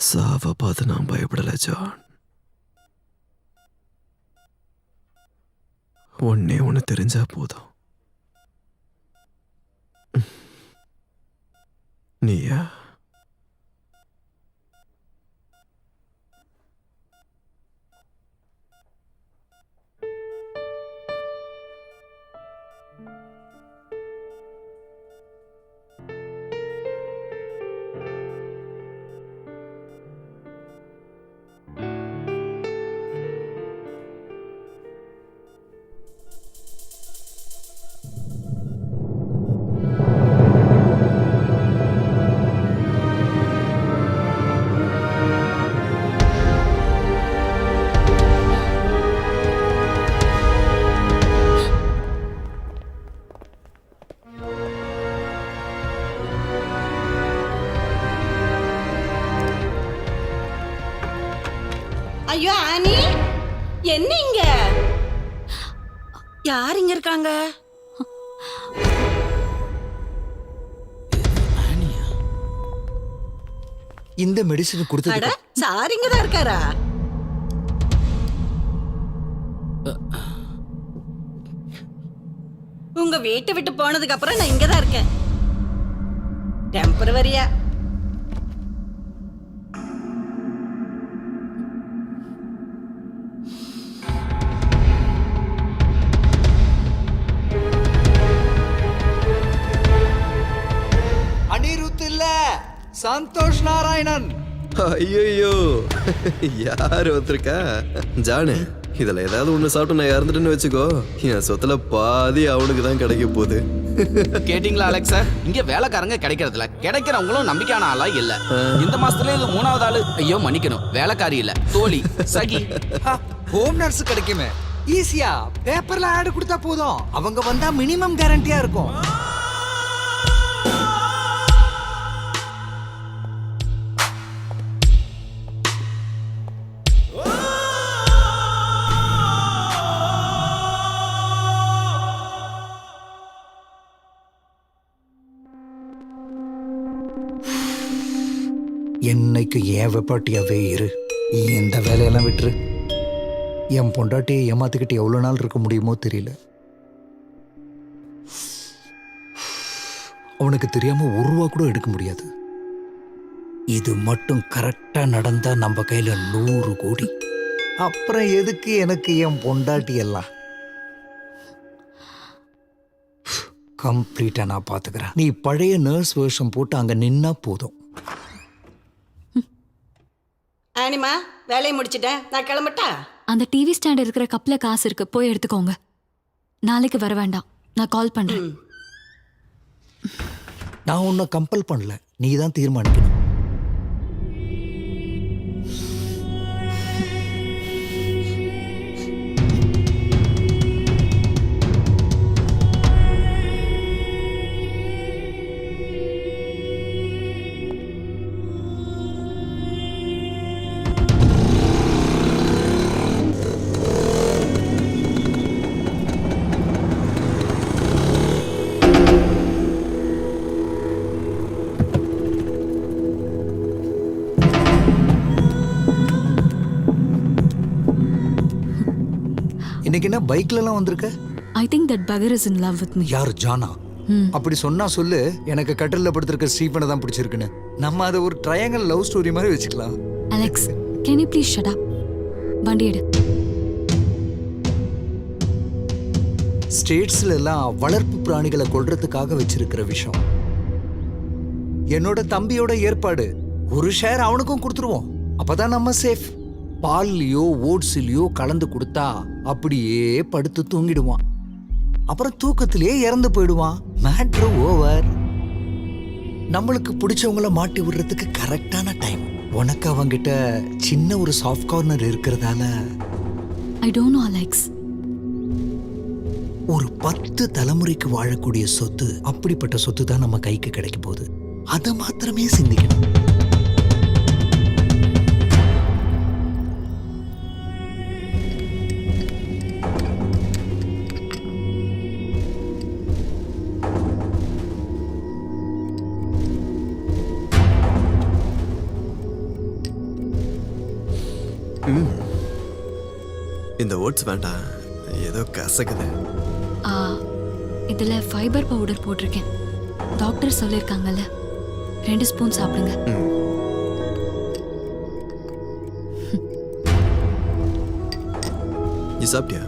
சாவை பார்த்து நான் பயப்படல ஜான். ஒன்னே ஒன்று தெரிஞ்சா போதும். நீயா?
ஆனி என்ன இங்க? யார் இங்க இருக்காங்க?
இந்த மெடிசன் கொடுத்தது
அட சார் இங்க தான் இருக்காரா? உங்க வீட்டை விட்டு போனதுக்கு அப்புறம் நான் இங்க தான் இருக்கேன். டெம்பரவரியா.
அனிருத் இல்ல, சந்தோஷ் நாராயணன்.
ஐயோ யார் ஒருத்தருக்கா? ஜானு, இதுல ஏதாவது ஒண்ணு சாப்பிட்டு நான் இறந்துட்டேன்னு வச்சுக்கோ, என் சொத்துல பாதி அவனுக்கு தான் கிடைக்க போகுது.
கேட்டிங்களா அலெக்ஸ் சார்? இங்க வேலைக்காரங்க கிடைக்கிறதுல கிடைக்கிறவங்களும் நம்பிக்கையான ஆளா இல்ல. இந்த மாசத்துல இது 3வது ஆளு. ஐயோ மன்னிக்கணும், வேலைக்காரி இல்ல, தோழி, சகி.
ஹோம் நர்ஸ் கிடைக்குமே, ஈஸியா பேப்பர்ல ஆட் கொடுத்தா போதும். அவங்க வந்தா மினிமம் கேரண்டியா இருக்கும். என்னைக்கு ஏன் வெப்பாட்டியாவே இரு, இந்த வேலையெல்லாம் விட்டுரு. என் பொண்டாட்டியை ஏமாத்திக்கிட்டு எவ்வளோ நாள் இருக்க முடியுமோ தெரியல. அவனுக்கு தெரியாம 1 ரூபா கூட எடுக்க முடியாது. இது மட்டும் கரெக்டா நடந்தா நம்ம கையில 100 கோடி. அப்புறம் எதுக்கு எனக்கு என் பொண்டாட்டி எல்லாம்? கம்ப்ளீட்டா நான் பாத்துக்கிறேன். நீ பழைய நர்ஸ் வேஷம் போட்டு அங்க நின்னா போதும்.
ஆனிமா, வேலையை முடிச்சிட்டேன், நான் கிளம்பட்டா?
அந்த டிவி ஸ்டாண்ட் இருக்கிற கப்ல காசு இருக்கு, போய் எடுத்துக்கோங்க. நாளைக்கு வர வேண்டாம், நான் கால் பண்றேன்.
நான் உன்னை கம்பல் பண்ணல, நீ தான் தீர்மானிக்கணும். இன்னைக்கு என்ன பைக்ல எல்லாம் வந்திருக்க?
I think that bugger is in love with me.
யார், ஜானா? அப்படி சொன்னா சொல்லு, எனக்கு கட்டில்ல படுத்திருக்க ஸ்டீஃபனை தான் பிடிச்சிருக்குன்னு. நம்ம அதை ஒரு ட்ரையாங்கல் லவ் ஸ்டோரி மாதிரி வச்சுக்கலாம்.
Alex, can you please shut up? வண்டி எடு.
ஸ்டேட்ஸ்ல எல்லாம் வளர்ப்பு பிராணிகளை கொல்றதுக்காக வச்சிருக்கிற விஷயம். என்னோட தம்பியோட ஏற்பாடு, ஒரு ஷேர் அவனுக்கும் கொடுத்துருவோம். அப்பதான் நம்ம சேஃப். பால்லையோ ஓட்ஸ்லயோ கலந்து கொடுத்தா அப்படியே படுத்து தூங்கிடுவான். அப்புறம் தூக்கத்திலேயே இறந்து போயிடுவான். Matter over. நம்மளுக்கு பிடிச்சவங்கள மாட்டி விடுறதுக்கு கரெக்டான டைம். உனக்கு அவங்கிட்ட சின்ன ஒரு சாஃப்ட் கார்னர் இருக்கிறதால
ஐ டோன்ட் நோ அலெக்ஸ்.
ஒரு 10 தலைமுறைக்கு வாழக்கூடிய சொத்து, அப்படிப்பட்ட சொத்து தான் நம்ம கைக்கு கிடைக்க போகுது. அதை மாத்திரமே சிந்திக்கணும்.
இந்த ஓட்ஸ் வேண்டாம், ஏதோ கசக்குது.
இதுல ஃபைபர் பவுடர் போட்டிருக்கேன். டாக்டர் சொல்லியிருக்காங்கல்ல, 2 ஸ்பூன் சாப்பிடுங்க.
நீ சாப்பிட்டியா?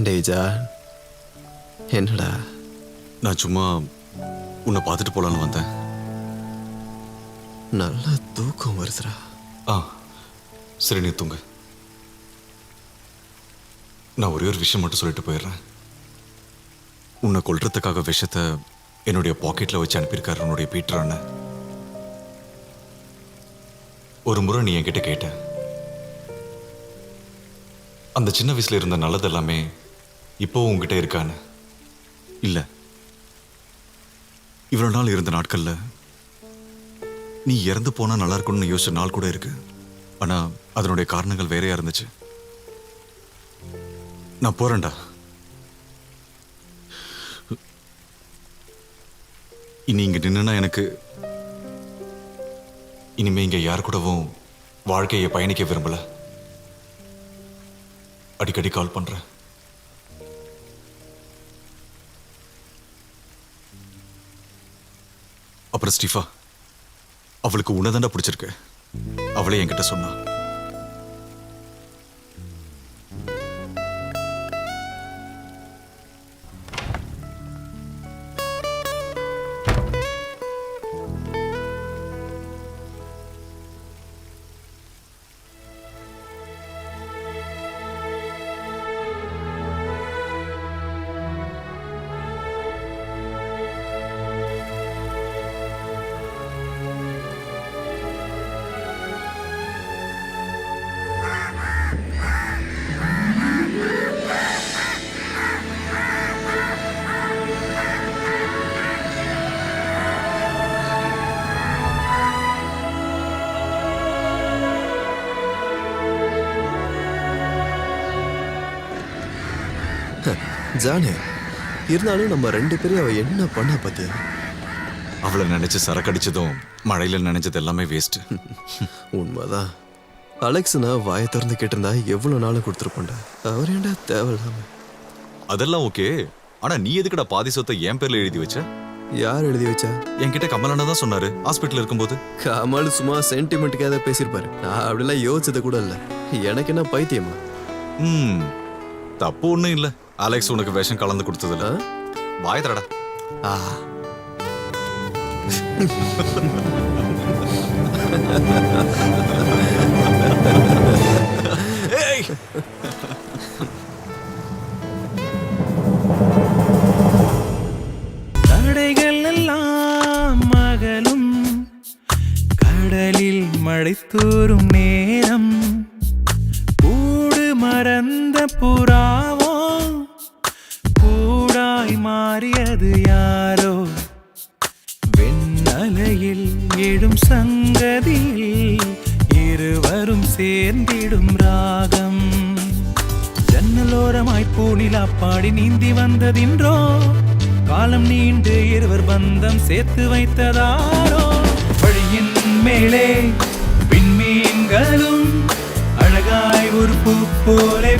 டேஜா, என்னடா?
நான் சும்மா உன்னை பார்த்துட்டு போலான்னு வந்தேன்.
நல்லா தூக்கம் வருதுடா.
ஆ சரி, நீ தூங்க. நான் ஒரே ஒரு விஷயம் மட்டும் சொல்லிட்டு போயிடுறேன். உன்னை கொல்றதுக்காக விஷத்தை என்னுடைய பாக்கெட்ல வச்சு அனுப்பியிருக்காரு உன்னுடைய பீட்டர் அண்ணன். ஒரு முறை நீ என்கிட்ட கேட்ட, அந்த சின்ன வயசுல இருந்த நல்லது எல்லாமே இப்போ உங்ககிட்ட இருக்கான்னு. இல்ல, இவ்வளவு நாள் இருந்த நாட்கள்ல நீ இறந்து போனா நல்லா இருக்கும்னு யோசிச்ச நாள் கூட இருக்கு. ஆனா அதனுடைய காரணங்கள் வேறையா இருந்துச்சு. நான் போறேன்டா. இனி இங்க நின்னா எனக்கு இனிமே இங்க யார் கூடவும் வாழ்க்கையை பயணிக்க விரும்பல. அடிக்கடி கால் பண்றேன். அப்புறம் ஸ்டீஃபா, அவளுக்கு உன்னதாண்டா பிடிச்சிருக்கு. அவளே என்கிட்ட சொன்னா.
ஜானே, இருந்தாலும் நம்ம 2 பேரும் அவ என்ன பண்ண பத்தியா?
அவளை நினைச்சு சரக்கடிச்சதும் மழையில நினைச்சது எல்லாமே வேஸ்ட்.
உண்மைதான். அலெக்ஸ்னா வாயை திறந்து கேட்டிருந்தா எவ்வளவு நாளும் கொடுத்துருப்போண்டா. அவர் ஏன்டா தேவையில்லாம?
அதெல்லாம் ஓகே. ஆனா நீ எதுக்குடா பாதி சொத்தை என் பேர்ல எழுதி வச்ச?
யார் எழுதி வச்சா?
என்கிட்ட கமலண்ணா தான் சொன்னாரு ஹாஸ்பிட்டல் இருக்கும்போது.
கமல் சும்மா சென்டிமெண்ட்டுக்காக ஏதாவது பேசியிருப்பாரு. நான் அப்படிலாம் யோசிச்சது கூட இல்ல. எனக்கு என்ன பைத்தியமா?
தப்பு ஒண்ணும் இல்ல. அலெக்ஸ் உனக்கு விஷம் கலந்து கொடுத்ததுல வாய் தரடா.
தடைகள் எல்லாம் மகளும் கடலில் மழை தூறும் நேரம் கூடு மறந்த புறாவோ கூடாய் மாறியது யாரோ வெண்ணலையில் எழும் சங்கதியில் இருவரும் சேர்ந்திடும் ராகம் ஜன்னலோரமாய் பூனிலா பாடி நீந்தி வந்ததின்றோ காலம் நீண்டு இருவர் பந்தம் சேர்த்து வைத்ததாரோ வழியின் மேலே விண்மீன்களும் அழகாய் ஒரு பூ போலே